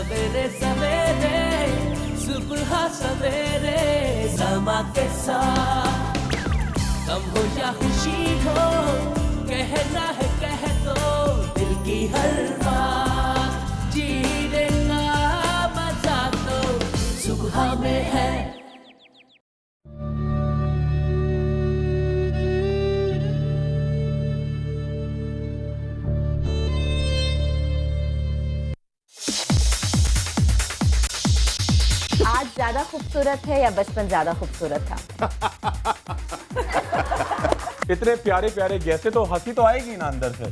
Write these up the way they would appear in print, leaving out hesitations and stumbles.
सवेरे सवेरे सुबह सवेरे समा के साथ गम हो या खुशी हो कहना है कह दो दिल की हर बात जीने का मजा तो सुबह में है। आज ज्यादा खूबसूरत है या बचपन ज्यादा खूबसूरत था? इतने प्यारे प्यारे गैसे तो हंसी तो आएगी ना अंदर से।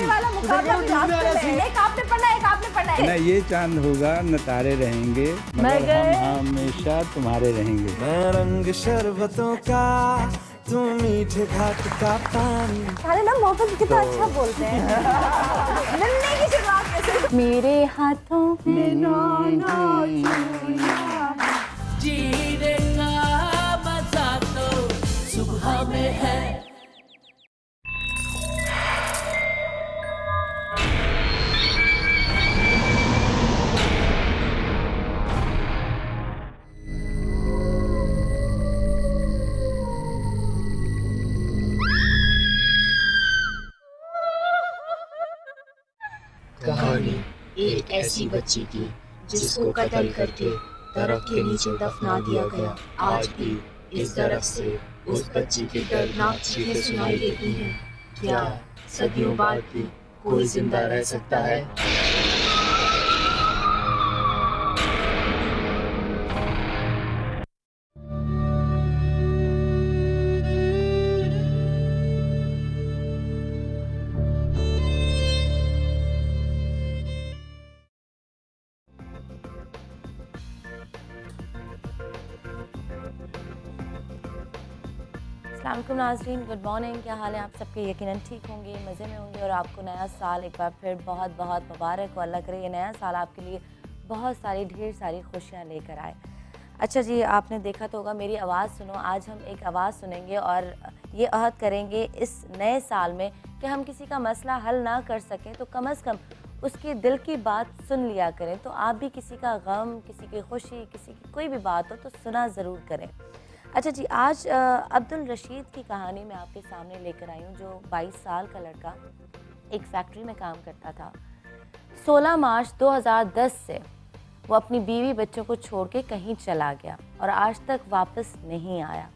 वाला मुकाबला भी लास्ट में है। एक आपने पढ़ना है, एक आपने पढ़ना है। न ये चांद होगा न तारे रहेंगे मगर हम हमेशा तुम्हारे रहेंगे। मैं रंग शरबतों का तुम मीठे घाट का पानी। सारे ना मोहब्बत कितना अच्छा बोलते हैं। मिलने की शुरुआत कैसे? मेरे हाथों में नौना जीने का मजा तो सुबह में है। कहानी एक ऐसी बच्ची की जिसको कत्ल करके दरख्त के नीचे दफना दिया गया। आज भी इस दरख्त से उस बच्ची की दर्दनाक चीखें सुनाई देती हैं। क्या सदियों बाद भी कोई जिंदा रह सकता है? अस्सलामुअलैकुम नाज़रीन, गुड मॉर्निंग। क्या हाल है आप सबके? यकीनन ठीक होंगे, मज़े में होंगे और आपको नया साल एक बार फिर बहुत बहुत मुबारक हो। अल्लाह करे ये नया साल आपके लिए बहुत सारी ढेर सारी खुशियाँ लेकर आए। अच्छा जी, आपने देखा तो होगा मेरी आवाज़ सुनो। आज हम एक आवाज़ सुनेंगे और ये अहद करेंगे इस नए साल में कि हम किसी का मसला हल ना कर सकें तो कम से कम उसके दिल की बात सुन लिया करें। तो आप भी किसी का गम, किसी की खुशी, किसी की कोई भी बात हो तो सुना ज़रूर करें। अच्छा जी, आज अब्दुल रशीद की कहानी मैं आपके सामने लेकर आई हूँ, जो 22 साल का लड़का एक फैक्ट्री में काम करता था। 16 मार्च 2010 से वो अपनी बीवी बच्चों को छोड़ के कहीं चला गया और आज तक वापस नहीं आया।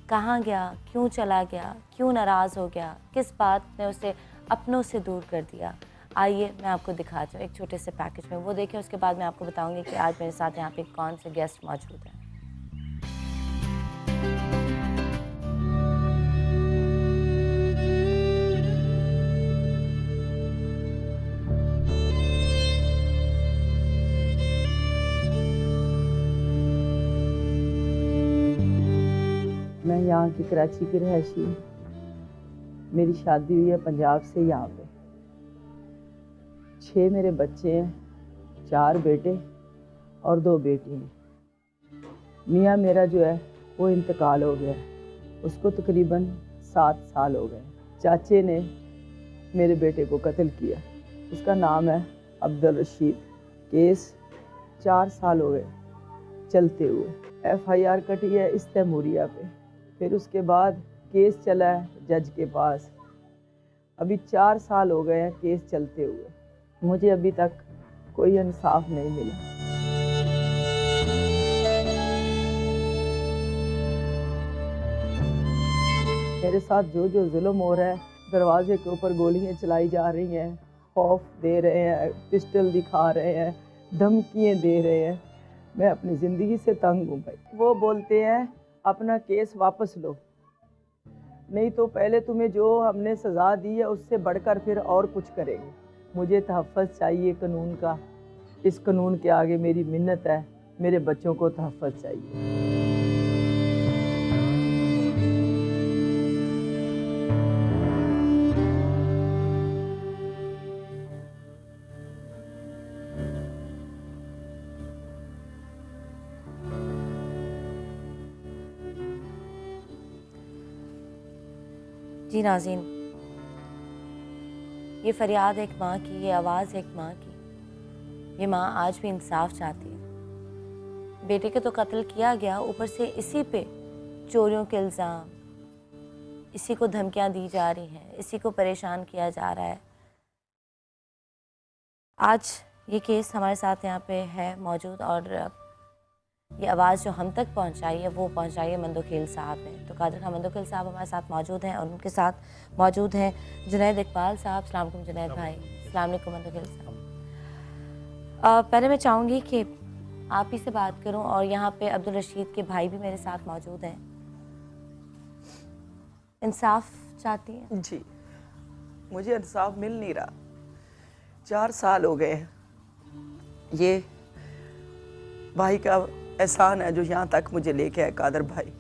कहाँ गया, क्यों चला गया, क्यों नाराज़ हो गया, किस बात ने उसे अपनों से दूर कर दिया, आइए मैं आपको दिखाती हूँ एक छोटे से पैकेज में। वो देखें, उसके बाद मैं आपको बताऊँगी कि आज मेरे साथ यहाँ पे कौन से गेस्ट मौजूद हैं। मैं यहाँ की कराची की रहायशी हूँ। मेरी शादी हुई है पंजाब से यहाँ पे। 6 मेरे बच्चे हैं, 4 बेटे और 2 बेटी हैं। मियाँ मेरा जो है वो इंतकाल हो गया, उसको तकरीबन 7 साल हो गए। चाचे ने मेरे बेटे को कत्ल किया, उसका नाम है अब्दुल रशीद। केस 4 साल हो गए चलते हुए। FIR कटी है इस तैमूरिया पे। फिर उसके बाद केस चला है जज के पास। अभी 4 साल हो गए हैं केस चलते हुए। मुझे अभी तक कोई इंसाफ नहीं मिला। मेरे साथ जो जो जुल्म हो रहा है, दरवाजे के ऊपर गोलियां चलाई जा रही हैं, खौफ दे रहे हैं, पिस्टल दिखा रहे हैं, धमकियाँ दे रहे हैं। मैं अपनी ज़िंदगी से तंग हूँ भाई। वो बोलते हैं अपना केस वापस लो, नहीं तो पहले तुम्हें जो हमने सज़ा दी है उससे बढ़कर फिर और कुछ करेंगे। मुझे तहफ़्फ़ुज़ चाहिए कानून का। इस कानून के आगे मेरी मिन्नत है, मेरे बच्चों को तहफ़्फ़ुज़ चाहिए। जी नाज़रीन, ये फरियाद एक माँ की, ये आवाज़ एक माँ की। ये माँ आज भी इंसाफ चाहती है। बेटे के तो कत्ल किया गया, ऊपर से इसी पे चोरियों के इल्ज़ाम, इसी को धमकियाँ दी जा रही हैं, इसी को परेशान किया जा रहा है। आज ये केस हमारे साथ यहाँ पे है मौजूद, और ये आवाज़ जो हम तक पहुँचाई है वो पहुँचाई है मंदोखेल साहब ने। तो कादिर खान मंदोखेल साहब हमारे साथ मौजूद हैं, और उनके साथ मौजूद हैं जुनैद इकबाल साहब। अस्सलाम वालेकुम जुनैद भाई। अस्सलाम वालेकुम मंदोखेल साहब। पहले मैं चाहूँगी कि आप ही से बात करूँ, और यहाँ पे अब्दुल रशीद के भाई भी मेरे साथ मौजूद हैं। इंसाफ चाहती हैं? जी, मुझे इंसाफ मिल नहीं रहा। 4 साल हो गए हैं। ये भाई का एहसान है जो यहाँ तक मुझे लेके आए कादर भाई,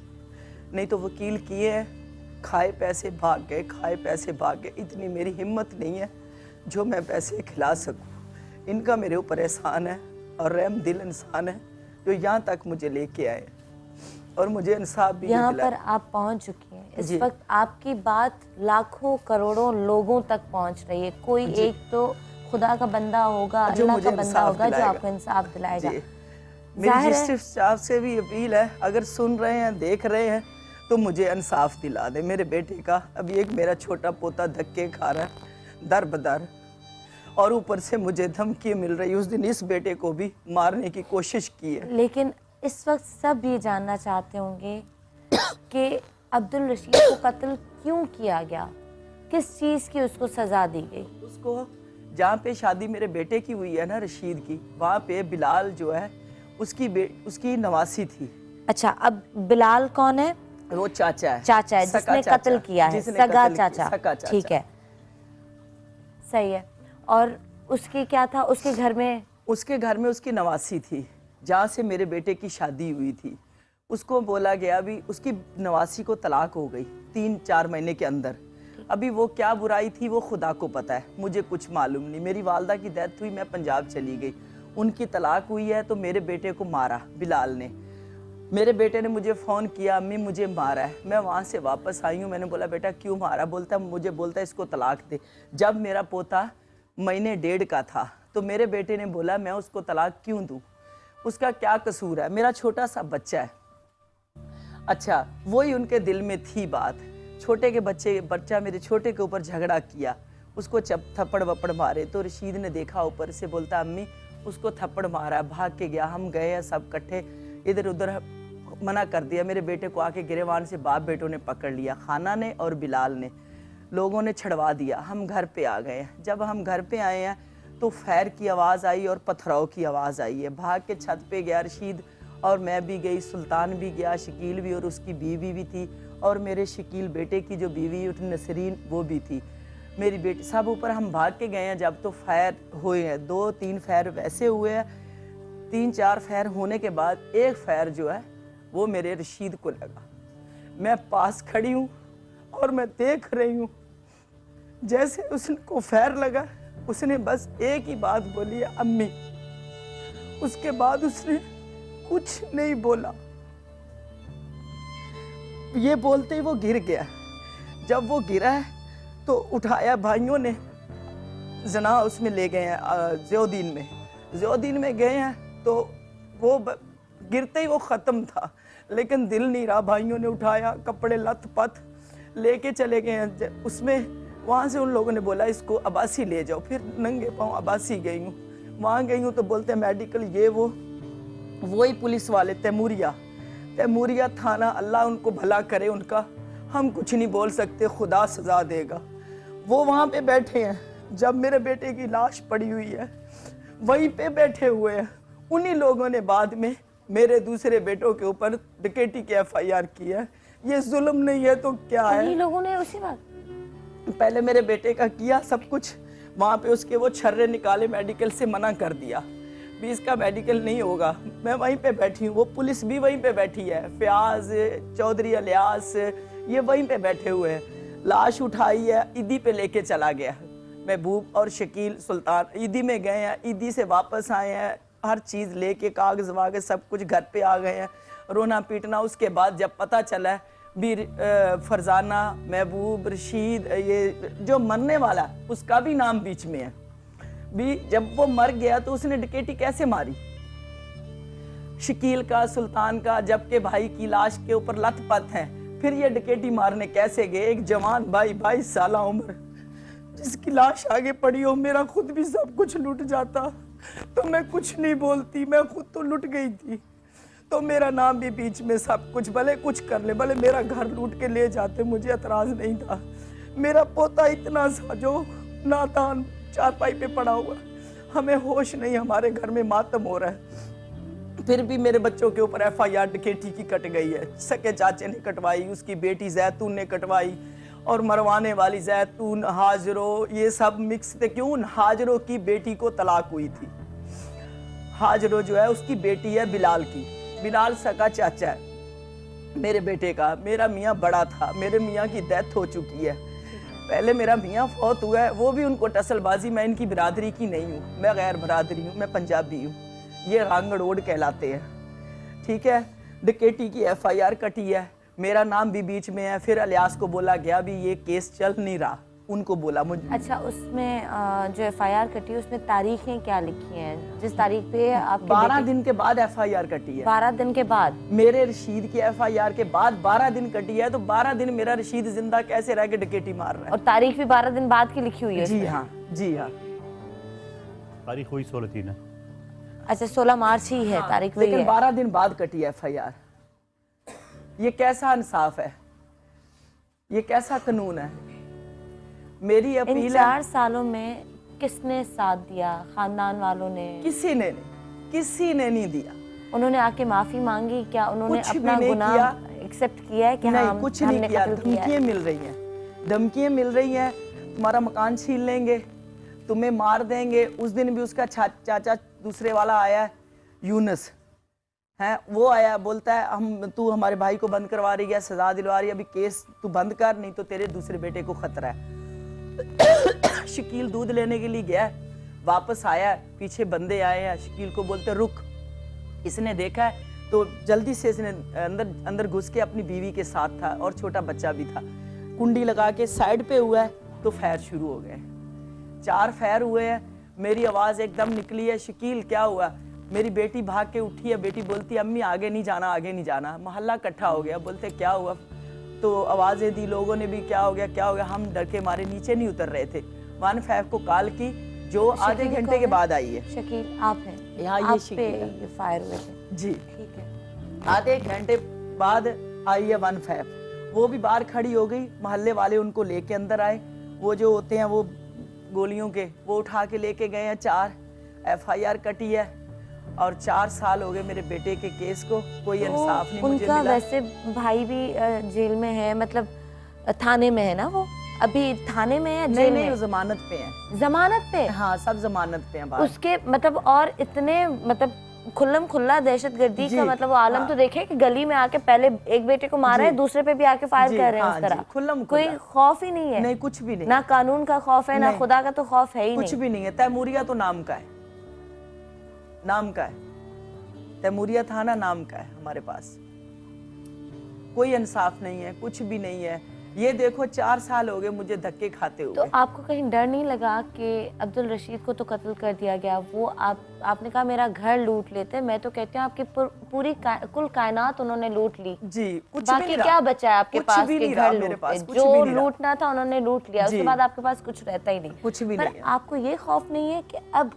नहीं तो वकील किए हैं, खाए पैसे भाग गए, खाए पैसे भाग गए। इतनी मेरी हिम्मत नहीं है जो मैं पैसे खिला सकूँ। इनका मेरे ऊपर एहसान है, और रहम दिल इंसान है जो यहाँ तक मुझे लेके आए, और मुझे इंसाफ भी यहाँ मिला। पर आप पहुँच चुकी हैं। इस वक्त आपकी बात लाखों करोड़ों लोगों तक पहुँच रही है। कोई एक तो खुदा का बंदा होगा, अल्लाह का बंदा होगा जो आपको इंसाफ दिलाएगा। मेरी जस्टिस साहब से भी अपील है, अगर सुन रहे हैं, देख रहे हैं, तो मुझे इंसाफ दिला दे मेरे बेटे का। अभी एक मेरा छोटा पोता धक्के खा रहा है दर बदर, और ऊपर से मुझे धमकी मिल रही। उस दिन इस बेटे को भी मारने की कोशिश की है। लेकिन इस वक्त सब ये जानना चाहते होंगे कि अब्दुल रशीद को कत्ल क्यों किया गया, किस चीज़ की उसको सज़ा दी गई? उसको जहाँ पे शादी मेरे बेटे की हुई है ना, रशीद की, वहाँ पे बिलाल जो है उसकी नवासी थी। अच्छा, अब बिलाल कौन है? वो चाचा है। चाचा है जिसने कत्ल किया है, सगा चाचा। ठीक है, सही है। और उसकी क्या था? उसके घर में उसकी नवासी थी, जहाँ से मेरे बेटे की शादी हुई थी। उसको बोला गया, अभी उसकी नवासी को तलाक हो गई 3-4 महीने के अंदर। अभी वो क्या बुराई थी वो खुदा को पता है, मुझे कुछ मालूम नहीं। मेरी वालदा की डेथ हुई, मैं पंजाब चली गई, उनकी तलाक हुई है, तो मेरे बेटे को मारा बिलाल ने। मेरे बेटे ने मुझे फ़ोन किया, अम्मी मुझे मारा है। मैं वहाँ से वापस आई हूँ, मैंने बोला बेटा क्यों मारा? बोलता इसको तलाक दे। जब मेरा पोता 1.5 महीने का था, तो मेरे बेटे ने बोला मैं उसको तलाक क्यों दूँ, उसका क्या कसूर है, मेरा छोटा सा बच्चा है। अच्छा, वही उनके दिल में थी बात। छोटे के बच्चा मेरे छोटे के ऊपर झगड़ा किया, उसको थप्पड़ वप्पड़ मारे। तो रशीद ने देखा ऊपर से, बोलता अम्मी उसको थप्पड़ मारा, भाग के गया। हम गए हैं सब इकट्ठे, इधर उधर मना कर दिया। मेरे बेटे को आके गिरेवान से बाप बेटों ने पकड़ लिया, खाना ने और बिलाल ने, लोगों ने छड़वा दिया। हम घर पे आ गए हैं। जब हम घर पे आए हैं तो फैर की आवाज़ आई और पथराव की आवाज़ आई है। भाग के छत पे गया रशीद, और मैं भी गई, सुल्तान भी गया, शकील भी, और उसकी बीवी भी थी, और मेरे शकील बेटे की जो बीवी नसरीन वो भी थी, मेरी बेटी, सब ऊपर हम भाग के गए हैं। जब तो फैर हुए हैं, 2-3 फैर वैसे हुए हैं, 3-4 फैर होने के बाद एक फैर जो है वो मेरे रशीद को लगा। मैं पास खड़ी हूँ और मैं देख रही हूँ, जैसे उसको फैर लगा, उसने बस एक ही बात बोली है, अम्मी। उसके बाद उसने कुछ नहीं बोला। ये बोलते ही वो गिर गया। जब वो गिरा है तो उठाया भाइयों ने, जना उसमें ले गए हैं ज़ियोदीन में गए हैं। तो वो गिरते ही वो ख़त्म था, लेकिन दिल नहीं रहा। भाइयों ने उठाया, कपड़े लत पत लेके चले गए हैं उसमें। वहाँ से उन लोगों ने बोला इसको अब्बासी ले जाओ। फिर नंगे पाँव अब्बासी गई हूँ। वहाँ गई हूँ तो बोलते हैं मेडिकल, ये वही पुलिस वाले तैमूरिया थाना, अल्लाह उनको भला करे उनका, हम कुछ नहीं बोल सकते, खुदा सज़ा देगा। वो वहाँ पे बैठे हैं। जब मेरे बेटे की लाश पड़ी हुई है वहीं पे बैठे हुए हैं। उन्हीं लोगों ने बाद में मेरे दूसरे बेटों के ऊपर डकैती की FIR की है। ये जुल्म नहीं है तो क्या है? उन्हीं लोगों ने उसी बात पहले मेरे बेटे का किया सब कुछ, वहाँ पे उसके वो छर्रे निकाले, मेडिकल से मना कर दिया भी इसका मेडिकल नहीं होगा। मैं वहीं पे बैठी हूँ, वो पुलिस भी वहीं पे बैठी है, फयाज चौधरी अलियास ये वहीं पे बैठे हुए हैं। लाश उठाई है, ईदी पे लेके चला गया। महबूब और शकील सुल्तान ईदी में गए हैं, ईदी से वापस आए हैं, हर चीज़ लेके कागज़ वागज़ सब कुछ घर पे आ गए हैं। रोना पीटना। उसके बाद जब पता चला है بھی فرزانہ محبوب رشید یہ جو مرنے والا اس کا بھی نام بیچ میں ہے بھی جب وہ مر گیا تو اس نے ڈکیٹی کیسے ماری شکیل کا سلطان کا جبکہ بھائی کی لاش کے اوپر لت پت ہیں پھر یہ ڈکیٹی مارنے کیسے گئے ایک جوان بھائی 22 سالہ عمر جس کی لاش آگے پڑی ہو میرا خود بھی سب کچھ لٹ جاتا تو میں کچھ نہیں بولتی میں خود تو لٹ گئی تھی تو میرا نام بھی بیچ میں سب کچھ بھلے کچھ کر لے بھلے میرا گھر لوٹ کے لے جاتے مجھے اعتراض نہیں تھا میرا پوتا اتنا سا جو نادان چارپائی پہ پڑا ہوا ہمیں ہوش نہیں ہمارے گھر میں ماتم ہو رہا ہے پھر بھی میرے بچوں کے اوپر FIR ڈکیٹی کی کٹ گئی ہے سکے چاچے نے کٹوائی اس کی بیٹی زیتون نے کٹوائی اور مروانے والی زیتون ہاجرو یہ سب مکس تھے کیوں ہاجرو کی بیٹی کو طلاق ہوئی تھی ہاجرو جو ہے اس کی بیٹی ہے بلال کی بلال سکا چاچا ہے میرے بیٹے کا میرا میاں بڑا تھا میرے میاں کی ڈیتھ ہو چکی ہے پہلے میرا میاں فوت ہوا ہے وہ بھی ان کو ٹسل بازی میں ان کی برادری کی نہیں ہوں میں غیر برادری ہوں میں پنجابی ہوں یہ رانگڑوڑ کہلاتے ہیں ٹھیک ہے ڈکیٹی کی FIR کٹی ہے میرا نام بھی بیچ میں ہے پھر الیاس کو بولا گیا بھی یہ کیس چل نہیں رہا ان کو بولا مجھے اچھا اس میں جو FIR کٹی ہے اس میں تاریخیں کیا لکھی ہیں جس تاریخ پہ آپ کے 12 دن کے بعد FIR کٹی ہے 12 دن کے بعد میرے رشید کی FIR کے بعد 12 دن کٹی ہے تو 12 دن میرا رشید زندہ کیسے رہ کے ڈکیٹی مار رہا ہے اور تاریخ بھی 12 دن بعد کی لکھی ہوئی ہے جی ہاں جی ہاں تاریخ ہوئی 16 اچھا 16 مارچ ہی ہے تاریخ لیکن 12 دن بعد کٹی ہے FIR یہ کیسا انصاف ہے یہ کیسا قانون ہے میری ان اپیل 4 سالوں میں کس نے ساتھ دیا خاندان والوں نے کسی نے نہیں دیا انہوں نے آ کے معافی مانگی کیا انہوں نے کچھ بھی اپنا نہیں گناہ کیا ایکسپٹ کیا ہے کہ نہیں ہاں کچھ ہم نہیں نے کیا قتل کیا ہے دھمکیاں مل رہی ہیں تمہارا مکان چھین لیں گے تمہیں مار دیں گے اس دن بھی اس کا چاچا دوسرے والا آیا ہے یونس ہے وہ آیا بولتا ہے تو ہمارے بھائی کو بند کروا رہی ہے سزا دلوا رہی ہے ابھی کیس تو بند کر نہیں تو تیرے دوسرے بیٹے کو خطرہ ہے شکیل دودھ لینے کے لیے گیا واپس آیا پیچھے بندے آئے ہیں شکیل کو بولتے رک اس نے دیکھا ہے تو جلدی سے اس نے اندر گھس کے اپنی بیوی کے ساتھ تھا اور چھوٹا بچہ بھی تھا کنڈی لگا کے سائیڈ پہ ہوا ہے تو فائر شروع ہو گئے 4 فائر ہوئے ہیں میری آواز ایک دم نکلی ہے شکیل کیا ہوا میری بیٹی بھاگ کے اٹھی ہے بیٹی بولتی امی آگے نہیں جانا محلہ اکٹھا ہو گیا بولتے کیا ہوا تو آوازیں دی لوگوں نے بھی کیا ہو گیا ہم ڈر کے مارے نیچے نہیں اتر رہے تھے 15 کو کال کی جو آدھے گھنٹے کے بعد آئی ہے شکیل آپ ہیں یہاں یہ آپ پہ شکیل ہے یہ فائر ہوئے تھے جی ٹھیک ہے آدھے گھنٹے بعد آئی ہے 15 وہ بھی باہر کھڑی ہو گئی محلے والے ان کو لے کے اندر آئے وہ جو ہوتے ہیں وہ گولیوں کے وہ اٹھا کے لے کے گئے ہیں 4 FIR کٹی ہے اور 4 سال ہو گئے میرے بیٹے کے کیس کو کوئی انصاف نہیں مجھے ملا ان کا ویسے بھائی بھی جیل میں ہے مطلب تھانے میں ہے نا وہ ابھی تھانے میں ہے جیل میں نہیں وہ ضمانت پہ ہیں ضمانت پہ ہاں سب ضمانت پہ ہیں اس کے مطلب اور اتنے مطلب کھلم کھلا دہشت گردی کا مطلب وہ عالم تو دیکھے کہ گلی میں آ کے پہلے ایک بیٹے کو مارا ہے دوسرے پہ بھی آ کے فائر کر رہے ہیں اس طرح کوئی خوف ہی نہیں ہے نہیں کچھ بھی نہیں نہ قانون کا خوف ہے نہ خدا کا تو خوف ہے ہی کچھ بھی نہیں ہے تیموریہ تو نام کا ہے تیموریہ تھانہ نام کا ہے ہمارے پاس کوئی انصاف نہیں ہے کچھ بھی نہیں ہے یہ دیکھو 4 سال ہو گئے مجھے دھکے کھاتے ہوئے تو آپ کو کہیں ڈر نہیں لگا کہ عبدالرشید کو تو قتل کر دیا گیا وہ آپ نے کہا میرا گھر لوٹ لیتے میں تو کہتی ہوں آپ کی پوری کل کائنات انہوں نے لوٹ لی جی کچھ باقی کیا بچا ہے آپ کے پاس کہ گھر لوٹ جو لوٹنا تھا انہوں نے لوٹ لیا اس کے بعد آپ کے پاس کچھ رہتا ہی نہیں کچھ بھی نہیں آپ کو یہ خوف نہیں ہے کہ اب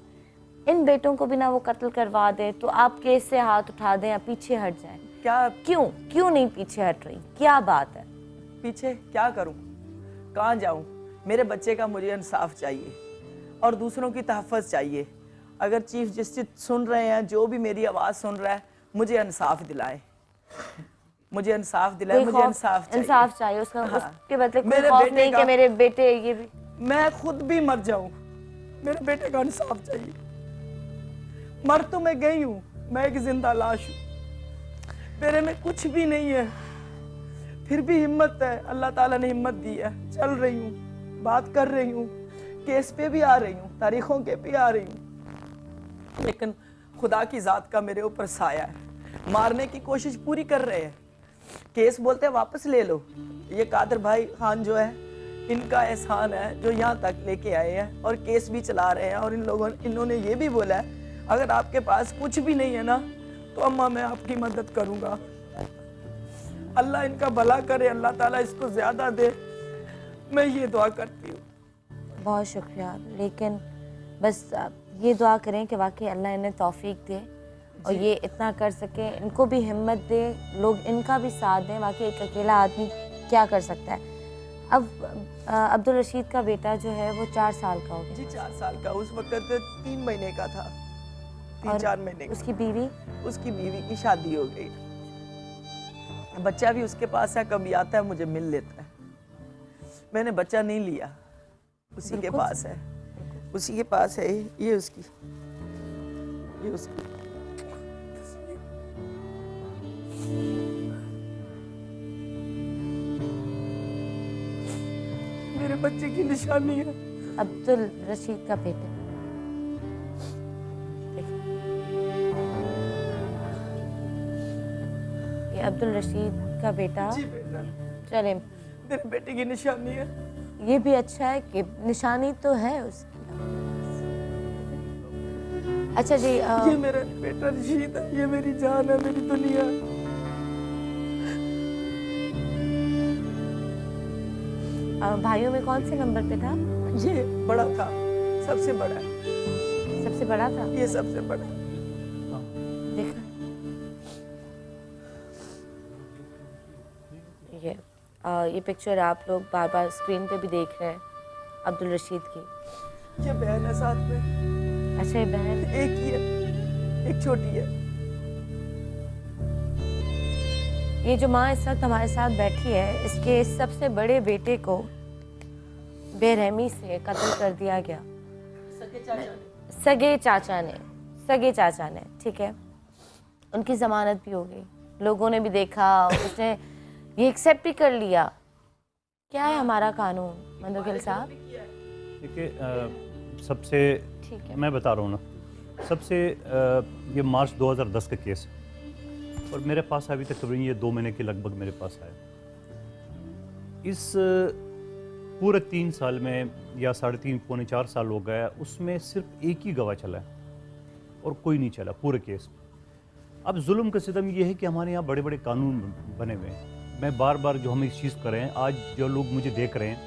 ان بیٹوں کو بھی نہ وہ قتل کروا دے تو آپ کیس سے ہاتھ اٹھا دیں یا پیچھے ہٹ جائیں کیوں نہیں پیچھے ہٹ رہی کیا بات ہے پیچھے کیا کروں کہاں جاؤں میرے بچے کا مجھے انصاف چاہیے اور دوسروں کی تحفظ چاہیے اگر چیف جسٹس سن رہے ہیں جو بھی میری آواز سن رہا ہے مجھے انصاف دلائے مجھے انصاف چاہیے اس کے بدلے کوئی خوف نہیں کہ میرے بیٹے یہ بھی میں خود بھی مر جاؤں میرے بیٹے کا انصاف چاہیے مر تو میں گئی ہوں میں ایک زندہ لاش ہوں میرے میں کچھ بھی نہیں ہے پھر بھی ہمت ہے اللہ تعالیٰ نے ہمت دی ہے چل رہی ہوں بات کر رہی ہوں کیس پہ بھی آ رہی ہوں تاریخوں کے بھی آ رہی ہوں لیکن خدا کی ذات کا میرے اوپر سایہ ہے مارنے کی کوشش پوری کر رہے ہیں केस बोलते हैं वापस ले लो। ये कादर भाई खान जो है, इनका एहसान है जो यहाँ तक लेके आए हैं और केस भी चला रहे हैं। और इन्होंने ये भी बोला है अगर आपके पास कुछ भी नहीं है ना तो अम्मा मैं आपकी मदद करूँगा। अल्लाह इनका भला करे, अल्लाह ताला इसको ज़्यादा दे, मैं ये दुआ करती हूँ। बहुत शुक्रिया, लेकिन बस ये दुआ करें कि वाकई अल्लाह इन्हें तौफीक दे और ये इतना कर सके, इनको भी हिम्मत दे, लोग इनका भी साथ दें। वाकई एक अकेला आदमी क्या कर सकता है। अब अब्दुल रशीद का बेटा जो है वो 4 साल का हो गया। जी 4 साल का, उस वक्त 3 महीने का था, 3-4 महीने का। उसकी बीवी? उसकी बीवी की शादी हो गई, बच्चा भी उसके पास है, कभी आता है मुझे मिल लेता है। मैंने बच्चा नहीं लिया, उसी के पास है, उसी के पास है। ये उसकी, ये उसकी। मेरे बच्चे की निशानी है। अब्दुल रशीद का बेटा। ये अब्दुल रशीद का बेटा। जी बेटा, चले, मेरे बेटे की निशानी है। ये भी अच्छा है कि निशानी तो है उसकी। अच्छा जी, ये मेरा बेटा रशीद है, ये मेरी जान है, मेरी दुनिया है। भाइयों में कौन से नंबर पे था? ये बड़ा था, सबसे बड़ा है। सबसे बड़ा था? ये सबसे बड़ा। देखा ये पिक्चर आप लोग बार बार स्क्रीन पे भी देख रहे हैं अब्दुल रशीद की। ये बहन है साथ में। अच्छा, ये बहन एक ही है, एक छोटी है। ये जो माँ इस वक्त हमारे साथ बैठी है, इसके सबसे बड़े बेटे को बेरहमी से कत्ल कर दिया गया। सगे चाचा ने, ठीक है। उनकी जमानत भी हो गई, लोगों ने भी देखा, उसने ये एक्सेप्ट भी कर लिया। क्या है हमारा कानून मंदोखिल साहब? देखिए, सबसे ठीक है, मैं बता रहा हूँ ना, सबसे ये मार्च 2010 का केस है और मेरे पास अभी तकरीबन ये 2 महीने के लगभग मेरे पास आया। इस पूरे 3 साल में या 3.5 पौने 4 साल हो गया, उसमें सिर्फ एक ही गवाह चला है और कोई नहीं चला पूरे केस में। अब जुल्म का सितम ये है कि हमारे यहाँ बड़े बड़े कानून बने हुए हैं। मैं बार बार जो हम इस चीज़ कर रहे हैं, आज जो लोग मुझे देख रहे हैं,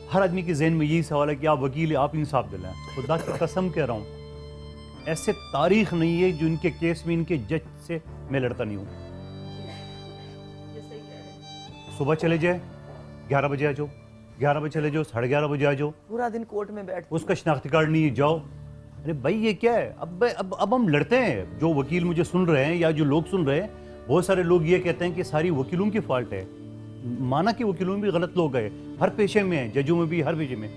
हर आदमी के जहन में यही सवाल है कि आप वकील हैं, आप इंसाफ दिलाएं। खुदा की कसम कह रहा हूँ, ऐसे तारीख नहीं है जो इनके केस में इनके जज से मैं लड़ता नहीं हूँ। सुबह चले जाए 11 बजे आ जाओ, 11 बजे चले जाओ, 11:30 बजे आ जाओ, पूरा दिन कोर्ट में बैठ, उसका शनाख्ती कार्ड नहीं है, जाओ। अरे भाई ये क्या है? अब हम लड़ते हैं। जो वकील मुझे सुन रहे हैं या जो लोग सुन रहे हैं, बहुत सारे लोग ये कहते हैं कि सारी वकीलों की फॉल्ट है। माना कि वकीलों में भी गलत लोग गए, हर पेशे में हैं, जजों में भी, हर पेशे में।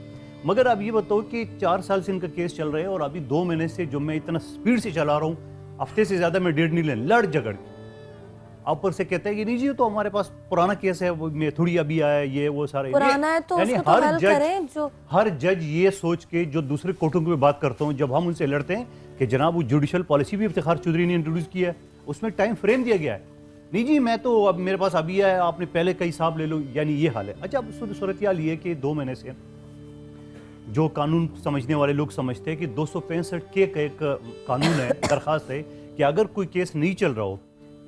मगर अब ये बताओ कि 4 साल से इनका केस चल रहा है और अभी 2 महीने से जो मैं इतना स्पीड से चला रहा हूँ, हफ्ते से ज़्यादा मैं डेट नहीं लें, लड़ झगड़ के ऊपर से कहते हैं कि नहीं जी तो हमारे पास पुराना केस है, वो मैं थोड़ी अभी आया, ये वो सारे पुराना है तो उसको तो हल करें। जो हर जज ये सोच के, जो दूसरे कोर्टों की बात करता हूँ, जब हम उनसे लड़ते हैं कि जनाब वो जुडिशल पॉलिसी भी इफ्तिखार चौधरी ने इंट्रोड्यूस किया है, उसमें टाइम फ्रेम दिया गया है। नहीं जी मैं तो अब मेरे पास अभी आया, आपने पहले का हिसाब ले लो, यानी ये हाल है। अच्छा, अब सूरत हाल ये है कि 2 महीने से जो कानून समझने वाले लोग समझते हैं कि 265 के का एक कानून है, दरखास्त है कि अगर कोई केस नहीं चल रहा हो,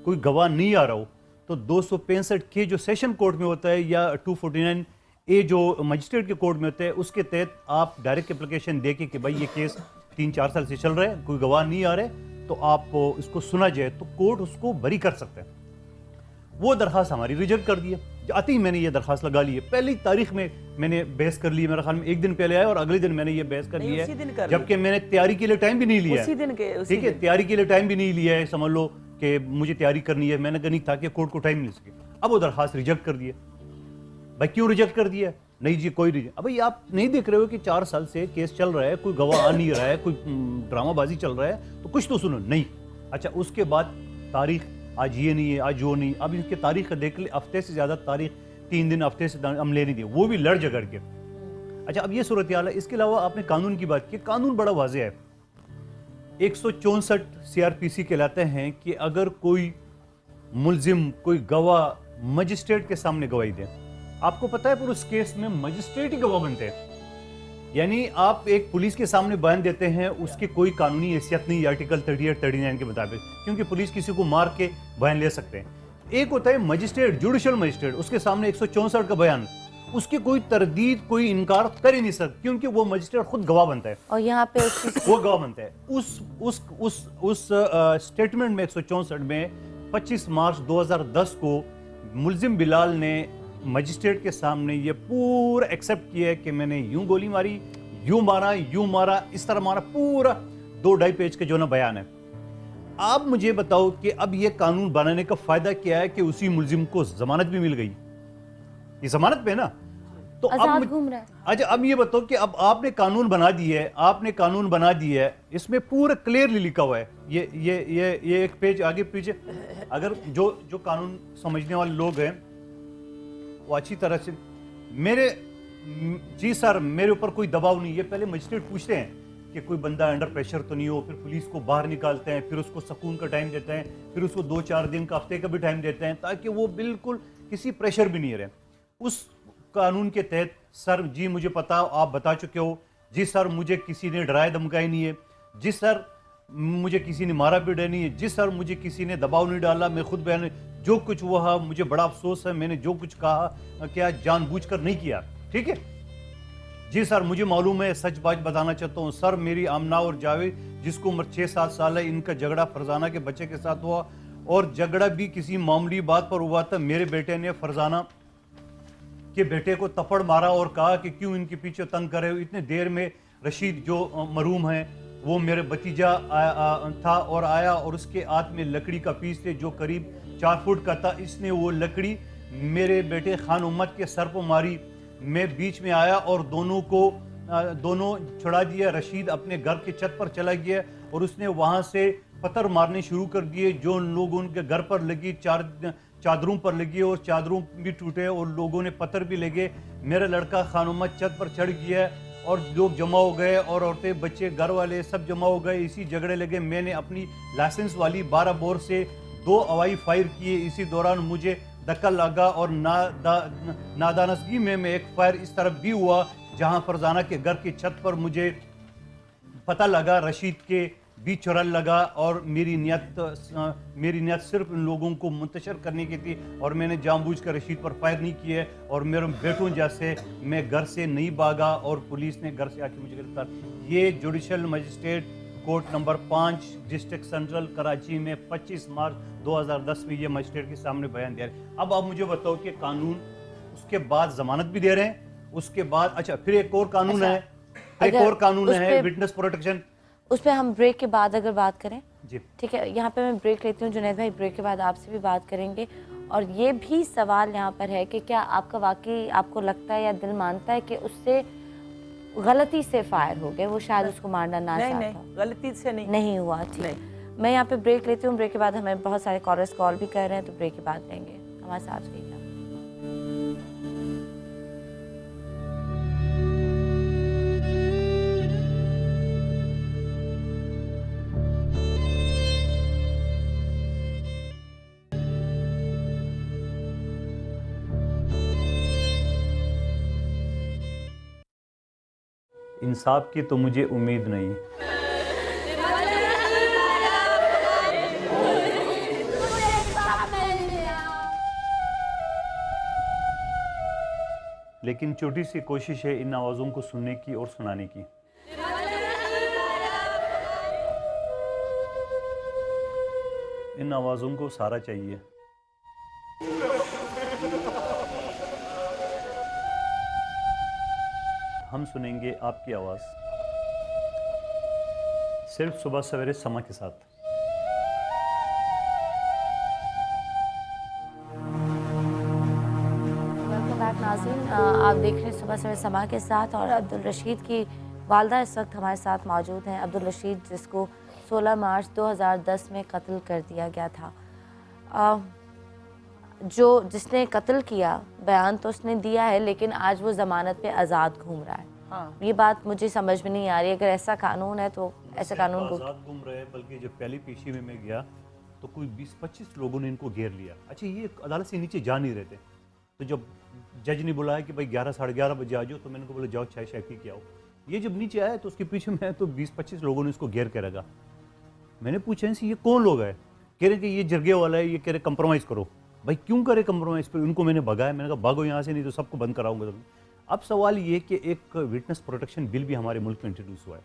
कोई गवाह नहीं आ रहा हो, तो 265 के जो सेशन कोर्ट में होता है या 249 ए जो मजिस्ट्रेट के कोर्ट में होता है, उसके तहत आप डायरेक्ट एप्लीकेशन दे के कि भाई ये केस 3-4 साल से चल रहा है, कोई गवाह नहीं आ रहे, तो आप इसको सुना जाए तो कोर्ट उसको बरी कर सकता है। वो दरखास्त हमारी रिजेक्ट कर दी है। आते ही मैंने ये दरखास्त लगा ली है, पहली तारीख में मैंने बहस कर ली है, मेरे ख्याल में 1 दिन पहले आया और अगले दिन मैंने ये बहस कर ली है, जबकि मैंने तैयारी के लिए टाइम भी नहीं लिया है। ठीक है, तैयारी के लिए टाइम भी नहीं लिया है, समझ लो कि मुझे तैयारी करनी है, मैंने कहा नहीं ताकि कोर्ट को टाइम मिल सके। अब वो दरखास्त रिजेक्ट कर दिया। भाई क्यों रिजेक्ट कर दिया? नहीं जी कोई रीजन। अब भाई आप नहीं देख रहे हो कि 4 साल से केस चल रहा है, कोई गवाह आ नहीं रहा है, कोई ड्रामाबाजी चल रहा है, तो कुछ तो सुनो। नहीं। अच्छा, उसके बाद तारीख आज ये नहीं है, आज वो नहीं। अब इसके तारीख देख ले, हफ्ते से ज़्यादा तारीख, 3 दिन हफ्ते से हम ले नहीं दिए, वो भी लड़ झगड़ के। अच्छा, अब ये सूरत हाल है। इसके अलावा आपने कानून की बात की, कानून बड़ा वाज़ेह है। 164 CRPC कहलाते हैं कि अगर कोई मुलजिम कोई गवाह मजिस्ट्रेट के सामने गवाही दे। आपको पता है पर उस केस में मजिस्ट्रेट ही गवाह बनते हैं, यानी आप एक पुलिस के सामने बयान देते हैं, उसकी कोई कानूनी हैसियत नहीं आर्टिकल 38 39 के मुताबिक, क्योंकि पुलिस किसी को मार के बयान ले सकते हैं। एक होता है मजिस्ट्रेट, जुडिशल मजिस्ट्रेट, उसके सामने 164 का बयान, उसकी कोई तरदीद कोई इनकार कर ही नहीं सकता, क्योंकि वो मजिस्ट्रेट खुद गवाह बनता है और यहाँ पे उस चीज़ वो गवाह बनता है। उस स्टेटमेंट में 164 में 25 मार्च 2010 को मुलजिम बिलाल ने मजिस्ट्रेट के सामने ये पूरा एक्सेप्ट किया है कि मैंने यूं गोली मारी, यूं मारा, इस तरह मारा, पूरा 2-2.5 पेज के जो ना बयान है। आप मुझे बताओ कि अब ये कानून बनाने का फायदा क्या है कि उसी मुलजिम को जमानत भी मिल गई, ये जमानत पे है ना, तो आजाद घूम रहा है। अच्छा अब ये बताओ कि अब आपने कानून बना दिया है, इसमें पूरा क्लियरली लिखा हुआ है, ये एक पेज आगे पीछे, अगर जो कानून समझने वाले लोग हैं वो अच्छी तरह से जी सर मेरे ऊपर कोई दबाव नहीं, ये पहले मजिस्ट्रेट पूछते हैं कि कोई बंदा अंडर प्रेशर तो नहीं हो, फिर पुलिस को बाहर निकालते हैं, फिर उसको सुकून का टाइम देते हैं, फिर उसको 2-4 दिन का हफ्ते का भी टाइम देते हैं, ताकि वो बिल्कुल किसी प्रेशर भी नहीं रहे। उस कानून के तहत सर जी मुझे पता, आप बता चुके हो, जी सर मुझे किसी ने डराया धमकाया नहीं है, जी सर मुझे किसी ने मारा पीटा नहीं है, जी सर मुझे किसी ने दबाव नहीं डाला, मैं खुद बयान, जो कुछ हुआ मुझे बड़ा अफसोस है, मैंने जो कुछ कहा क्या जानबूझकर नहीं किया, ठीक है जी सर मुझे मालूम है, सच बात बताना चाहता हूँ सर, मेरी आमना और जावेद जिसको उम्र 6-7 साल है, इनका झगड़ा फरजाना के बच्चे के साथ हुआ, और झगड़ा भी किसी मामूली बात पर हुआ था। मेरे बेटे ने फरजाना के बेटे को तपड़ मारा और कहा कि क्यों इनके पीछे तंग करे हो। इतने देर में रशीद जो मरूम है वो मेरे भतीजा था और आया, और उसके हाथ में लकड़ी का पीस थे जो करीब 4 फुट का था। इसने वो लकड़ी मेरे बेटे खान उम्मत के सर पर मारी। मैं बीच में आया और दोनों छुड़ा दिया। रशीद अपने घर के छत पर चला गया और उसने वहां से पत्थर मारने शुरू कर दिए, जो लोगों के घर पर लगी, चादरों पर लगी, और चादरों भी टूटे और लोगों ने पत्थर भी लगे। मेरा लड़का खान उम्मत छत पर चढ़ गया और लोग जमा हो गए, और औरतें बच्चे घर वाले सब जमा हो गए। इसी झगड़े लगे। मैंने अपनी लाइसेंस वाली 12 बोर से 2 हवाई फायर किए। इसी दौरान मुझे धक्का लगा और नादानगी में एक फायर इस तरफ भी हुआ जहां फरजाना के घर की छत पर मुझे पता लगा रशीद के भी चुरल लगा, और मेरी नियत सिर्फ इन लोगों को मुंतशर करने की थी, और मैंने जानबूझकर रशीद पर फायर नहीं किए, और मेरे बेटों जैसे मैं घर से नहीं भागा और पुलिस ने घर से आके मुझे गिरफ्तार। ये judicial magistrate court number 5 district central Karachi में 25 मार्च 2010 में ये मजिस्ट्रेट के सामने बयान दिया है। अब आप मुझे बताओ कि कानून उसके बाद जमानत भी दे रहे हैं, उसके बाद अच्छा फिर एक और कानून है, एक और कानून है विटनेस प्रोटेक्शन। उस पर हम ब्रेक के बाद अगर बात करें जी ठीक है, यहाँ पे मैं ब्रेक लेती हूँ जुनैद भाई, ब्रेक के बाद आपसे भी बात करेंगे। और ये भी सवाल यहाँ पर है कि क्या आपका वाकई आपको लगता है या दिल मानता है कि उससे गलती से फायर हो गए, वो शायद उसको मारना ना चाहता? नहीं, गलती से नहीं हुआ। ठीक, मैं यहाँ पे ब्रेक लेती हूँ। ब्रेक के बाद हमें बहुत सारे कॉलर्स कॉल भी कर रहे हैं, तो ब्रेक के बाद लेंगे। हमारे साथ रहिएगा। इंसाफ की तो मुझे उम्मीद नहीं, लेकिन छोटी सी कोशिश है इन आवाज़ों को सुनने की और सुनाने की। इन आवाज़ों को सहारा चाहिए। हम सुनेंगे आपकी आवाज़ सिर्फ सुबह सवेरे समा के साथ। वेलकम बैक नाज़रीन, आप देख रहे हैं सुबह सवेरे समा के साथ, और अब्दुल रशीद की वालदा इस वक्त हमारे साथ मौजूद हैं। अब्दुल रशीद जिसको 16 मार्च 2010 में कत्ल कर दिया गया था। जिसने कत्ल किया, बयान तो उसने दिया है, लेकिन आज वो ज़मानत पे आज़ाद घूम रहा है। हाँ। ये बात मुझे समझ में नहीं आ रही। अगर ऐसा कानून है तो ऐसा कानून आज़ाद घूम रहे हैं, बल्कि जब पहली पेशी में मैं गया तो कोई 20-25 लोगों ने इनको घेर लिया। अच्छा, ये अदालत से नीचे जा नहीं रहे थे, तो जब जज ने बुलाया कि भाई 11 साढ़े 11 बजे आ जाओ, तो मैंने को बोला जाओ चाय शाय पी के आओ। ये जब नीचे आया तो उसके पीछे मैं तो 20-25 लोगों ने इसको घेर के रखा। मैंने पूछा इनसे ये कौन लोग है, कह रहे कि ये जरगे वाला है, ये कह रहे कंप्रोमाइज़ करो। भाई क्यों करे कंप्रोमाइज़ पर? उनको मैंने भगाया, मैंने कहा भागो यहाँ से नहीं तो सबको बंद कराऊंगा। अब सवाल ये कि एक विटनेस प्रोटेक्शन बिल भी हमारे मुल्क में इंट्रोड्यूस हुआ है।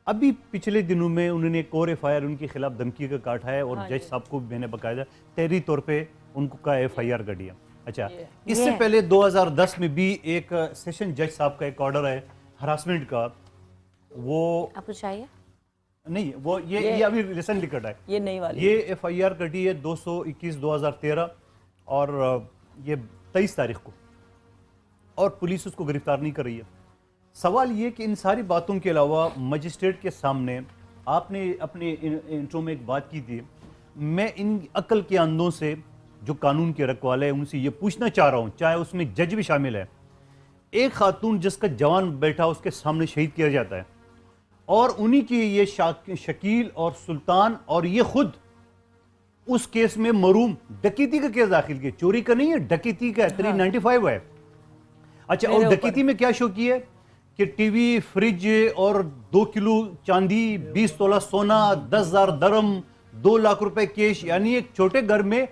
अभी पिछले दिनों में उन्होंने एक और FIR उनके खिलाफ धमकी का काटा है, और जज साहब को मैंने बाकायदा तहरीरी तौर पे उनको का FIR कर दिया। अच्छा, इससे पहले 2010 में भी एक सेशन जज साहब का एक ऑर्डर है हरासमेंट का, वो आपको चाहिए नहीं, वो ये अभी रिसेंटली कटा है, ये नई वाली, ये FIR कटी है 221/2013 और ये 23 तारीख को, और पुलिस उसको गिरफ्तार नहीं कर रही है। सवाल ये कि इन सारी बातों के अलावा मजिस्ट्रेट के सामने आपने अपने इंट्रो में एक बात की थी, मैं इन अक्ल के अंधों से जो कानून के रखवाले हैं उनसे ये पूछना चाह रहा हूँ, चाहे उसमें जज भी शामिल है, एक खातून जिसका जवान बेटा उसके सामने शहीद किया जाता है, और उन्हीं की ये शकील और सुल्तान और ये खुद उस केस में मरूम डकैती का केस दाखिल किया, चोरी का नहीं है, डकैती का 395 है। अच्छा, और डकैती में क्या शो की है कि टीवी, फ्रिज और 2 किलो चांदी, 20 तोला सोना, 10,000 दरम, 2 लाख रुपए कैश, यानी एक छोटे घर में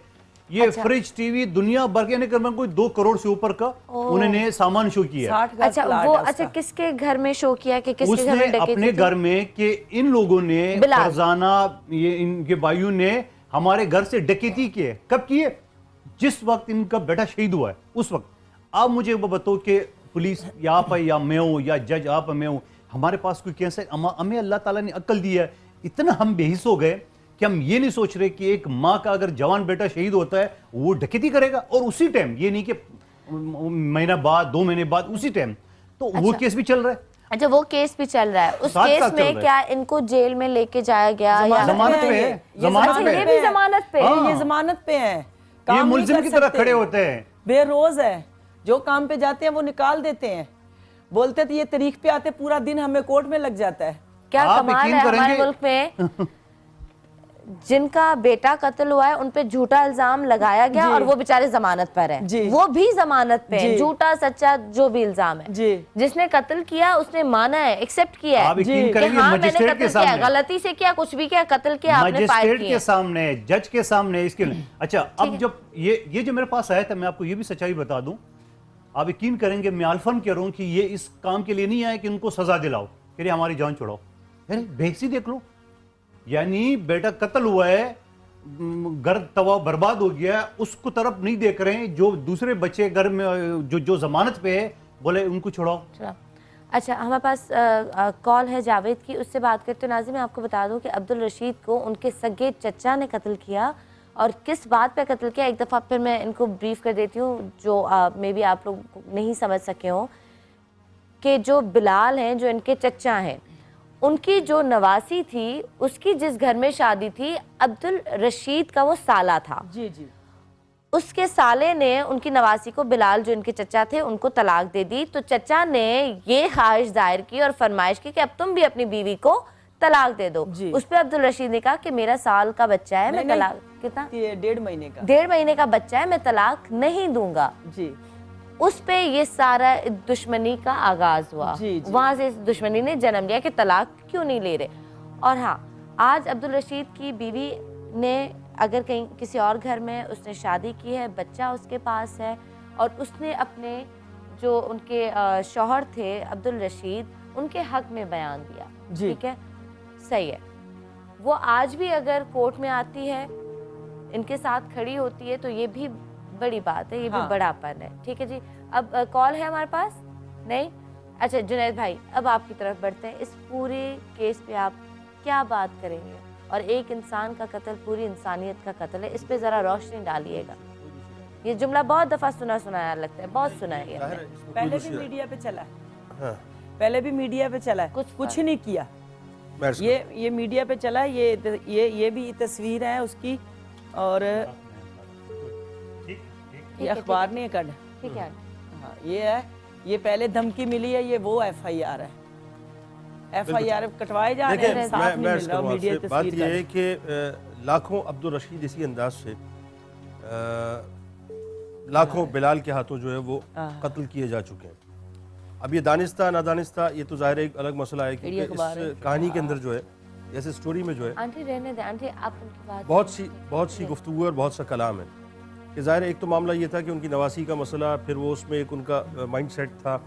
ये फ्रिज, टीवी, दुनिया भर के कोई 2 करोड़ से ऊपर का उन्होंने सामान शो किया। अच्छा, वो अच्छा किसके घर में शो किया कि किसके घर में डकैती अपने घर में, कि इन लोगों ने फरजाना, ये इनके भाइयों ने हमारे घर से डकैती की है। कब की है? जिस वक्त इनका बेटा शहीद हुआ है उस वक्त। आप मुझे वो बताओ कि पुलिस या आप है या मैं हूँ या जज आप मैं हूँ, हमारे पास कोई केस है? हमें अल्लाह ताला ने अक्ल दी है, इतना हम बेहिस हो गए कि हम ये नहीं सोच रहे कि एक माँ का अगर जवान बेटा शहीद होता है वो डकैती करेगा, और उसी टाइम, ये नहीं कि महीना बाद 2 महीने बाद, उसी टाइम। तो वो केस भी चल रहा है। अच्छा, वो केस भी चल रहा है। उस केस में क्या इनको जेल में लेके जाया गया या जमानत पे है? जमानत पे, ये भी जमानत पे, ये जमानत पे है, ये मुल्जिम की तरह खड़े होते हैं, बेरोज है, जो काम पे जाते हैं वो निकाल देते हैं, बोलते थे ये तारीख पे आते, पूरा दिन हमें कोर्ट में लग जाता है। क्या कमाल है हमारे मुल्क में, जिनका बेटा कत्ल हुआ है उन पे झूठा इल्जाम लगाया गया और वो बेचारे जमानत पर हैं, वो भी जमानत पे हैं, झूठा सच्चा जो भी इल्जाम है। जिसने कत्ल किया उसने माना है, एक्सेप्ट किया है कि हाँ मैंने कत्ल किया, गलती से किया, कुछ भी किया, कत्ल किया, आपने फायर किया, के सामने, जज के सामने, इसके। अच्छा, अब जब ये जो मेरे पास आया था, मैं आपको ये भी सच्चाई बता दूं, आप यकीन करेंगे, मैं अल्फन कह रहा हूं कि ये इस काम के लिए नहीं आया कि उनको सजा दिलाओ, फिर हमारी जान छुड़ाओ। बेहसी देख लो, यानी बेटा कत्ल हुआ है, घर तबाह बर्बाद हो गया, उसको तरफ नहीं देख रहे हैं, जो दूसरे बच्चे घर में जो जमानत पे है, बोले उनको छुड़ाओ। अच्छा, हमारे पास कॉल है जावेद की, उससे बात करते हैं। नाज़िम, मैं आपको बता दूं कि अब्दुल रशीद को उनके सगे चचा ने कत्ल किया, और किस बात पे कत्ल किया, एक दफ़ा फिर मैं इनको ब्रीफ कर देती हूँ, जो मे बी आप लोग नहीं समझ सके हों, कि जो बिलाल हैं, जो इनके चचा हैं, उनकी जो नवासी थी, उसकी जिस घर में शादी थी, अब्दुल रशीद का वो साला था। जी जी। उसके साले ने उनकी नवासी को, बिलाल जो इनके चचा थे, उनको तलाक दे दी। तो चचा ने ये ख्वाहिश जाहिर की और फरमाइश की कि अब तुम भी अपनी बीवी को तलाक दे दो। उस पर अब्दुल रशीद ने कहा कि मेरा साल का बच्चा है, मैं तलाक, कितना, 1.5 महीने का, 1.5 महीने का बच्चा है, मैं तलाक नहीं दूंगा। जी। उस पे ये सारा दुश्मनी का आगाज हुआ। वहां से इस दुश्मनी ने जन्म लिया कि तलाक क्यों नहीं ले रहे। और हाँ, आज अब्दुल रशीद की बीवी ने अगर कहीं किसी और घर में उसने शादी की है, बच्चा उसके पास है, और उसने अपने जो उनके शौहर थे अब्दुल रशीद, उनके हक में बयान दिया, ठीक है, सही है, वो आज भी अगर कोर्ट में आती है, इनके साथ खड़ी होती है, तो ये भी बड़ी बात है, ये भी बड़ापन है। ठीक है जी, अब कॉल है हमारे पास? नहीं? अच्छा जुनैद भाई, अब आपकी तरफ बढ़ते हैं। इस पूरे केस पे आप क्या बात करेंगे? और एक इंसान का कत्ल पूरी इंसानियत का कत्ल है, इस पे ज़रा रोशनी डालिएगा। ये जुमला बहुत दफ़ा सुना लगता है, बहुत सुना है, पहले भी मीडिया पे चला है, पहले भी मीडिया पे चला है, कुछ नहीं किया, ये मीडिया पे चला है, ये भी तस्वीर है उसकी, और ये अखबार नहीं है, ठीक है, हाँ ये है, ये पहले धमकी मिली है, ये वो FIR है, FIR कटवाए जा रहे हैं, साफ नहीं मिल रहा मीडिया तस्वीर। बात ये है कि लाखों अब्दुल रशीद इसी अंदाज से लाखों बिलाल के हाथों जो है वो कत्ल किए जा चुके हैं। अब ये दानिस्ता नादानिस्ता ये तो ज़ाहिर एक अलग मसला है, क्योंकि इस कहानी के अंदर जो है, जैसे स्टोरी में जो है आंटी रहने दे, आंटी आप उनकी बात बहुत सी गुफ्तगू और बहुत सा कलाम है कि ज़ाहिर एक तो मामला ये था कि उनकी नवासी का मसला, फिर वो उसमें एक उनका माइंड सेट था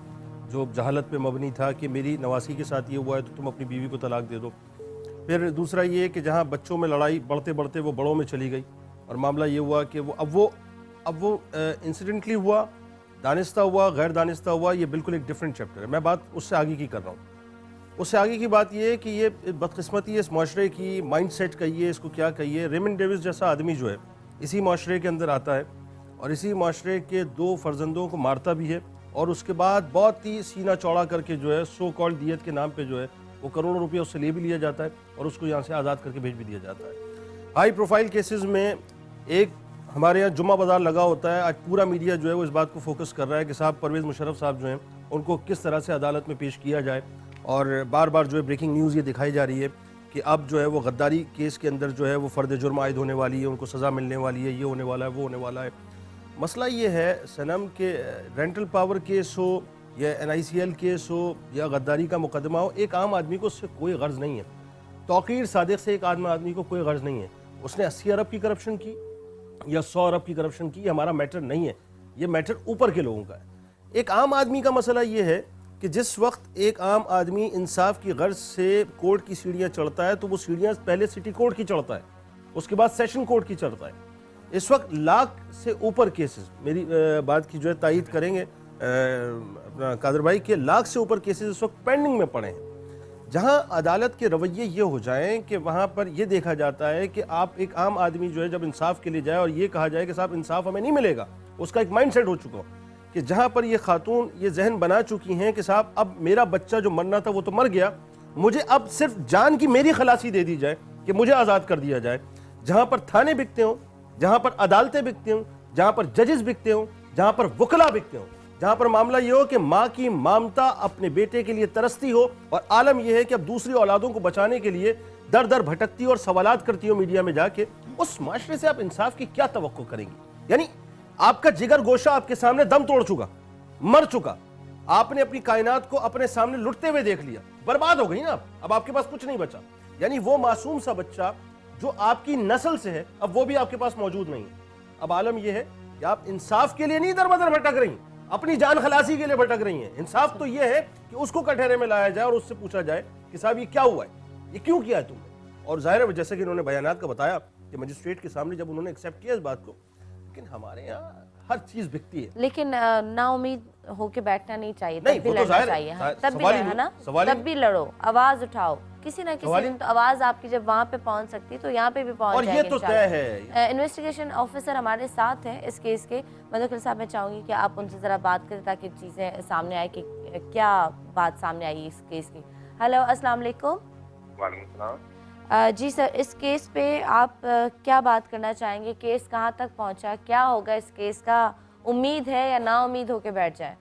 जो जहालत पे मबनी था कि मेरी नवासी के साथ ये हुआ है तो तुम अपनी बीवी को तलाक दे दो। फिर दूसरा ये कि जहाँ बच्चों में लड़ाई बढ़ते बढ़ते वो बड़ों में चली गई और मामला ये हुआ कि अब वो इंसिडेंटली हुआ, दानिस्ता हुआ, गैर दानिस्ता हुआ, ये बिल्कुल एक डिफरेंट चैप्टर है। मैं बात उससे आगे की कर रहा हूँ। उससे आगे की बात ये है कि ये बदकिस्मती है इस माशरे की, माइंड सेट कहिए, इसको क्या कहिए। रेमंड डेविस जैसा आदमी जो है इसी माशरे के अंदर आता है और इसी माशरे के 2 फर्जंदों को मारता भी है और उसके बाद बहुत ही सीना चौड़ा करके जो है सो कॉल्ड दियत के नाम पे जो है वो करोड़ों रुपया उससे ले भी लिया जाता है और उसको यहाँ से आज़ाद करके भेज भी दिया जाता है। हाई प्रोफाइल केसेस में एक हमारे यहाँ जुम्मा बाजार लगा होता है, आज पूरा मीडिया जो है वो इस बात को फोकस कर रहा है कि साहब परवेज़ मुशर्रफ साहब जो हैं उनको किस तरह से अदालत में पेश किया जाए और बार बार जो है ब्रेकिंग न्यूज़ ये दिखाई जा रही है कि अब जो है वो गद्दारी केस के अंदर जो है वो फ़र्द जुर्म आयद होने वाली है, उनको सज़ा मिलने वाली है, ये होने वाला है, वो होने वाला है। मसला ये है सनम के रेंटल पावर केस हो या NICL केस हो या गद्दारी का मुकदमा हो, एक आम आदमी को उससे कोई गर्ज नहीं है। तौकीर सादिक से एक आम आदमी को कोई गर्ज नहीं है। उसने 80 अरब की करप्शन की या 100 अरब की करप्शन की, हमारा मैटर नहीं है, ये मैटर ऊपर के लोगों का है। एक आम आदमी का मसला ये है कि जिस वक्त एक आम आदमी इंसाफ की गर्ज से कोर्ट की सीढ़ियाँ चढ़ता है तो वो सीढ़ियाँ पहले सिटी कोर्ट की चढ़ता है, उसके बाद सेशन कोर्ट की चढ़ता है। इस वक्त लाख से ऊपर केसेस, मेरी बात की जो है तायीद करेंगे अपना कादर भाई, के लाख से ऊपर केसेस इस वक्त पेंडिंग में पड़े हैं, जहां अदालत के रवैये ये हो जाएं कि वहां पर ये देखा जाता है कि आप एक आम आदमी जो है जब इंसाफ के लिए जाए और ये कहा जाए कि साहब इंसाफ हमें नहीं मिलेगा, उसका एक माइंड सेट हो चुका हो कि जहां पर ये खातून ये जहन बना चुकी हैं कि साहब अब मेरा बच्चा जो मरना था वो तो मर गया, मुझे अब सिर्फ जान की मेरी खलासी दे दी जाए कि मुझे आज़ाद कर दिया जाए। जहां पर थाने बिकते हों, जहां पर अदालतें बिकती हों, जहां पर जजेस बिकते हों, जहां पर वकला बिकते हों, जहां पर मामला ये हो कि माँ की ममता अपने बेटे के लिए तरसती हो और आलम यह है कि अब दूसरी औलादों को बचाने के लिए दर दर भटकती और सवालात करती हो मीडिया में जाके, उस माशरे से आप इंसाफ की क्या तवक्को करेंगी? यानी आपका जिगर गोशा आपके सामने दम तोड़ चुका, मर चुका, आपने अपनी कायनात को अपने सामने लुटते हुए देख लिया, बर्बाद हो गई ना, अब आपके पास कुछ नहीं बचा। यानी वो मासूम सा बच्चा जो आपकी नस्ल से है अब वो भी आपके पास मौजूद नहीं है। अब आलम यह है कि आप इंसाफ के लिए नहीं दर बदर भटक रही, अपनी जान खलासी के लिए भटक रही हैं। इंसाफ तो यह है कि उसको कटहरे में लाया जाए और उससे पूछा जाए कि साहब ये क्या हुआ है, ये क्यों किया है तुमने। और जाहिर है जैसे कि इन्होंने बयानात का बताया कि मजिस्ट्रेट के सामने जब उन्होंने एक्सेप्ट किया इस बात को, लेकिन हमारे यहाँ हर चीज बिकती है। लेकिन नाउमीद होके बैठना नहीं चाहिए, नहीं, तब भी वो तो लड़ना जाहिर है, चाहिए, हाँ, तब भी सवाल ही लड़ना ना, सवाल ही तब भी लड़ो, आवाज उठाओ, किसी ना किसी दिन तो आवाज आपकी जब वहाँ पे पहुँच सकती है तो यहाँ पे भी पहुँच और जाएगी। ये तो तय है। इन्वेस्टिगेशन ऑफिसर हमारे साथ हैं इस केस के। मदखल साहब, मैं चाहूंगी कि आप उनसे जरा बात करें ताकि चीजें सामने आए कि क्या बात सामने आई इस केस की। हेलो, अस्सलाम वालेकुम। वालेकुम सलाम। जी सर, इस केस पे आप क्या बात करना चाहेंगे? केस कहाँ तक पहुँचा, क्या होगा इस केस का? उम्मीद है या ना उम्मीद होके बैठ जाए?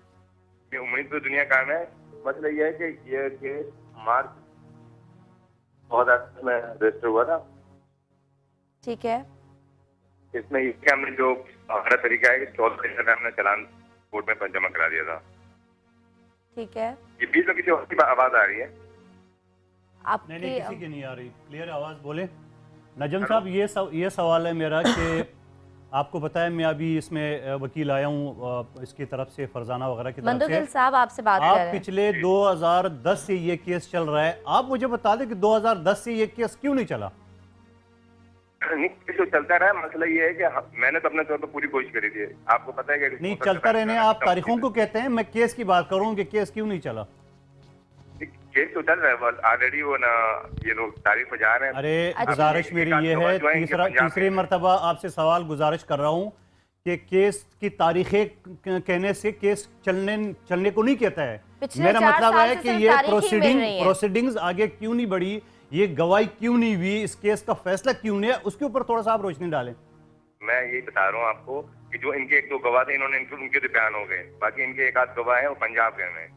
उम्मीद तो दुनिया का है। मसला ये है कि ये केस मार्च 2008 में रजिस्टर हुआ था। ठीक है। इसमें इसके हमने जो हमारा तरीका है 14 तारीख में हमने चालान कोर्ट में जमा करा दिया था। ठीक है। ये बीच में किसी और की आवाज आ रही है? आपकी नहीं, किसी की नहीं आ रही, क्लियर आवाज बोले। नजम साहब, ये सवाल है मेरा कि आपको पता है मैं अभी इसमें वकील आया हूँ इसकी तरफ से, फरजाना वगैरह की तरफ से। साहब आपसे बात कर रहे हैं। पिछले 2010 से ये केस चल रहा है, आप मुझे बता दें कि 2010 से ये केस क्यों नहीं चला? नहीं, तो चलता रहा। मसला ये है कि मैंने तो अपने तौर पर पूरी कोशिश करी थी। आपको पता है कि नहीं चलता रहने, आप तारीखों को कहते हैं, मैं केस की बात करूँ कि केस क्यों नहीं चला। केस तो चल रहा है ऑलरेडी, वो ना ये लोग तारीख पर जा रहे हैं। अरे गुजारिश मेरी ये है, तीसरी मरतबा आपसे सवाल गुजारिश कर रहा हूँ कि केस की तारीखें कहने से केस चलने को नहीं कहता है। मेरा मतलब है कि ये प्रोसीडिंग्स आगे क्यों नहीं बढ़ी, ये गवाही क्यों नहीं हुई, इस केस का फैसला क्यों नहीं है, उसके ऊपर थोड़ा सा आप रोशनी डालें। मैं यही बता रहा हूँ आपको कि जो इनके 1-2 गवाह थे, इन्होंने उनके तो बयान हो गए, बाकी इनके 1 आध गवाह है वो पंजाब गए हैं।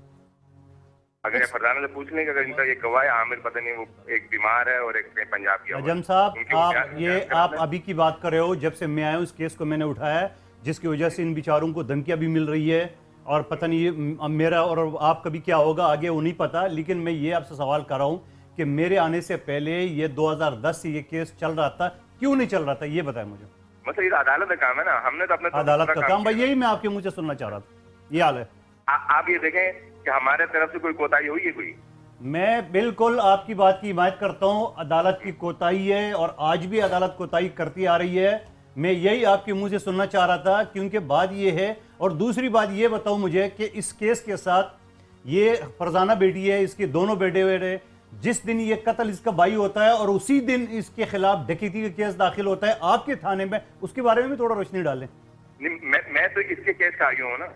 अगर ये फरजाना से पूछ लें कि अगर इनका ये गवाह है आमिर, पता नहीं वो एक बीमार है और एक कहीं पंजाब गया हुआ है। नजम साहब, उनके आप बयान- ये बयान आप करना है। अभी की बात कर रहे हो, जब से मैं आया हूँ इस केस को मैंने उठाया है, जिसकी वजह से इन बेचारों को धमकियाँ भी मिल रही है, और पता नहीं ये मेरा और आपका भी क्या होगा आगे, वो नहीं पता। लेकिन मैं ये आपसे सवाल कर रहा हूँ कि मेरे आने से पहले ये 2010 से ये केस चल रहा था, क्यों नहीं चल रहा था, ये बताएं मुझे। मतलब ये तो अदालत का काम है ना, हमने तो अपने अदालत का काम, भाई यही मैं आपके मुंह से सुनना चाह रहा था, ये हाल है। आप ये देखें कि हमारे तरफ से कोई कोताही हुई है कोई? मैं बिल्कुल आपकी बात की हिमायत करता हूँ, अदालत की कोताही है और आज भी अदालत कोताही करती आ रही है। मैं यही आपके मुंह से सुनना चाह रहा था, क्योंकि बात ये है। और दूसरी बात ये बताओ मुझे कि इस केस के साथ ये फरजाना बेटी है, इसके दोनों बेटे हुए, जिस दिन ये कत्ल इसका भाई होता है और उसी दिन इसके खिलाफ डकैती का केस दाखिल होता है आपके थाने में, उसके बारे में भी थोड़ा रोशनी डालें। मैं तो इसके केस का आयु हूँ ना,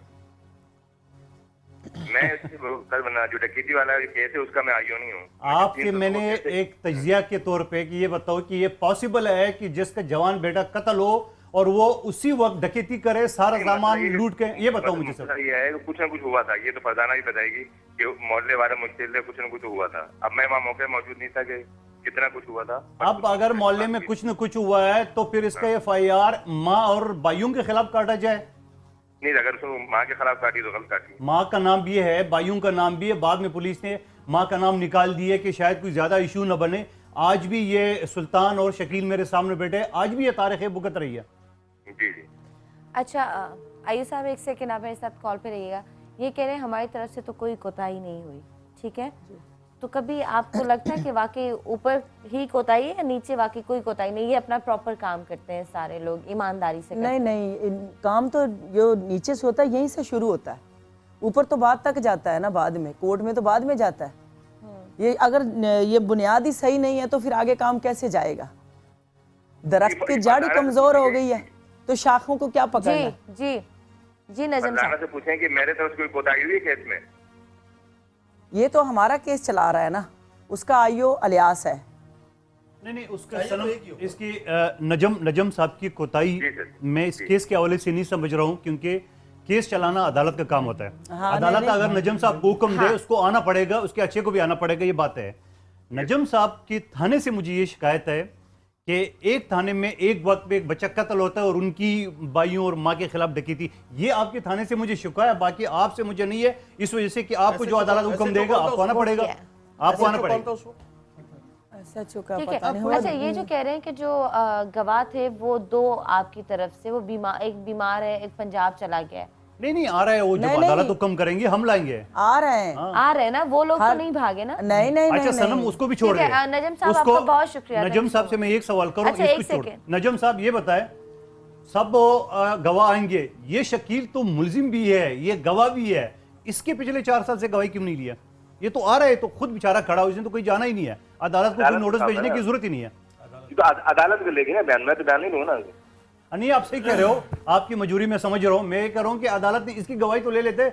मैं जो डकैती वाला केस है उसका मैं आयु नहीं हूँ। आपके मैंने एक तजिया के तौर पे कि ये बताओ कि ये पॉसिबल है कि जिसका जवान बेटा कत्ल हो और वो उसी वक्त डकैती करे, सारा सामान लूट के, ये बताओ मुझे सर। ये है कुछ ना कुछ हुआ था, ये तो फरजाना ही बताएगी कि मोहल्ले वाले मुश्किल है, कुछ ना कुछ हुआ था। अब मैं वहाँ मौके मौजूद नहीं था कि कितना कुछ हुआ था। अब अगर मोहल्ले में कुछ न कुछ हुआ है तो फिर इसका FIR माँ और भाइयों के खिलाफ काटा जाए। नहीं, अगर उसने माँ के खिलाफ काटी तो गलत काटी। माँ का नाम भी है, भाइयों का नाम भी है, बाद में पुलिस ने माँ का नाम निकाल दिया कि शायद कोई ज्यादा इशू न बने। आज भी ये सुल्तान और शकील मेरे सामने बैठे, आज भी ये तारीख भुगत रही है। जी जी। अच्छा आयु साहब, एक सेकंड आप मेरे साथ कॉल पे रहिएगा। ये कह रहे हैं हमारी तरफ से तो कोई कोताही नहीं हुई, ठीक है? तो कभी आपको लगता है कि वाकई ऊपर ही कोताही है या नीचे वाकई कोई कोताही नहीं, ये अपना प्रॉपर काम करते हैं सारे लोग ईमानदारी से करते नहीं हैं? नहीं, काम तो जो नीचे से होता है यहीं से शुरू होता है, ऊपर तो बाद तक जाता है ना, बाद में कोर्ट में तो बाद में जाता है। ये अगर ये बुनियाद ही सही नहीं है तो फिर आगे काम कैसे जाएगा? दरख्त की जड़ ही कमजोर हो गई है तो शाखों को क्या पकड़ना? जी जी जी नजम फरजाना साहब, से पूछें कि मेरे तरफ से कोई कोताही हुई है केस में? ये तो हमारा केस चला रहा है ना, उसका आईओ अलियास है। नहीं उसका सनम इसकी नजम साहब की कोताही जी सर, मैं इस केस के हवाले से नहीं समझ रहा हूँ, क्योंकि केस चलाना अदालत का काम होता है। हाँ, अदालत नहीं, अगर नजम साहब को हुक्म दे उसको आना पड़ेगा, उसके अच्छे को भी आना पड़ेगा, ये बात है। नजम साहब की थाने से मुझे ये शिकायत है कि एक थाने में एक वक्त पे एक बच्चा कत्ल होता है और उनकी भाइयों और माँ के खिलाफ डकैती, ये आपके थाने से मुझे शिकायत है, बाकी आपसे मुझे नहीं है। इस वजह से कि आपको जो अदालत हुक्म देगा आपको आना पड़ेगा, आपको आना पड़ेगा। ऐसा चुका ठीक है। पता नहीं। अच्छा ये जो कह रहे हैं कि जो गवाह थे वो दो आपकी तरफ से, वो बीमार, एक बीमार है, एक पंजाब चला गया है। नहीं आ रहा है वो, जब अदालत हुक्म करेंगे हम लाएंगे। आ रहे हैं, आ रहे हैं ना वो लोग, तो नहीं भागे ना? नहीं नहीं अच्छा नहीं, सनम नहीं। उसको भी छोड़ ठीक है, दे। नजम साहब आपका बहुत शुक्रिया। नजम साहब से मैं एक सवाल करूं, अच्छा, इसको एक छोड़। सेकंड। नजम साहब ये बताए, सब गवाह आएंगे, ये शकील तो मुलजिम भी है, ये गवाह भी है, इसके पिछले 4 साल से गवाही क्यों नहीं लिया? ये तो आ रहा है, तो खुद बेचारा खड़ा हो, इसने तो कोई जाना ही नहीं है, अदालत को कोई नोटिस भेजने की जरूरत ही नहीं है। तो अदालत को लेगी ना बयान, मैं तो बयान नहीं दूंगा ना। नहीं आप सही कह रहे हो, आपकी मजबूरी में समझ रहा हूँ। मैं कह रहा हूँ कि अदालत ने इसकी गवाही तो ले लेते,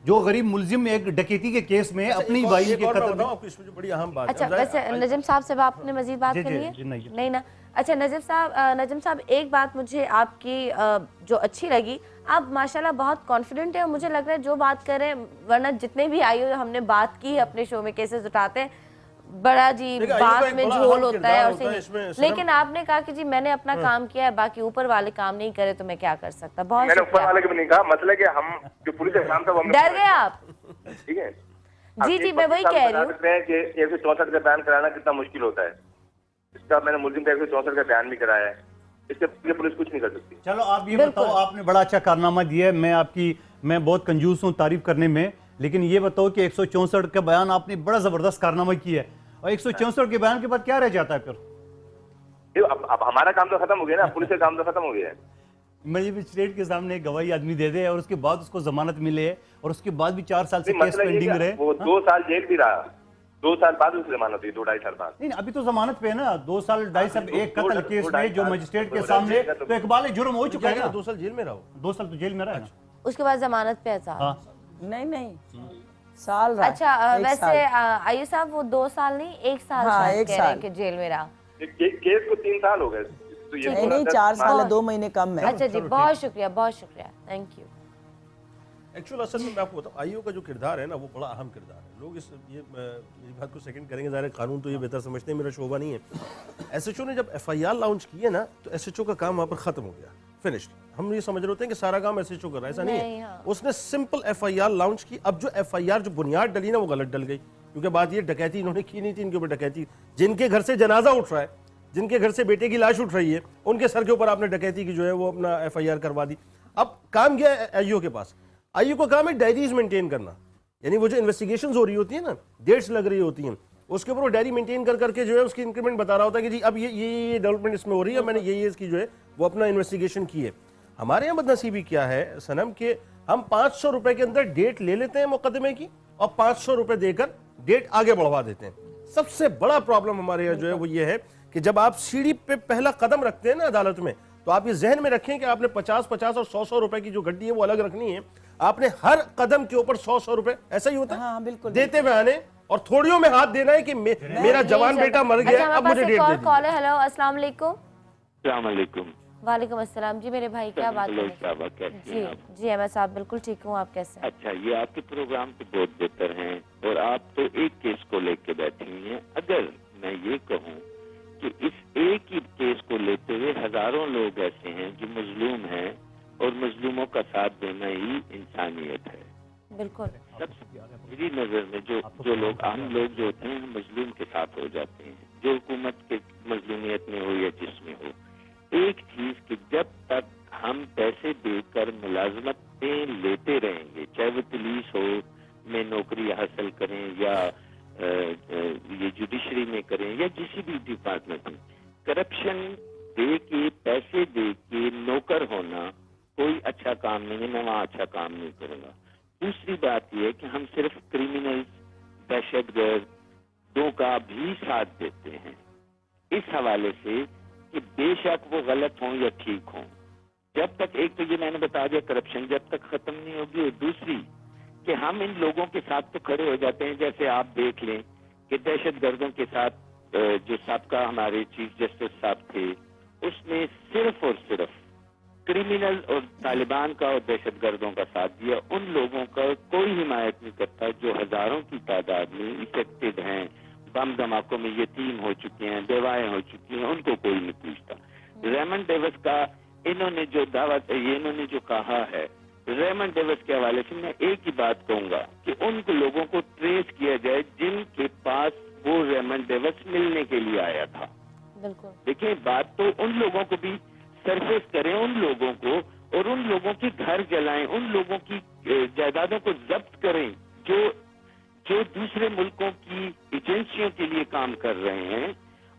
जो गरीब मुलजिम एक डकैती के केस में अपनी भाई के कत्ल में। आपको इसमें जो बड़ी अहम बात अच्छा वैसे नजम साहब से आपने मजीद बात करनी है? नहीं ना? अच्छा नजम साहब एक बात मुझे आपकी जो अच्छी लगी, आप माशाल्लाह बहुत कॉन्फिडेंट है और मुझे लग रहा है जो बात कर रहे हैं, वरना जितने भी आयु हमने बात की अपने शो में केसेस उठाते हैं, बड़ा जी बात में झोल होता है और लेकिन आपने कहा कि जी मैंने अपना काम किया है, बाकी ऊपर वाले काम नहीं करे तो मैं क्या कर सकता। बहुत मैंने ऊपर वाले को भी नहीं कहा, मतलब कि हम जो पुलिस का काम था वो डर गए आप? ठीक है जी जी मैं वही कह रही हूँ कि 164 का बयान कराना कितना मुश्किल होता है। इसका मैंने मुलजिम का 164 का बयान भी कराया है, इससे पुलिस कुछ नहीं कर सकती। चलो आप ये बताओ, आपने बड़ा अच्छा कारनामा दिया है, मैं बहुत कंजूस हूँ तारीफ करने में, लेकिन ये बताओ कि 164 का बयान आपने बड़ा जबरदस्त कारनामा किया है, और 164 के बयान के बाद क्या रह जाता है फिर? अब हमारा काम तो खत्म हो गया ना, पुलिस का काम तो खत्म हो गया है। मजिस्ट्रेट के सामने गवाही आदमी दे दे और उसके बाद उसको जमानत मिले और उसके बाद भी 4 साल से केस पेंडिंग रहे, वो 2 साल जेल भी रहा, 2 साल बाद उसकी जमानत हुई, 2-2.5 साल बाद। नहीं अभी तो जमानत पे है ना, 2 साल 2.5 साल एक कत्ल केस में जो मजिस्ट्रेट के सामने, तो इकबाल जुर्म हो चुका है ना। 2 साल जेल में रहा, 2 साल तो जेल में रहा है ना, उसके बाद जमानत पे है साहब। नहीं साल रहा। अच्छा वैसे आयु साहब वो 2 साल नहीं 1 साल हाँ, शायद कह रहे हैं कि जेल में रहा। केस को 3 साल हो गए तो ये नहीं 4 साल है, 2 महीने कम है। अच्छा जी बहुत शुक्रिया थैंक यू। एक्चुअल असल में मैं आपको बताऊँ आईओ का जो किरदार है ना वो बड़ा अहम किरदार है। लोग इस ये मेरी बात को सेकंड करेंगे, ज़ाहिर है कानून तो ये बेहतर समझते हैं, मेरा शोबा नहीं है। एसएचओ ने जब एफआईआर लॉन्च की है ना तो एसएचओ का काम वहाँ पर ख़त्म हो गया, फिनिश्ड। हम ये समझ रहे होते हैं कि सारा काम एसएचओ कर रहा है, ऐसा नहीं है। उसने सिंपल एफआईआर लॉन्च की। अब जो एफआईआर जो बुनियाद डली ना वो गलत डल गई, क्योंकि बात ये डकैती इन्होंने की नहीं थी, इनके ऊपर डकैती, जिनके घर से जनाजा उठ रहा है, जिनके घर से बेटे की लाश उठ रही है, उनके सर के ऊपर आपने डकैती की जो है वो अपना एफआईआर करवा दी। अब काम गया आईओ के पास, आईओ का काम है डायरीज मेंटेन करना, यानी वो जो इन्वेस्टिगेशंस हो रही होती है ना, डेट्स लग रही होती हैं, उसके ऊपर वो डायरी मेंटेन कर करके जो है उसकी इंक्रीमेंट बता रहा होता है कि जी अब ये डेवलपमेंट इसमें हो रही है, मैंने ये इसकी जो है वो अपना इन्वेस्टिगेशन की है। हमारे यहाँ बदनसीबी क्या है सनम के, हम 500 रुपए के अंदर डेट ले लेते हैं मुकदमे की और 500 रुपए देकर डेट आगे बढ़वा देते हैं। सबसे बड़ा प्रॉब्लम हमारे यहाँ जो है वो ये है कि जब आप सीढ़ी पे पहला कदम रखते हैं ना अदालत में, तो आप ये जहन में रखें कि आपने 50-50 और 100-100 रुपए की जो गड्डी है वो अलग रखनी है। आपने हर कदम के ऊपर 100-100 रुपए, ऐसा ही होता है, हाँ, बिल्कुल देते हुए आने और थोड़ियों में हाथ देना है कि मेरा जवान बेटा मर गया, अब मुझे डेट दे कॉल है। हेलो, अस्सलाम वालेकुम। अस्सलाम वालेकुम। वालेकुम अस्सलाम जी, मेरे भाई क्या बात है? जी जी अहमद साहब, बिल्कुल ठीक हूँ, आप कैसे हैं? अच्छा, ये आपके प्रोग्राम तो बहुत बेहतर हैं और आप तो एक केस को लेके बैठी हुई हैं। अगर मैं ये कहूँ कि इस एक ही केस को लेते हुए हजारों लोग ऐसे हैं जो मजलूम हैं और मजलूमों का साथ देना ही इंसानियत है। बिल्कुल। मेरी नजर में जो लोग आम लोग जो होते हैं मजलूम के साथ हो जाते हैं, जो हुकूमत के मजलूमियत में हो या जिसमें हो। एक चीज कि जब तक हम पैसे देकर मुलाजमतें लेते रहेंगे, चाहे वो पुलिस हो में नौकरी हासिल करें या ये जुडिशरी में करें या किसी भी डिपार्टमेंट में, करप्शन दे के पैसे दे के नौकर होना कोई अच्छा काम नहीं है। मैं वहाँ अच्छा काम नहीं करूँगा। दूसरी बात यह है कि हम सिर्फ क्रिमिनल, दहशतगर्दों का भी साथ देते हैं इस हवाले से कि बेशक वो गलत हों या ठीक हों, जब तक, एक तो ये मैंने बता दिया, करप्शन जब तक खत्म नहीं होगी, और दूसरी कि हम इन लोगों के साथ तो खड़े हो जाते हैं। जैसे आप देख लें कि दहशतगर्दों के साथ जो सबका हमारे चीफ जस्टिस साहब थे, उसने सिर्फ और सिर्फ क्रिमिनल और तालिबान का और दहशतगर्दों का साथ दिया। उन लोगों का कोई हिमायत नहीं करता जो हजारों की तादाद में इफेक्टेड हैं, बम धमाकों में यतीम हो चुके हैं, बेवाएं हो चुकी हैं, उनको कोई नहीं पूछता। रेमंड डेविस का इन्होंने जो दावा, ये इन्होंने जो कहा है, रेमंड डेविस के हवाले से मैं एक ही बात कहूंगा कि उन लोगों को ट्रेस किया जाए जिनके पास वो रेमंड डेविस मिलने के लिए आया था। बिल्कुल। देखिए, बात तो उन लोगों को भी सरफेस करें, उन लोगों को, और उन लोगों के घर जलाएं, उन लोगों की जायदादों को जब्त करें जो दूसरे मुल्कों की एजेंसियों के लिए काम कर रहे हैं।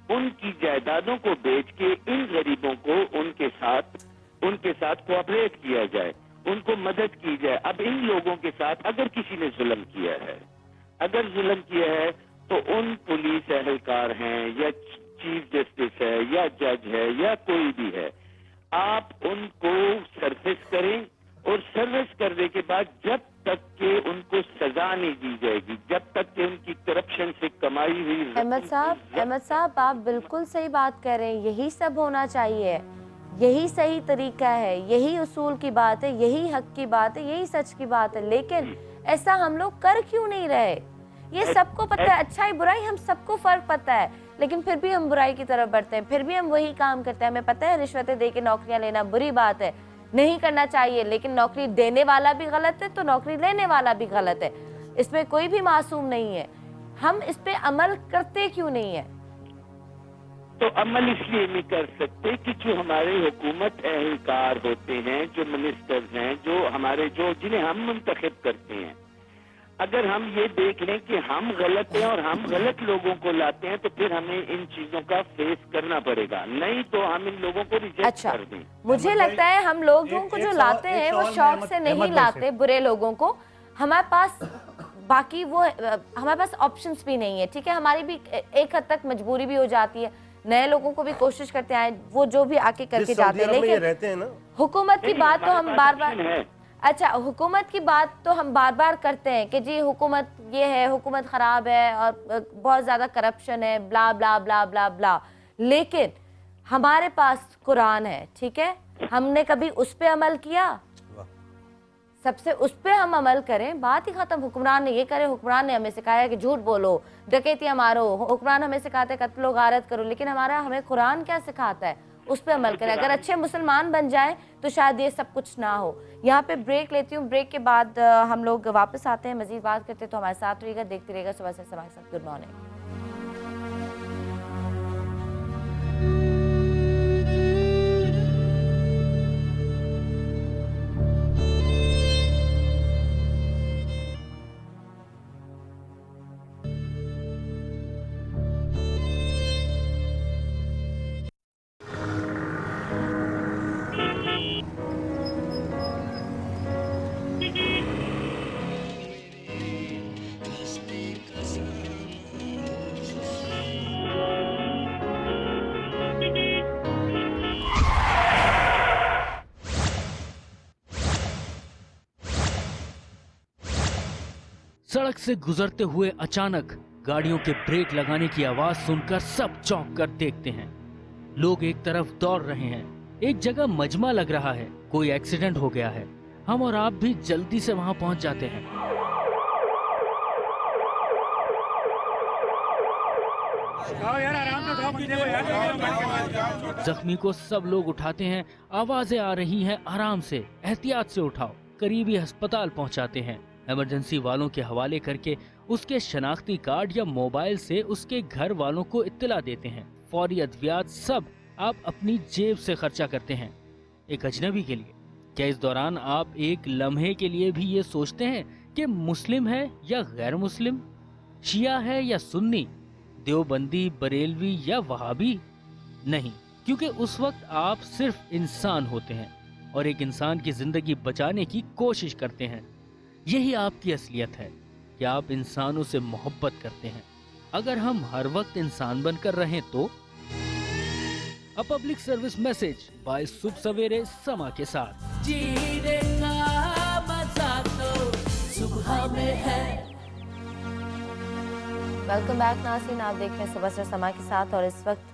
उनकी जायदादों को बेच के इन गरीबों को उनके साथ कोऑपरेट किया जाए, उनको मदद की जाए। अब इन लोगों के साथ अगर किसी ने जुल्म किया है तो उन पुलिस एहलकार हैं या चीफ जस्टिस है या जज है या कोई भी है, आप उनको सर्विस करें, और सर्विस करने के बाद जब तक के उनको सजा नहीं दी जाएगी, जब तक कि उनकी करप्शन से कमाई हुई। अहमद साहब आप बिल्कुल सही बात कर रहे हैं, यही सब होना चाहिए, यही सही तरीका है, यही उसूल की बात है, यही हक की बात है, यही सच की बात है। लेकिन ऐसा हम लोग कर क्यों नहीं रहे? ये सबको पता है, अच्छाई बुराई हम सबको फर्क पता है, लेकिन फिर भी हम बुराई की तरफ बढ़ते हैं, फिर भी हम वही काम करते हैं। हमें पता है रिश्वतें दे के नौकरियां लेना बुरी बात है, नहीं करना चाहिए, लेकिन नौकरी देने वाला भी गलत है तो नौकरी लेने वाला भी गलत है, इसमें कोई भी मासूम नहीं है। हम इस पे अमल करते क्यों नहीं है? तो अमल इसलिए नहीं कर सकते कि जो हमारे हुकूमत एहलकार होते हैं, जो मिनिस्टर्स हैं, जो हमारे जिन्हें हम मुंतखब करते हैं, अगर हम ये देख लें कि हम गलत हैं और हम गलत लोगों को लाते हैं, तो फिर हमें इन चीजों का फेस करना पड़ेगा, नहीं तो हम इन लोगों को रिजेक्ट कर दें। मुझे लगता है हम लोगों को जो लाते हैं वो शौक से नहीं लाते, बुरे लोगों को। हमारे पास बाकी हमारे पास ऑप्शंस भी नहीं है, ठीक है, हमारी भी एक हद तक मजबूरी भी हो जाती है, नए लोगों को भी कोशिश करते हैं वो जो भी आके करके जाते हैं, लेकिन हुकूमत की बात तो हम बार बार, अच्छा हुकूमत की बात तो हम बार बार करते हैं कि जी हुकूमत ये है, हुकूमत ख़राब है और बहुत ज़्यादा करप्शन है, ब्ला ब्ला ब्ला ब्ला ब्ला, लेकिन हमारे पास कुरान है, ठीक है, हमने कभी उस पे अमल किया? सबसे उस पे हम अमल करें, बात ही खत्म। हुक्मरान ने ये करे, हुक्मरान ने हमें सिखाया कि झूठ बोलो, डकैतियाँ मारो, हुक्मरान हमें सिखाते हैं कत्लो गारत करो, लेकिन हमें कुरान क्या सिखाता है, उस पर अमल करें। अगर अच्छे मुसलमान बन जाएं तो शायद ये सब कुछ ना हो। यहाँ पे ब्रेक लेती हूँ, ब्रेक के बाद हम लोग वापस आते हैं, मजीद बात करते हैं। तो हमारे साथ रहिएगा, देखते रहिएगा सुबह से समाज के साथ। Good morning. सड़क से गुजरते हुए अचानक गाड़ियों के ब्रेक लगाने की आवाज सुनकर सब चौंक कर देखते हैं। लोग एक तरफ दौड़ रहे हैं, एक जगह मजमा लग रहा है, कोई एक्सीडेंट हो गया है। हम और आप भी जल्दी से वहां पहुंच जाते हैं। जख्मी को सब लोग उठाते हैं, आवाजें आ रही हैं, आराम से, एहतियात से उठाओ। करीबी अस्पताल पहुंचाते हैं। इमरजेंसी वालों के हवाले करके उसके शनाख्ती कार्ड या मोबाइल से उसके घर वालों को इत्तला देते हैं। फौरी अद्वियात सब आप अपनी जेब से खर्चा करते हैं। एक अजनबी के लिए क्या इस दौरान आप एक लम्हे के लिए भी ये सोचते हैं कि मुस्लिम है या गैर मुस्लिम, शिया है या सुन्नी, देवबंदी, बरेलवी या वहाबी? नहीं, क्योंकि उस वक्त आप सिर्फ इंसान होते हैं और एक इंसान की जिंदगी बचाने की कोशिश करते हैं। यही आपकी असलियत है कि आप इंसानों से मोहब्बत करते हैं। अगर हम हर वक्त इंसान बनकर रहें तो। A public service message bye सुबह सवेरे समा के साथ। जीने का मजा तो सुबह में है। वेलकम बैक नाज़रीन, आप देख रहे हैं सुबह से समा के साथ। और इस वक्त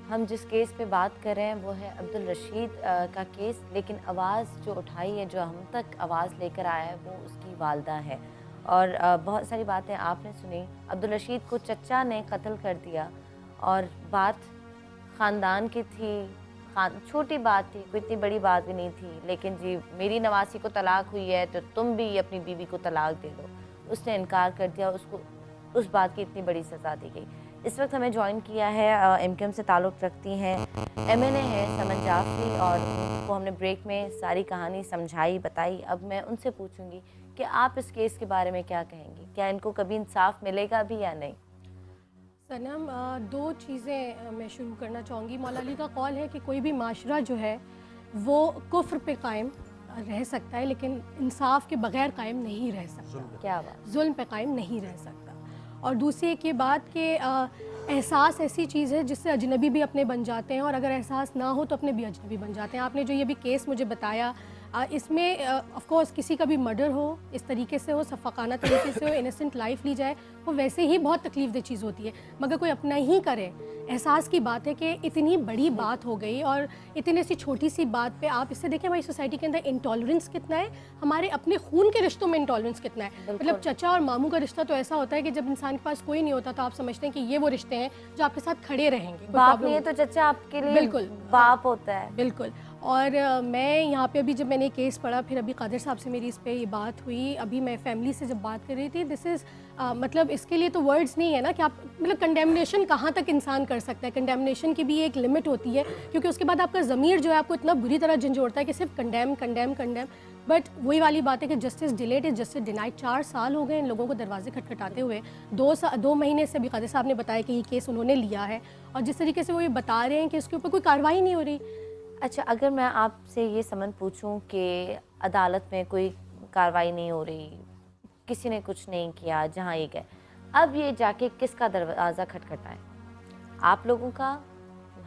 हम जिस केस पे बात कर रहे हैं वो है अब्दुल रशीद का केस। लेकिन आवाज़ जो उठाई है, जो हम तक आवाज़ लेकर आया है, वो उसकी वालदा है। और बहुत सारी बातें आपने सुनी। अब्दुल रशीद को चचा ने कत्ल कर दिया और बात ख़ानदान की थी, छोटी बात थी, कोई इतनी बड़ी बात भी नहीं थी। लेकिन जी मेरी नवासी को तलाक हुई है तो तुम भी अपनी बीवी को तलाक दे दो, उसने इनकार कर दिया। उसको उस बात की इतनी बड़ी सज़ा दी गई। इस वक्त हमें ज्वाइन किया है एमकेएम से ताल्लुक़ रखती हैं एमएनए है समन जाफरी, और उनको हमने ब्रेक में सारी कहानी समझाई, बताई। अब मैं उनसे पूछूंगी कि आप इस केस के बारे में क्या कहेंगी, क्या इनको कभी इंसाफ मिलेगा भी या नहीं? सनम, दो चीज़ें मैं शुरू करना चाहूँगी। मौला अली का कौल है कि कोई भी माशरा जो है वो कुफ्र पे कायम रह सकता है लेकिन इंसाफ के बगैर कायम नहीं रह सकता। क्या बात? जुल्म पे कायम नहीं रह सकता। और दूसरी एक ये बात कि एहसास ऐसी चीज़ है जिससे अजनबी भी अपने बन जाते हैं, और अगर एहसास ना हो तो अपने भी अजनबी बन जाते हैं। आपने जो ये भी केस मुझे बताया, इसमें ऑफ कोर्स किसी का भी मर्डर हो, इस तरीके से हो, सफ़ाकाना तरीके से हो, इनोसेंट लाइफ ली जाए, वो वैसे ही बहुत तकलीफ़देह चीज़ होती है। मगर कोई अपना ही करे, एहसास की बात है कि इतनी बड़ी बात हो गई और इतनी सी छोटी सी बात पे आप इससे देखें हमारी सोसाइटी के अंदर इंटॉलरेंस कितना है, हमारे अपने खून के रिश्तों में इंटॉलरेंस कितना है। मतलब चचा और मामू का रिश्ता तो ऐसा होता है कि जब इंसान के पास कोई नहीं होता तो आप समझते हैं कि ये वो रिश्ते हैं जो आपके साथ खड़े रहेंगे। बाप नहीं है तो चचा आपके लिए बिल्कुल बाप होता है। बिल्कुल। और मैं यहाँ पे अभी जब मैंने केस पढ़ा, फिर अभी कादिर साहब से मेरी इस पे ये बात हुई, अभी मैं फैमिली से जब बात कर रही थी, दिस इज़ मतलब इसके लिए तो वर्ड्स नहीं है ना कि आप मतलब कंडेमनेशन कहाँ तक इंसान कर सकता है। कंडेमनेशन की भी एक लिमिट होती है, क्योंकि उसके बाद आपका ज़मीर जो है आपको इतना बुरी तरह झंझोड़ता है कि सिर्फ कंडेम कंडेम कंडेम। बट वही वाली बात है कि justice delayed is justice denied. 4 साल हो गए इन लोगों को दरवाजे खटखटाते हुए। 2 महीने से भी कादिर साहब ने बताया कि ये केस उन्होंने लिया है, और जिस तरीके से वो ये बता रहे हैं कि इसके ऊपर कोई कार्रवाई नहीं हो रही। अच्छा, अगर मैं आपसे ये समन पूछूं कि अदालत में कोई कार्रवाई नहीं हो रही, किसी ने कुछ नहीं किया, जहां ये गए, अब ये जाके किसका दरवाज़ा खटखटाएं? आप लोगों का,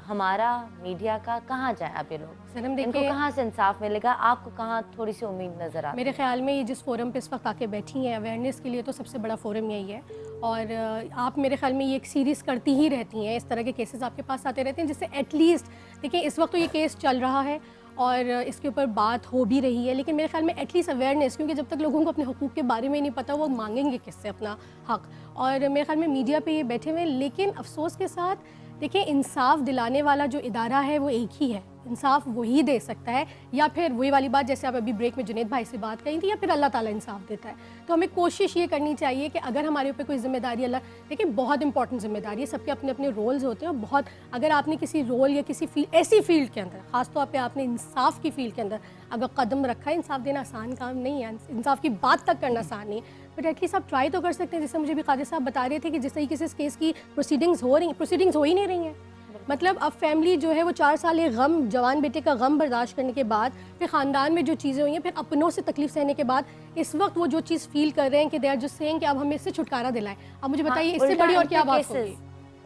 हमारा, मीडिया का? कहाँ जाए अब ये लोग? सनम इनको कहाँ से इंसाफ मिलेगा? आपको कहाँ थोड़ी सी उम्मीद नज़र आती है? मेरे ख्याल में ये जिस फोरम पे इस वक्त आके बैठी हैं अवेयरनेस के लिए, तो सबसे बड़ा फोरम यही है। और आप मेरे ख्याल में ये एक सीरीज़ करती ही रहती हैं, इस तरह के केसेस आपके पास आते रहते हैं, जिससे एटलीस्ट देखिए इस वक्त तो ये केस चल रहा है اور اس کے اوپر بات ہو بھی رہی ہے، لیکن میرے خیال میں ایٹ لیسٹ اویئرنیس، کیونکہ جب تک لوگوں کو اپنے حقوق کے بارے میں نہیں پتہ وہ مانگیں گے کس سے اپنا حق. اور میرے خیال میں میڈیا پہ یہ بیٹھے ہوئے ہیں، لیکن افسوس کے ساتھ دیکھیں انصاف دلانے والا جو ادارہ ہے وہ ایک ہی ہے، انصاف وہی دے سکتا ہے، یا پھر وہی والی بات جیسے آپ ابھی بریک میں جنید بھائی سے بات کہی تھی، یا پھر اللہ تعالیٰ انصاف دیتا ہے. تو ہمیں کوشش یہ کرنی چاہیے کہ اگر ہمارے اوپر کوئی ذمہ داری، اللہ دیکھیں بہت امپورٹنٹ ذمہ داری ہے، سب کے اپنے اپنے رولز ہوتے ہیں، اور بہت اگر آپ نے کسی رول یا کسی ایسی فیلڈ کے اندر، خاص طور پہ آپ نے انصاف کی فیلڈ کے اندر اگر قدم رکھا ہے، انصاف دینا آسان کام نہیں ہے، انصاف کی بات تک کرنا آسان نہیں ہے، بٹ ایٹ لیسٹ آپ ٹرائی تو کر سکتے ہیں. جیسے مجھے بھی قادر صاحب بتا رہے تھے کہ جس طریقے سے اس کیس کی پروسیڈنگز ہو رہی ہیں، پروسیڈنگز ہو ہی نہیں رہی ہیں. مطلب اب فیملی جو ہے وہ 4 سال یہ غم، جوان بیٹے کا غم برداشت کرنے کے بعد، پھر خاندان میں جو چیزیں ہوئی ہیں، پھر اپنوں سے تکلیف سہنے کے بعد، اس وقت وہ جو چیز فیل کر رہے ہیں کہ دے آر جسٹ سیئنگ کہ اب ہمیں اس سے چھٹکارا دلائیں. اب مجھے بتائیے اس سے بڑی اور کیا بات ہوگی؟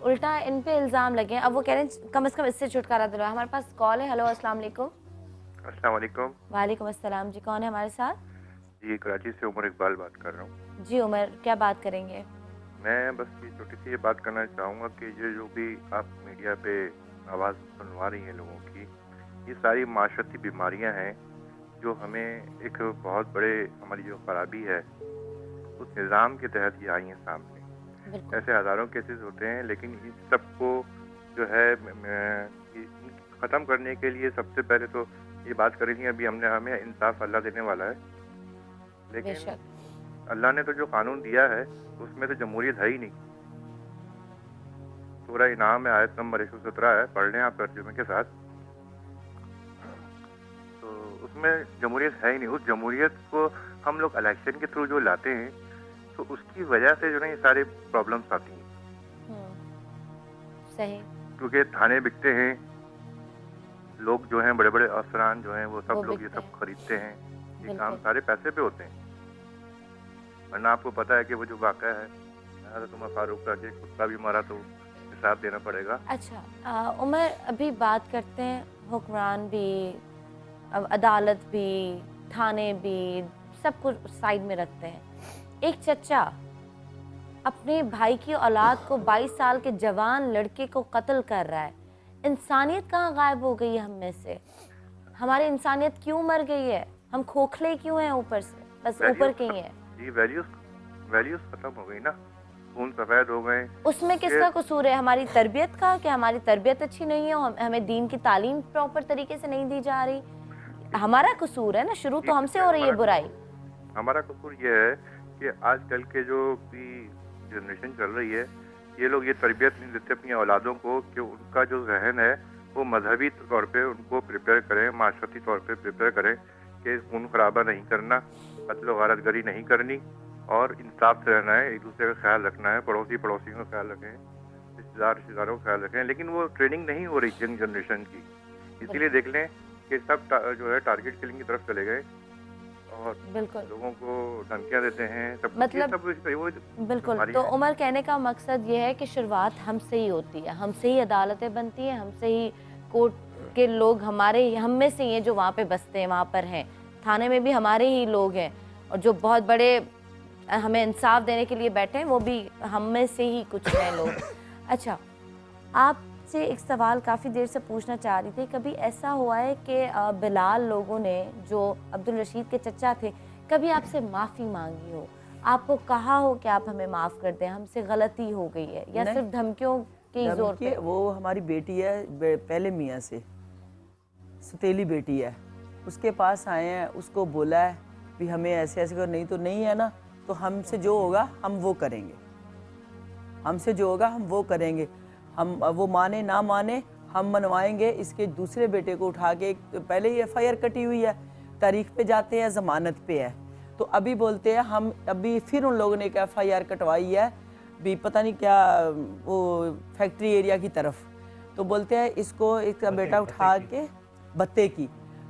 الٹا ان پہ الزام لگے ہیں. اب وہ کہہ رہے ہیں کم از کم اس سے چھٹکارا دلائیں. ہمارے پاس کال ہے. ہلو السلام علیکم. السلام علیکم. وعلیکم السلام. جی کون ہے ہمارے ساتھ؟ جی کراچی سے عمر اقبال بات کر رہا ہوں. جی عمر، کیا بات کریں گے؟ میں بس یہ چھوٹی سی یہ بات کرنا چاہوں گا کہ یہ جو بھی آپ میڈیا پہ آواز سنوا رہی ہیں لوگوں کی، یہ ساری معاشرتی بیماریاں ہیں جو ہمیں ایک بہت بڑے ہماری جو خرابی ہے اس نظام کے تحت یہ آئی ہیں سامنے. ایسے ہزاروں کیسز ہوتے ہیں، لیکن ان سب کو جو ہے ختم کرنے کے لیے سب سے پہلے تو یہ بات کری تھی ابھی ہمیں انصاف اللہ دینے والا ہے، لیکن اللہ نے تو جو قانون دیا ہے اس میں تو جمہوریت ہے ہی نہیں. سورہ انعام میں آیت نمبر 117 ہے، پڑھ لیں آپ ترجمے کے ساتھ. تو اس میں جمہوریت ہے ہی نہیں. اس جمہوریت کو ہم لوگ الیکشن کے تھرو جو لاتے ہیں تو اس کی وجہ سے جو نا یہ سارے پرابلمس آتی ہیں. صحیح. کیونکہ تھانے بکتے ہیں، لوگ جو ہیں بڑے بڑے افسران جو ہیں وہ سب لوگ یہ سب خریدتے ہیں. یہ کام سارے پیسے پہ ہوتے ہیں. ورنہ آپ کو پتا ہے کہ وہ جو واقعہ ہے حضرت عمر فاروق کا کہ کتا بھی مارا تو حساب دینا پڑے گا. اچھا عمر، ابھی بات کرتے ہیں حکمران بھی، عدالت بھی، تھانے بھی، سب کچھ سائڈ میں رکھتے ہیں. ایک چچا اپنے بھائی کی اولاد کو 22 سال کے جوان لڑکے کو قتل کر رہا ہے. انسانیت کہاں غائب ہو گئی ہے ہم میں سے؟ ہماری انسانیت کیوں مر گئی ہے؟ ہم کھوکھلے کیوں ہیں اوپر سے؟ بس اوپر کے ہی ہیں. جی ویلیوز ختم ہو گئی نا، خون سفید ہو گئے. اس میں کس کا قصور ہے؟ ہماری تربیت کا، کہ ہماری تربیت اچھی نہیں ہے، ہمیں دین کی تعلیم پراپر طریقے سے نہیں دی جا رہی؟ ہمارا قصور ہے نا، شروع تو ہم سے ہو رہی ہے برائی. ہمارا قصور یہ ہے کہ آج کل کے جو بھی جنریشن چل رہی ہے، یہ لوگ یہ تربیت نہیں دیتے اپنی اولادوں کو کہ ان کا جو ذہن ہے وہ مذہبی طور پہ ان کو پریپیئر کریں، معاشرتی طور پہ پریپیئر کریں کہ خون خرابہ نہیں کرنا، قتل و غارت گری نہیں کرنی، اور انصاف سے رہنا ہے، ایک دوسرے کا خیال رکھنا ہے، پڑوسیوں کا خیال رکھیں، رشتہ داروں کا خیال رکھیں. لیکن وہ ٹریننگ نہیں ہو رہی ینگ جنریشن کی. اسی لیے دیکھ لیں کہ سب جو ہے ٹارگیٹ کلنگ کی طرف چلے گئے اور لوگوں کو دھمکیاں دیتے ہیں. بالکل. تو عمر کہنے کا مقصد یہ ہے کہ شروعات ہم سے ہی ہوتی ہے، ہم سے ہی عدالتیں بنتی ہیں، ہم سے ہی کورٹ کے لوگ ہم میں سے ہی ہیں جو وہاں پہ بستے ہیں، وہاں پر ہیں. تھانے میں بھی ہمارے ہی لوگ ہیں، اور جو بہت بڑے ہمیں انصاف دینے کے لیے بیٹھے ہیں وہ بھی ہم میں سے ہی کچھ ہیں لوگ. اچھا، آپ سے ایک سوال کافی دیر سے پوچھنا چاہ رہی تھی. کبھی ایسا ہوا ہے کہ بلال لوگوں نے، جو عبدالرشید کے چچا تھے، کبھی آپ سے معافی مانگی ہو، آپ کو کہا ہو کہ آپ ہمیں معاف کر دیں، ہم سے غلطی ہو گئی ہے، یا صرف دھمکیوں کے زور پہ؟ وہ ہماری بیٹی ہے پہلے میاں سے، ستیلی بیٹی ہے، اس کے پاس آئے ہیں، اس کو بولا ہے بھی ہمیں ایسے ایسے کر، نہیں تو نہیں ہے نا، تو ہم سے جو ہوگا ہم وہ کریں گے، ہم سے جو ہوگا ہم وہ کریں گے، ہم وہ مانے نہ مانے ہم منوائیں گے. اس کے دوسرے بیٹے کو اٹھا کے پہلے ہی ایف آئی آر کٹی ہوئی ہے، تاریخ پہ جاتے ہیں، ضمانت پہ ہے، تو ابھی بولتے ہیں ہم ابھی پھر ان لوگوں نے ایک ایف آئی آر کٹوائی ہے بھی پتہ نہیں کیا وہ فیکٹری ایریا کی طرف، تو بولتے ہیں اس کو ایک بیٹا اٹھا کے بتے کی،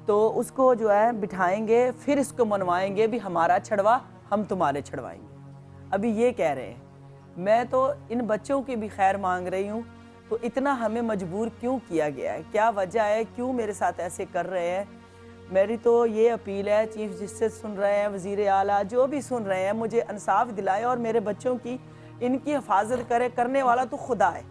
تو اس کو جو ہے بٹھائیں گے، پھر اس کو منوائیں گے بھی ہمارا چھڑوا ہم تمہارے چھڑوائیں گے. ابھی یہ کہہ رہے ہیں. میں تو ان بچوں کی بھی خیر مانگ رہی ہوں، تو اتنا ہمیں مجبور کیوں کیا گیا ہے؟ کیا وجہ ہے؟ کیوں میرے ساتھ ایسے کر رہے ہیں؟ میری تو یہ اپیل ہے، چیف جسٹس سن رہے ہیں، وزیر اعلیٰ جو بھی سن رہے ہیں، مجھے انصاف دلائے اور میرے بچوں کی ان کی حفاظت کرے. کرنے والا تو خدا ہے،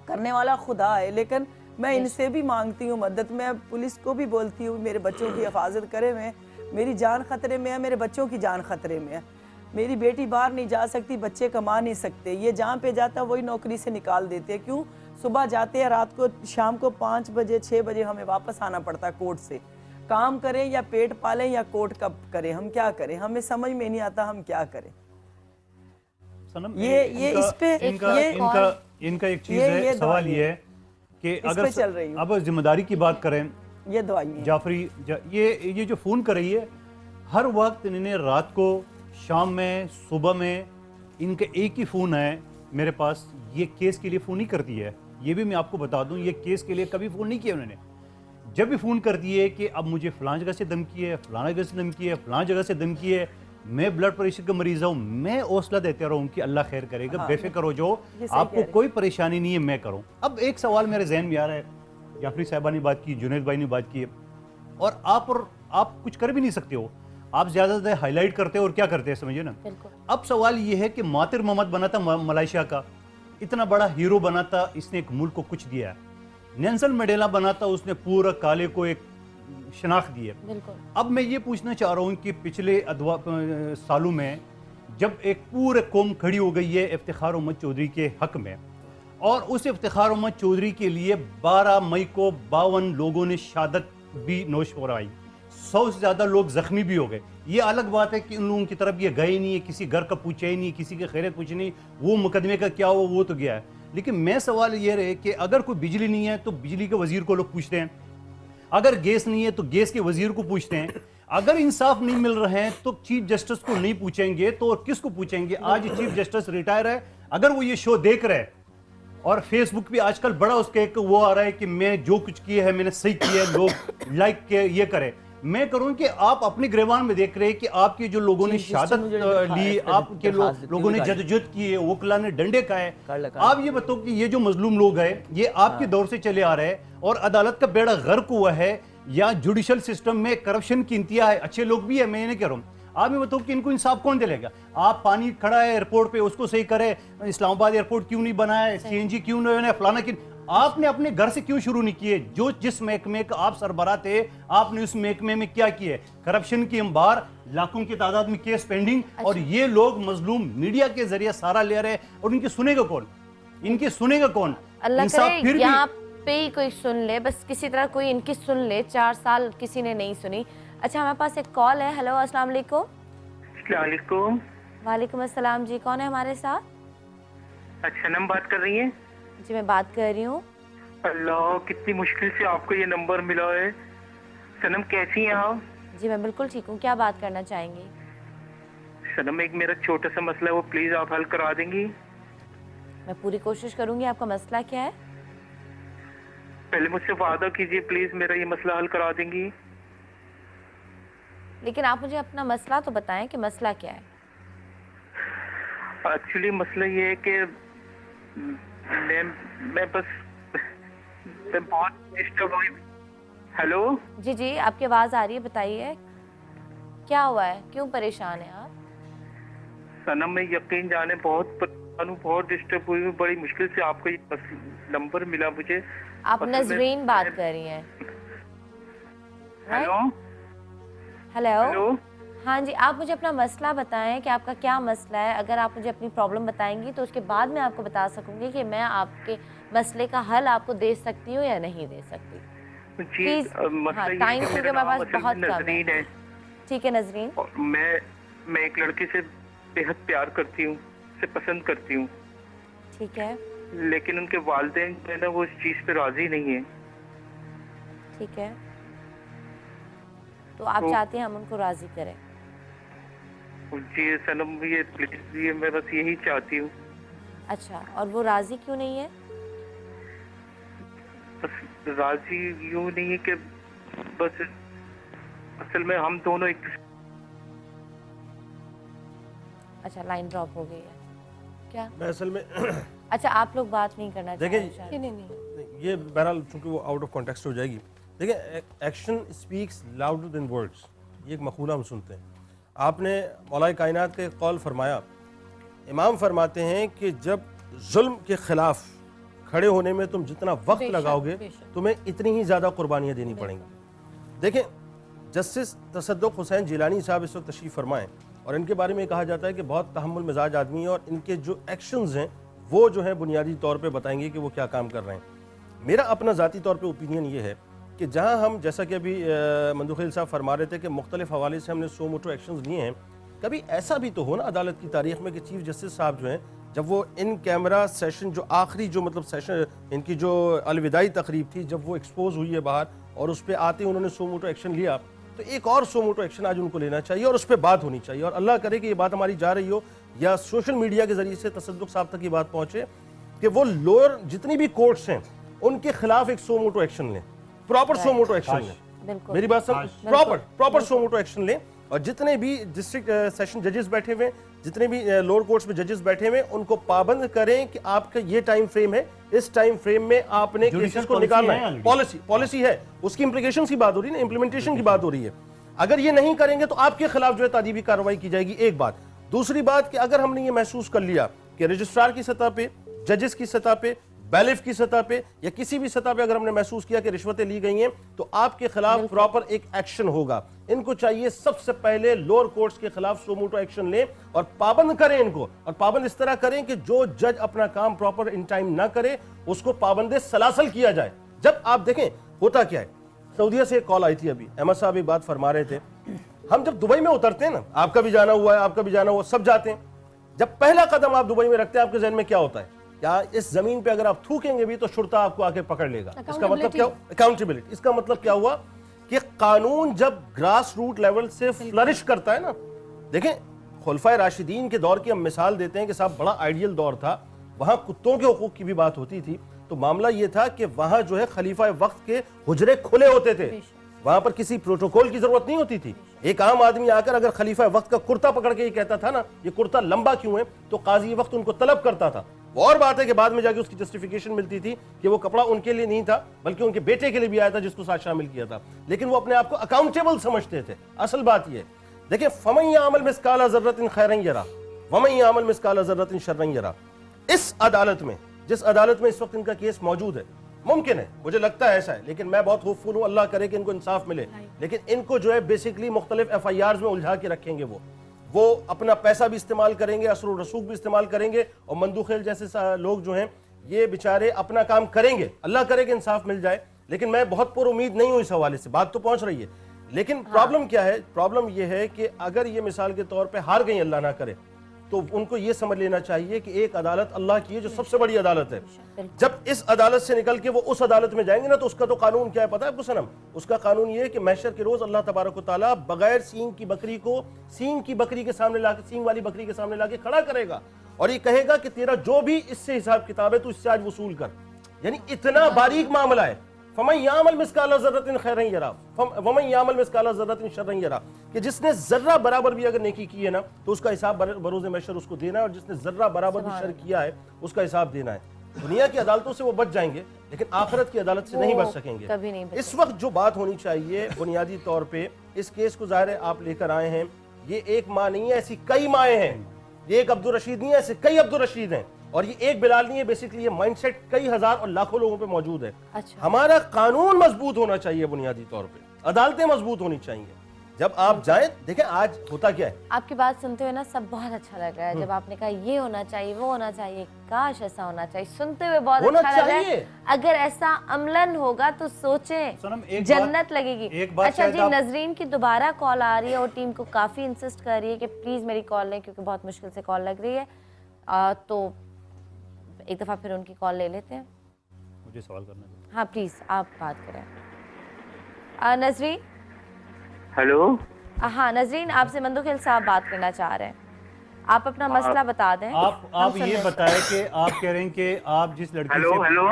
کرنے والا خدا ہے، لیکن میں ان سے بھی مانگتی ہوں مدد. میں پولیس کو بھی بولتی ہوں میرے بچوں کی حفاظت کرے. میں میری جان خطرے میں ہے, میرے بچوں کی جان خطرے میں ہے. میری بیٹی باہر نہیں جا سکتی, بچے کما نہیں سکتے. یہ جہاں پہ جاتا وہی نوکری سے نکال دیتے. کیوں؟ صبح جاتے ہیں, رات کو شام کو 5 بجے 6 بجے ہمیں واپس آنا پڑتا ہے کورٹ سے. کام کریں یا پیٹ پالیں یا کورٹ کب کریں, ہم کیا کریں؟ ہمیں سمجھ میں نہیں آتا ہم کیا کریں. یہ اس پہ ان کا ایک چیز ہے, سوال یہ ہے کہ اگر اب ذمہ داری کی بات کریں, یہ دعائیں جعفری یہ جو فون کر رہی ہے ہر وقت, انہیں رات کو, شام میں, صبح میں, ان کا ایک ہی فون ہے میرے پاس. یہ کیس کے لیے فون نہیں کرتی ہے, یہ بھی میں آپ کو بتا دوں, یہ کیس کے لیے کبھی فون نہیں کیا انہوں نے. جب بھی فون کرتی ہے کہ اب مجھے فلاں جگہ سے دھمکی ہے, فلاں جگہ سے دھمکی ہے, فلاں جگہ سے دھمکی ہے, میں بلڈ پریشر کا مریض ہوں, میں حوصلہ دیتے رہوں کہ اللہ خیر کرے گا, بے فکر ہو جو, آپ کو کوئی پریشانی نہیں ہے, میں کروں. اب ایک سوال میرے ذہن میں آ رہا ہے, جعفری صاحبہ نے بات کی, جنید بھائی نے بات کی, اور آپ کچھ کر بھی نہیں سکتے ہو, آپ زیادہ زیادہ ہائی لائٹ کرتے اور کیا کرتے ہیں, سمجھے نا. اب سوال یہ ہے کہ ماتر محمد بنا تھا ملائیشیا کا, اتنا بڑا ہیرو بنا تھا, اس نے ایک ملک کو کچھ دیا ہے. نیلسن منڈیلا بنا تھا, اس نے پورا کالے کو ایک شناخت دی ہے. اب میں یہ پوچھنا چاہ رہا ہوں کہ پچھلے سالوں میں جب ایک پورے قوم کھڑی ہو گئی ہے افتخار احمد چودھری کے حق میں, اور اس افتخار احمد چودھری کے لیے 12 مئی کو 52 لوگوں نے شہادت بھی نوش کرائی, 100 سے زیادہ لوگ زخمی بھی ہو گئے. یہ الگ بات ہے کہ ان لوگوں کی طرف یہ گئے نہیں ہے, کسی گھر کا پوچھا ہی نہیں, کسی کی خیریت پوچھی نہیں, وہ مقدمے کا کیا ہوا وہ تو گیا ہے. لیکن میں سوال یہ رہے کہ اگر کوئی بجلی نہیں ہے تو بجلی کے وزیر کو لوگ پوچھتے ہیں, اگر گیس نہیں ہے تو گیس کے وزیر کو پوچھتے ہیں, اگر انصاف نہیں مل رہے ہیں تو چیف جسٹس کو نہیں پوچھیں گے تو کس کو پوچھیں گے؟ آج چیف جسٹس ریٹائر ہے, اگر وہ یہ شو دیکھ رہے اور فیس بک پہ آج کل بڑا اس کا ایک وہ آ رہا ہے کہ میں جو کچھ کیا ہے میں نے صحیح کیا ہے, لوگ لائک کے یہ کرے, میں کروں کہ آپ اپنے گریوان میں دیکھ رہے ہیں کہ آپ کے جو لوگوں نے شہادت لی, آپ کے لوگوں نے جدوجہد کی ہے, وکلا نے ڈنڈے کھائے, آپ یہ بتاؤ کہ یہ جو مظلوم لوگ ہیں یہ آپ کے دور سے چلے آ رہے ہیں اور عدالت کا بیڑا غرق ہوا ہے, یا جوڈیشل سسٹم میں کرپشن کی انتہا ہے. اچھے لوگ بھی ہیں, میں نہیں کہہ رہا ہوں, آپ یہ بتاؤ کہ ان کو انصاف کون دلے گا؟ آپ پانی کھڑا ہے ایئرپورٹ پہ, اس کو صحیح کرے, اسلام آباد ایئرپورٹ کیوں نہیں بنایا ہے, سی این جی کیوں نہیں بنایا, فلانا کیوں, آپ نے اپنے گھر سے کیوں شروع نہیں کیے؟ جس محکمے کا آپ سربراہ تھے آپ نے اس محکمے میں کیا کیے؟ کرپشن کی انبار, لاکھوں کی تعداد میں کیس پینڈنگ, اور یہ لوگ مظلوم میڈیا کے ذریعے سارا لے رہے, اور ان کی سنے گا کون؟ ان کی سنے گا کون؟ اللہ کرے یہاں پہ ہی کوئی سن لے, بس کسی طرح کوئی ان کی سن لے. 4 سال کسی نے نہیں سنی. اچھا ہمارے پاس ایک کال ہے. ہیلو, السلام علیکم. السلام علیکم. وعلیکم السلام جی, کون ہے ہمارے ساتھ؟ اچھا نم بات کر رہی ہیں؟ جی میں بات کر رہی ہوں. اللہ کتنی مشکل سے آپ کو یہ نمبر ملا ہے. سنم کیسی ہیں آپ؟ جی میں بالکل ٹھیک ہوں, کیا بات کرنا چاہیں گی؟ سنم ایک میرا چھوٹا سا مسئلہ ہے, وہ پلیز آپ حل کرا دیں گی؟ میں پوری کوشش کروں گی. آپ کا مسئلہ کیا ہے؟ پہلے مجھ سے وعدہ کیجئے پلیز میرا یہ مسئلہ حل کرا دیں گی. لیکن آپ مجھے اپنا مسئلہ تو بتائیں کہ مسئلہ کیا ہے. ایکچولی مسئلہ یہ ہے کہ میں بس بہت ڈسٹرب ہوئی. ہیلو جی جی آپ کی آواز آ رہی ہے, بتائیے کیا ہوا ہے, کیوں پریشان ہیں آپ؟ سنم میں یقین جانے بہت پریشان ہوں, بہت ڈسٹرب ہوئی ہوں, بڑی مشکل سے آپ کا یہ نمبر ملا مجھے. آپ نظرین بات کر رہی ہیں؟ ہیلو ہیلو ہاں جی, آپ مجھے اپنا مسئلہ بتائیں کہ آپ کا کیا مسئلہ ہے. اگر آپ مجھے اپنی پرابلم بتائیں گی تو اس کے بعد میں آپ کو بتا سکوں گی کہ میں آپ کے مسئلے کا حل آپ کو دے سکتی ہوں یا نہیں دے سکتی. پلیز ٹائم کیونکہ ہمارے پاس بہت کم ہے. ٹھیک ہے نظرین. میں ایک لڑکی سے بے حد پیار کرتی ہوں, اسے پسند کرتی ہوں. ٹھیک ہے. لیکن ان کے والدین جو ہے نا وہ اس چیز پہ راضی نہیں ہیں. ٹھیک ہے, تو آپ چاہتے ہیں ہم ان کو راضی کریں؟ جی سنم یہ پلیز, یہ میں بس یہی چاہتی ہوں. اچھا, اور وہ راضی کیوں نہیں ہے؟ بس راضی یوں نہیں ہے کہ بس اصل میں ہم دونوں ایک. اچھا لائن ڈراپ ہو گئی ہے کیا؟ میں اصل میں اچھا آپ لوگ بات نہیں کرنا چاہتے ہیں؟ نہیں, یہ بہرحال چونکہ وہ آؤٹ آف کانٹیکسٹ ہو جائے گی. دیکھیں action speaks louder than words, یہ ایک مقولہ ہم سنتے ہیں. آپ نے مولا کائنات کا ایک قول فرمایا, امام فرماتے ہیں کہ جب ظلم کے خلاف खड़े होने में तुम जितना वक्त लगाओगे तुम्हें इतनी ही ज़्यादा कुर्बानियाँ देनी पड़ेंगी। देखें, जस्टिस तसद्दुक़ हुसैन जिलानी साहब इस वक्त तशरीफ़ फरमाएँ और इनके बारे में कहा जाता है कि बहुत तहम्मुल मिजाज आदमी है और इनके जो एक्शंस हैं वो जो है बुनियादी तौर पे बताएंगे कि वो क्या काम कर रहे हैं। मेरा अपना ज़ाती तौर पे ओपिनियन ये है कि जहाँ हम, जैसा कि अभी मंदुखेल साहब फरमा रहे थे कि मुख्तलिफ हवाले से हमने सो मोटो एक्शंस लिए हैं, कभी ऐसा भी तो हो ना अदालत की तारीख में कि चीफ जस्टिस साहब जो हैं जब वो इन कैमरा सेशन जो आखिरी जो मतलब सेशन इनकी जो अलविदाई तकरीब थी जब वो एक्सपोज हुई है बाहर और उस पर आते उन्होंने सो मोटो एक्शन लिया, तो एक और सो मोटो एक्शन आज उनको लेना चाहिए और उस पर बात होनी चाहिए। और अल्लाह करे कि ये बात हमारी जा रही हो या सोशल मीडिया के जरिए से तसद्दुक़ साहब तक ये बात पहुँचे कि वो लोअर जितनी भी कोर्ट्स हैं उनके खिलाफ एक सो मोटो एक्शन लें, प्रॉपर सो मोटो एक्शन लें। मेरी बात सब प्रॉपर सो मोटो एक्शन लें और जितने भी डिस्ट्रिक्ट सेशन जजेस बैठे हुए, जितने भी लोअर कोर्ट्स में जजेस बैठे हुए, उनको पाबंद करें कि आपका ये टाइम फ्रेम है, इस टाइम फ्रेम में आपने केसेस को निकालना है। पॉलिसी है, उसकी इंप्लीकेशन की बात हो रही है ना, इंप्लीमेंटेशन की बात हो रही है। अगर ये नहीं करेंगे तो आपके खिलाफ जो है तादीबी कार्रवाई की जाएगी। एक बात। दूसरी बात कि अगर हमने ये महसूस कर लिया कि रजिस्ट्रार की सतह पे, जजेस की सतह पे, बैलिफ की सतह पे या किसी भी सतह पे अगर हमने महसूस किया कि रिश्वतें ली गई हैं तो आपके खिलाफ प्रॉपर एक एक्शन होगा। इनको चाहिए सबसे पहले लोअर कोर्ट्स के खिलाफ सो मोटो एक्शन लें और पाबंद करें इनको, और पाबंद इस तरह करें कि जो जज अपना काम प्रॉपर इन टाइम ना करे उसको पाबंदे सलासल किया जाए। जब आप देखें होता क्या है, सऊदीया से एक कॉल आई थी अभी, अहमद साहब एक बात फरमा रहे थे, हम जब दुबई में उतरते हैं ना, आपका भी जाना हुआ है, आपका भी जाना हुआ, सब जाते हैं, जब पहला कदम आप दुबई में रखते हैं आपके जहन में क्या होता है? क्या इस जमीन पे अगर आप थूकेंगे भी तो शुरता आपको आके पकड़ लेगा। इसका मतलब क्या? अकाउंटेबिलिटी। इसका मतलब क्या हुआ कि कानून जब ग्रास रूट लेवल से फ्लरिश करता है ना, देखें खुलफाए राशिदीन के दौर की हम मिसाल देते हैं कि साहब बड़ा आइडियल दौर था, वहां कुत्तों के हुकूक की भी बात होती थी। तो मामला ये था कि वहां जो है खलीफा वक्त के हुजरे खुले होते थे, वहां पर किसी प्रोटोकॉल की जरूरत नहीं होती थी। एक आम आदमी आकर अगर खलीफा वक्त का कुर्ता पकड़ के ये कहता था ना ये कुर्ता लंबा क्यों है, तो काजी वक्त उनको तलब करता था। और बात है कि बाद में जाके उसकी जस्टिफिकेशन मिलती थी कि वो कपड़ा उनके लिए नहीं था बल्कि उनके बेटे के लिए भी आया था जिसको साथ शामिल किया था, लेकिन वो अपने आप को अकाउंटेबल समझते थे। असल बात ये देखिए, फमन यामल मिस्काला ज़र्रतिन खैरन यरा वमन यामल मिस्काला ज़र्रतिन शर्रन यरा। इस अदालत में, जिस अदालत में इस वक्त इनका केस मौजूद है, मुमकिन है, मुझे लगता है ऐसा है, लेकिन मैं बहुत होपफुल हूँ, अल्लाह करे कि इनको इंसाफ मिले, लेकिन इनको जो है बेसिकली मुख्तलिफ FIRs में उलझा के रखेंगे। वो अपना पैसा भी इस्तेमाल करेंगे, असर रसूख भी इस्तेमाल करेंगे, और मंदूखेल जैसे लोग जो हैं ये बेचारे अपना काम करेंगे। अल्लाह करे कि इंसाफ मिल जाए, लेकिन मैं बहुत पुर उम्मीद नहीं हूँ इस हवाले से। बात तो पहुँच रही है, लेकिन प्रॉब्लम क्या है? प्रॉब्लम ये है कि अगर ये मिसाल के तौर पर हार गई, अल्लाह ना करे, तो उनको ये समझ लेना चाहिए कि एक अदालत अल्लाह की है जो सबसे बड़ी अदालत है। जब इस अदालत से निकल के वो उस अदालत में जाएंगे ना, तो उसका तो कानून क्या है पता है आपको सनम? उसका कानून ये है कि महशर के रोज अल्लाह तबारक व तआला बगैर सींग की बकरी को सींग की बकरी के सामने लाके, सींग वाली बकरी के सामने लाके खड़ा करेगा और ये कहेगा कि तेरा जो भी इससे हिसाब किताब है तू इससे आज वसूल कर। यानी इतना बारीक मामला है। फमन यामल मिस्काला ज़र्रतिन खैरन यरा वमन यामल मिस्काला ज़र्रतिन शर्रन यरा, कि जिसने जर्रा बराबर भी अगर नेकी की है ना तो उसका हिसाब बरोज़ महशर उसको देना है, और जिसने जर्रा बराबर भी शर किया है उसका हिसाब देना है। दुनिया की अदालतों से वो बच जाएंगे, लेकिन आखिरत की अदालत से नहीं बच सकेंगे। कभी नहीं बच। इस वक्त जो बात होनी चाहिए बुनियादी तौर पर, इस केस को ज़ाहिर है आप लेकर आए हैं, ये एक माँ नहीं है, ऐसी कई माएँ हैं। ये एक अब्दुल रशीद नहीं है, ऐसे कई अब्दुल रशीद हैं, और ये एक बिलाल नहीं है। बेसिकली ये माइंडसेट कई हजार और लाखों लोगों पे मौजूद है। अच्छा। हमारा कानून मजबूत होना चाहिए बुनियादी तौर पे, अदालतें मजबूत होनी चाहिए। जब आप जाएं, देखें आज होता क्या है। आपकी बात सुनते हुए ना सब बहुत अच्छा लग रहा है। जब आपने कहा ये होना चाहिए, वो होना चाहिए, काश ऐसा होना चाहिए, सुनते हुए बहुत अच्छा लग रहा है। अगर ऐसा अमलन होगा तो सोचें जन्नत लगेगी। अच्छा जी, नजरीन की दोबारा कॉल आ रही है और टीम को काफी इंसिस्ट कर रही है कि प्लीज मेरी कॉल लें, क्योंकि बहुत मुश्किल से कॉल लग रही है। तो एक दफा फिर उनकी कॉल ले लेते हैं। मुझे सवाल करना है। हाँ प्लीज आप बात करें। नजरीन। हेलो। हाँ नजरीन, आपसे मंदुखेल साहब बात करना चाह रहे हैं। आप अपना मसला बता दें। आप ये बताएं कि आप कह रहे हैं कि आप जिस लड़की से हेलो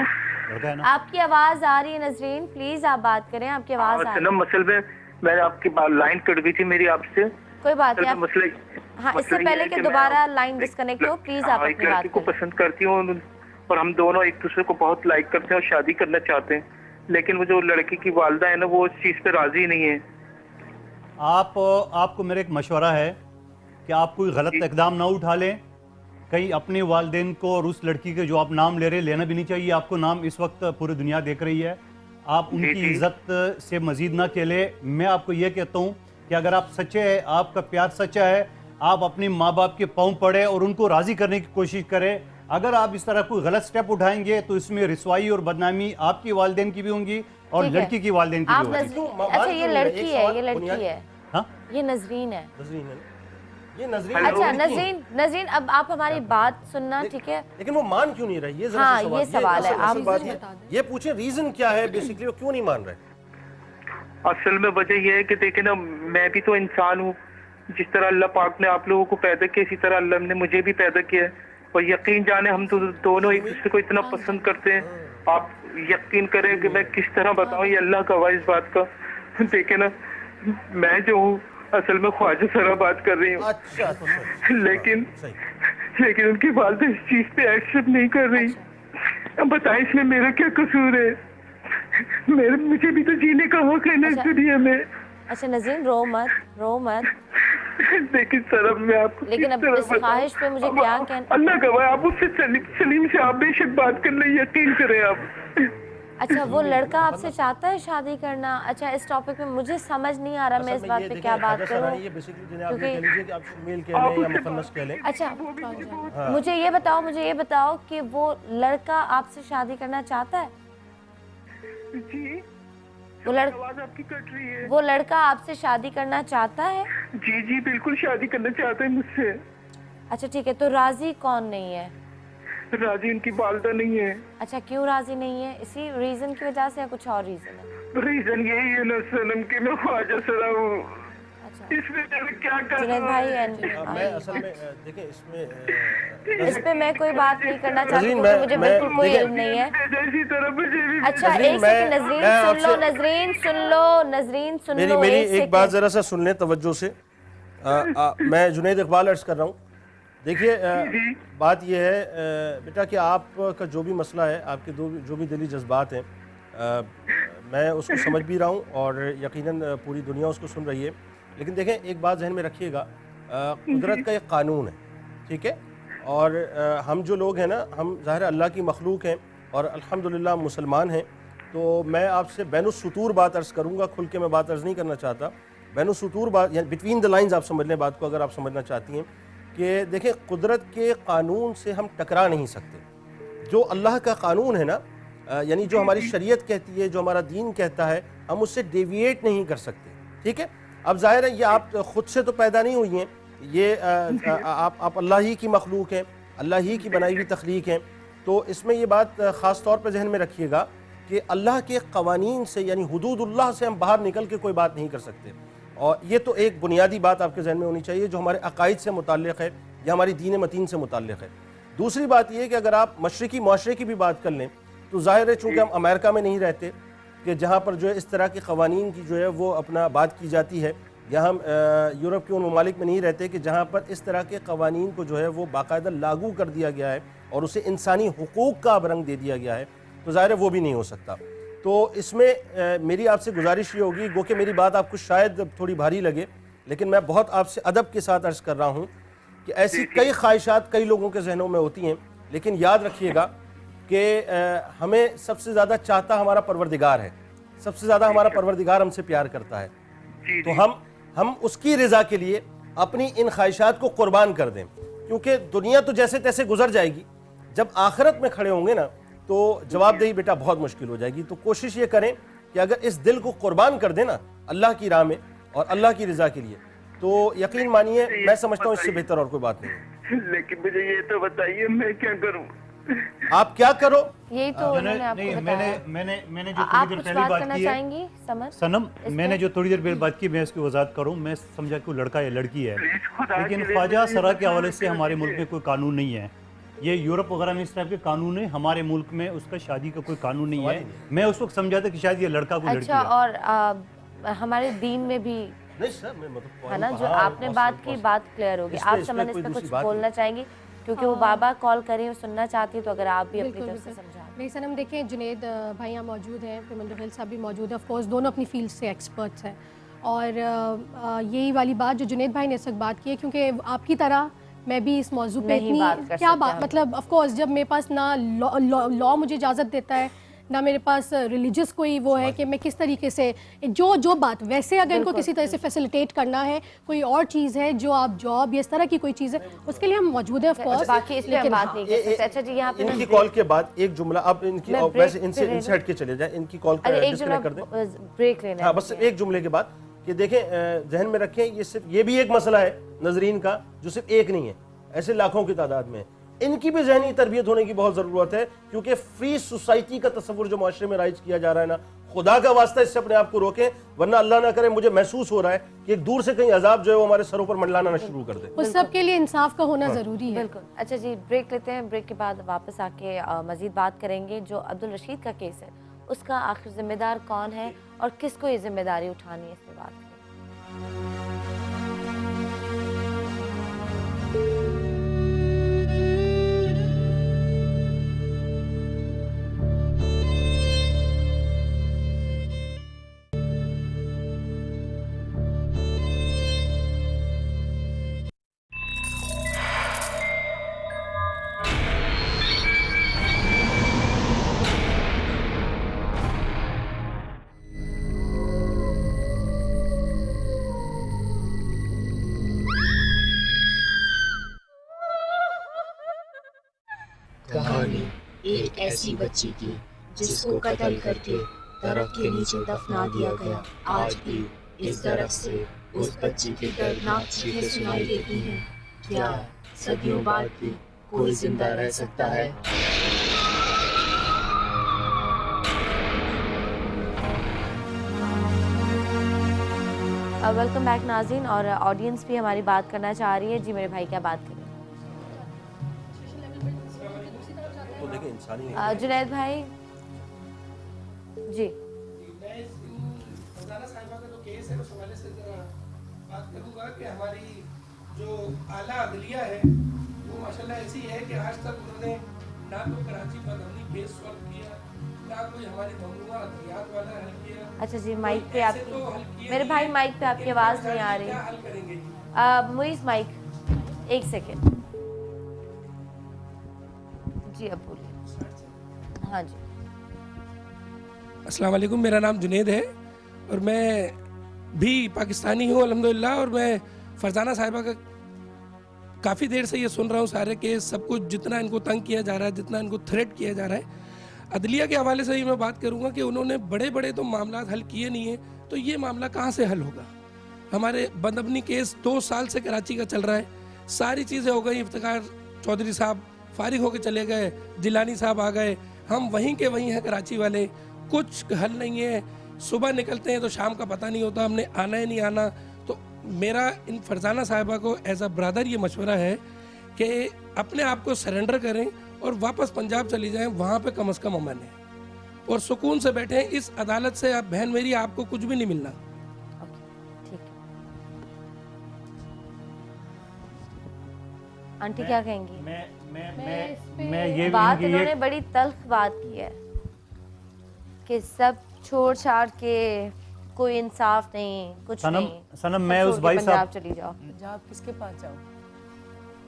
आपकी आवाज आ रही है नजरीन, प्लीज आप बात करें, आपकी आवाज आ रही है। मसल में मैंने आपकी लाइन कट गई थी मेरी आपसे। कोई बात नहीं। हाँ, इससे पहले कि दोबारा लाइन डिस्कनेक्ट हो, प्लीज आप अपनी बात को पसंद करती हूँ और हम दोनों एक दूसरे को बहुत लाइक करते हैं और शादी करना चाहते हैं, लेकिन वो जो लड़की की वालिदा है ना वो उस चीज पे राजी नहीं है। आपको मेरा एक मशवरा है कि आप कोई गलत इकदाम ना उठा लें, कहीं अपने वालदेन को और उस लड़की के जो आप नाम ले रहे हैं लेना भी नहीं चाहिए। आपको नाम इस वक्त पूरी दुनिया देख रही है, आप उनकी इज्जत से मजीद ना खेले। मैं आपको ये कहता हूँ कि अगर आप सच्चे हैं, आपका प्यार सच्चा है, आप अपने माँ बाप के पाँव पड़े और उनको राज़ी करने की कोशिश करें। अगर आप इस तरह कोई गलत स्टेप उठाएंगे तो इसमें रिसवाई और बदनामी आपकी वालदेन की भी होंगी और लड़की की वालदेन की भी होगी। अच्छा ये लड़की है, ये लड़की है, हाँ ये नजरीन है। ये नजरीन, अच्छा नजरीन अब आप हमारी बात सुनना, ठीक है? लेकिन वो मान क्यों नहीं रही? ये जरा हाँ, सा ये सवाल है, आप बात ये पूछे रीजन क्या है बेसिकली, वो क्यों नहीं मान रहे? असल में वजह यह है कि देखे ना, मैं भी तो इंसान हूँ। जिस तरह अल्लाह पाक ने आप लोगों को पैदा किया, इसी तरह अल्लाह ने मुझे भी पैदा किया है। और यकीन जाने हम तो दोनों एक दूसरे को इतना पसंद करते हैं, आप यकीन करें कि मैं किस तरह बताऊं, ये अल्लाह का वाइस बात का। देखे ना, मैं जो हूँ असल में ख्वाजा सरा बात कर रही हूँ, लेकिन उनकी वालिदा इस चीज पे एक्सेप्ट नहीं कर रही। अब बताएं इसमें मेरा क्या कसूर है? मुझे भी तो जीने का हक है ना इस दुनिया में। अच्छा नजरीन रो मत। लेकिन सर अब मैं आपको लेकिन अब इस ख्वाहिश पे मुझे क्या कहना, अल्लाह गवाह, आप उससे सलीम से आप बेशक बात कर ले, यकीन करें आप। अच्छा वो लड़का आपसे चाहता है शादी करना? अच्छा इस टॉपिक में मुझे समझ नहीं आ रहा मैं इस बात पे क्या बात करूं, क्योंकि अच्छा मुझे ये बताओ कि वो लड़का आपसे शादी करना चाहता है? जी वो लड़का आपसे शादी करना चाहता है? जी बिल्कुल शादी करना चाहता है मुझसे। अच्छा ठीक है, तो राजी कौन नहीं है? राजी उनकी वालिदा नहीं है। अच्छा क्यों राजी नहीं है? इसी रीजन की वजह से या कुछ और रीजन है? रीजन यही है ना सनम कि मैं ख्वाजा सरा हूँ। इसमें क्या कर जुनैद भाई मैं असल में देखें इसमें इस पे मैं कोई बात नहीं करना चाहती क्योंकि मुझे बिल्कुल कोई इल्म नहीं है। अच्छा एक सेकंड नजरीन सुन लो मेरी एक बात जरा सा सुन लें तवज्जो से। मैं जुनैद इकबाल अर्ज कर रहा हूँ। देखिए बात यह है बेटा कि आपका जो भी मसला है, आपके जो भी दिली जज्बात हैं, मैं उसको समझ भी रहा हूँ और यकीनन पूरी दुनिया उसको सुन रही है। लेकिन देखें एक बात जहन में रखिएगा, कुदरत का एक कानून है, ठीक है? और हम जो लोग हैं ना, हम ज़ाहिर अल्लाह की मखलूक हैं और अल्हम्दुलिल्लाह मुसलमान हैं। तो मैं आपसे बैनुस्सुतूर बात अर्ज़ करूँगा, खुल के मैं बात अर्ज़ नहीं करना चाहता। बैनुस्सुतूर बात यानी बिटवीन द लाइंस आप समझ लें बात को, अगर आप समझना चाहती हैं कि देखें कुदरत के कानून से हम टकरा नहीं सकते। जो अल्लाह का कानून है ना, यानी जो हमारी शरीयत कहती है, जो हमारा दीन कहता है, हम उससे डेविएट नहीं कर सकते, ठीक है? अब जाहिर है ये आप खुद से तो पैदा नहीं हुई हैं, ये आप अल्लाह ही की मखलूक हैं, अल्लाह ही की बनाई हुई तख्लीक हैं। तो इसमें ये बात ख़ास तौर पर जहन में रखिएगा कि अल्लाह के क़वानीन से यानी हुदूदुल्लाह से हम बाहर निकल के कोई बात नहीं कर सकते। और ये तो एक बुनियादी बात आपके जहन में होनी चाहिए जो हमारे अकायद से मुताल्लिक़ है या हमारी दीन मतीन से मुताल्लिक़ है। दूसरी बात ये कि अगर आप मशरिकी मुआशरे की भी बात कर लें तो ज़ाहिर है चूँकि हम अमेरिका में नहीं रहते कि जहाँ पर जो है इस तरह के क़वानीन की जो है वो अपना बात की जाती है, या हम यूरोप के उन ममालिक में नहीं रहते कि जहाँ पर इस तरह के क़वानीन को जो है वो बाकायदा लागू कर दिया गया है और उसे इंसानी हुकूक का अब रंग दे दिया गया है, तो ज़ाहिर है वो भी नहीं हो सकता। तो इसमें मेरी आपसे गुजारिश ये होगी, गो कि मेरी बात आपको शायद थोड़ी भारी लगे, लेकिन मैं बहुत आपसे अदब के साथ अर्ज़ कर रहा हूँ कि ऐसी कई ख्वाहिशात कई लोगों के जहनों में होती हैं, लेकिन याद रखिएगा कि हमें सबसे ज़्यादा चाहता हमारा परवरदिगार है, सबसे ज़्यादा हमारा परवरदिगार हमसे प्यार करता है। तो हम उसकी रज़ा के लिए अपनी इन ख्वाहिशात को कुर्बान कर दें, क्योंकि दुनिया तो जैसे तैसे गुजर जाएगी, जब आखिरत में खड़े होंगे ना तो जवाबदेही बेटा बहुत मुश्किल हो जाएगी। तो कोशिश ये करें कि अगर इस दिल को कुर्बान कर देना अल्लाह की राह में और अल्लाह की रज़ा के लिए, तो यकीन मानिए मैं समझता हूँ इससे बेहतर और कोई बात नहीं है। लेकिन मुझे ये तो बताइए मैं क्या करूँ? आप क्या करो? यही तो उन्होंने आपको बताया। मैंने जो थोड़ी देर पहले बात की है सनम, मैंने जो थोड़ी देर पहले बात की मैं इसकी वजाहत करूँ। मैं समझा कि लड़का या लड़की है, लेकिन ख्वाजा सरा के हवाले से हमारे मुल्क में कोई कानून नहीं है। ये यूरोप वगैरह में इस टाइप के कानून है, हमारे मुल्क में उसका शादी का कोई कानून नहीं है। मैं उस वक्त समझा था कि शायद ये लड़का को लड़की है। अच्छा और हमारे दीन में भी नहीं सर, मैं मतलब है ना, जो आपने बात की बात क्लियर होगी। आप समझ इस पे कुछ बोलना चाहेंगी क्योंकि वो बाबा कॉल करी और सुनना चाहती है, तो अगर आप भी अपनी तरफ से समझा। नहीं सनम, देखें जुनैद भाई यहाँ मौजूद हैं, फिर मंदुखैल साहब भी मौजूद है, ऑफ कोर्स दोनों अपनी फील्ड से एक्सपर्ट्स हैं। और यही वाली बात जो जुनैद भाई ने इस वक्त बात की है, क्योंकि आपकी तरह میں بھی اس موضوع پہ نہیں اتنی بات کر کیا سکتے بات ہم۔ مطلب آف کورس جب میرے پاس نہ لا مجھے اجازت دیتا ہے نہ میرے پاس ریلیجس کوئی وہ ہے کہ میں کس طریقے سے جو بات ویسے اگر ان کو کسی طرح سے فیسیلیٹیٹ کرنا ہے کوئی اور چیز ہے جو آپ جاب یا اس طرح کی کوئی چیز ہے اس کے لیے ہم موجود ہیں آف کورس باقی اس لیے ہم بات نہیں کر سکتے۔ اچھا جی یہاں پہ ان کی کال کے بعد ایک جملہ اب ان کی ویسے ان سے ہٹ کے چلے جائیں، ان کی کال کا ڈسکنیکٹ کر دیں، بریک لینا ہاں بس ایک جملے کے بعد کہ دیکھیں ذہن میں رکھیں یہ بھی ایک مسئلہ ہے ناظرین کا جو صرف ایک نہیں ہے، ایسے لاکھوں کی تعداد میں ان کی بھی ذہنی تربیت ہونے کی بہت ضرورت ہے، کیونکہ فری سوسائٹی کا تصور جو معاشرے میں رائج کیا جا رہا ہے نا، خدا کا واسطہ اس سے اپنے آپ کو روکیں، ورنہ اللہ نہ کرے مجھے محسوس ہو رہا ہے کہ ایک دور سے کہیں عذاب جو ہے وہ ہمارے سروں پر منڈلانا نہ شروع کر دے۔ اس سب کے لیے انصاف کا ہونا ضروری ہے۔ بالکل۔ اچھا جی بریک لیتے ہیں، بریک کے بعد واپس آ کے مزید بات کریں گے۔ جو عبدالرشید کا کیس ہے اس کا آخر ذمہ دار کون ہے اور کس کو یہ ذمہ داری اٹھانی ہے، اس پہ بات کریں۔ کہانی ایک ایسی بچی کی جس کو قتل کر کے درخت کے نیچے دفنا دیا گیا۔ آج بھی اس درخت سے اس بچی کی دردناک چیخیں سنائی دیتی ہیں۔ کیا صدیوں بعد بھی کوئی زندہ رہ سکتا ہے؟ ویلکم بیک ناظرین، اور آڈینس بھی ہماری بات کرنا چاہ رہی ہے۔ جی میرے بھائی کیا بات کریں؟ جنید بھائی جی فرزانہ صاحبہ کا جو کیس ہے اس حوالے سے ذرا بات کروں گا کہ ہماری جو اعلیٰ عدلیہ ہے وہ ماشاءاللہ ایسی ہے کہ آج تک انہوں نے نہ تو کراچی بدامنی کیس سالو کیا، نہ کوئی ہماری ممنوعہ ادویات والا حل کیا۔ اچھا جی مائک پہ آپ کی میرے بھائی مائک پہ آپ کی آواز نہیں آ رہی۔ موئز مائک ایک سیکنڈ۔ جی اب بولیے۔ ہاں جی السلام علیکم، میرا نام جنید ہے اور میں بھی پاکستانی ہوں الحمدللہ، اور میں فرزانہ صاحبہ کا کافی دیر سے یہ سن رہا ہوں سارے کیس، سب کچھ جتنا ان کو تنگ کیا جا رہا ہے، جتنا ان کو تھریٹ کیا جا رہا ہے۔ عدلیہ کے حوالے سے ہی میں بات کروں گا کہ انہوں نے بڑے بڑے تو معاملات حل کیے نہیں ہیں، تو یہ معاملہ کہاں سے حل ہوگا؟ ہمارے بدامنی کیس 2 سال سے کراچی کا چل رہا ہے، ساری چیزیں ہو گئی، افتخار چودھری صاحب فارغ ہو کے چلے گئے، جیلانی صاحب آ گئے، ہم وہیں کے وہیں ہیں کراچی والے، کچھ حل نہیں ہے۔ صبح نکلتے ہیں تو شام کا پتہ نہیں ہوتا ہم نے آنا ہے نہیں آنا۔ تو میرا ان فرزانہ صاحبہ کو ایز اے برادر یہ مشورہ ہے کہ اپنے آپ کو سرنڈر کریں اور واپس پنجاب چلی جائیں، وہاں پہ کم از کم امن ہے اور سکون سے بیٹھیں۔ اس عدالت سے آپ بہن میری آپ کو کچھ بھی نہیں ملنا۔ آنٹی کیا کہیں گی؟ میں یہ بات انہوں نے بڑی تلخ بات کی ہے کہ سب چھوڑ چھاڑ کے کوئی انصاف نہیں، کچھ نہیں، سنم میں اس بھائی صاحب چلی جاؤ۔ پنجاب کس کے پاس جاؤ؟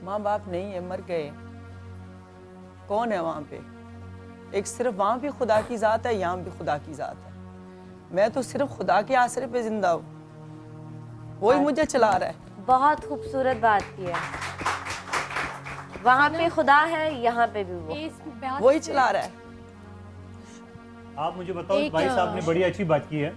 ماں باپ نہیں ہے، مر گئے، کون ہے وہاں پہ؟ ایک صرف وہاں بھی خدا کی ذات ہے، یہاں بھی خدا کی ذات ہے۔ میں تو صرف خدا کے آسرے پہ زندہ ہوں، وہی مجھے چلا رہا ہے۔ بہت خوبصورت بات کی ہے، وہاں پہ خدا ہے، یہاں پہ بھی وہی چلا رہا ہے۔ آپ مجھے بتاؤ، بھائی صاحب نے بڑی اچھی بات کی ہے،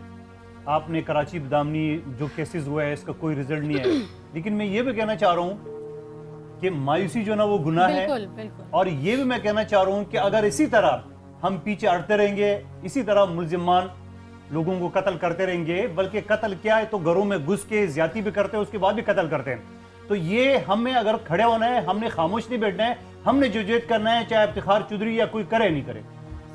آپ نے کراچی بدامنی جو کیسز ہوا ہے اس کا کوئی رزلٹ نہیں ہے، لیکن میں یہ بھی کہنا چاہ رہا ہوں کہ مایوسی جو نا وہ گناہ ہے، اور یہ بھی میں کہنا چاہ رہا ہوں کہ اگر اسی طرح ہم پیچھے ہٹتے رہیں گے، اسی طرح ملزمان لوگوں کو قتل کرتے رہیں گے، بلکہ قتل کیا ہے تو گھروں میں گھس کے زیادتی بھی کرتے ہیں، اس کے بعد بھی قتل کرتے ہیں، تو یہ ہمیں اگر کھڑے ہونا ہے، ہم نے خاموش نہیں بیٹھنا ہے، ہم نے جدوجہد کرنا ہے، چاہے افتخار چودھری یا کوئی کرے نہیں کرے۔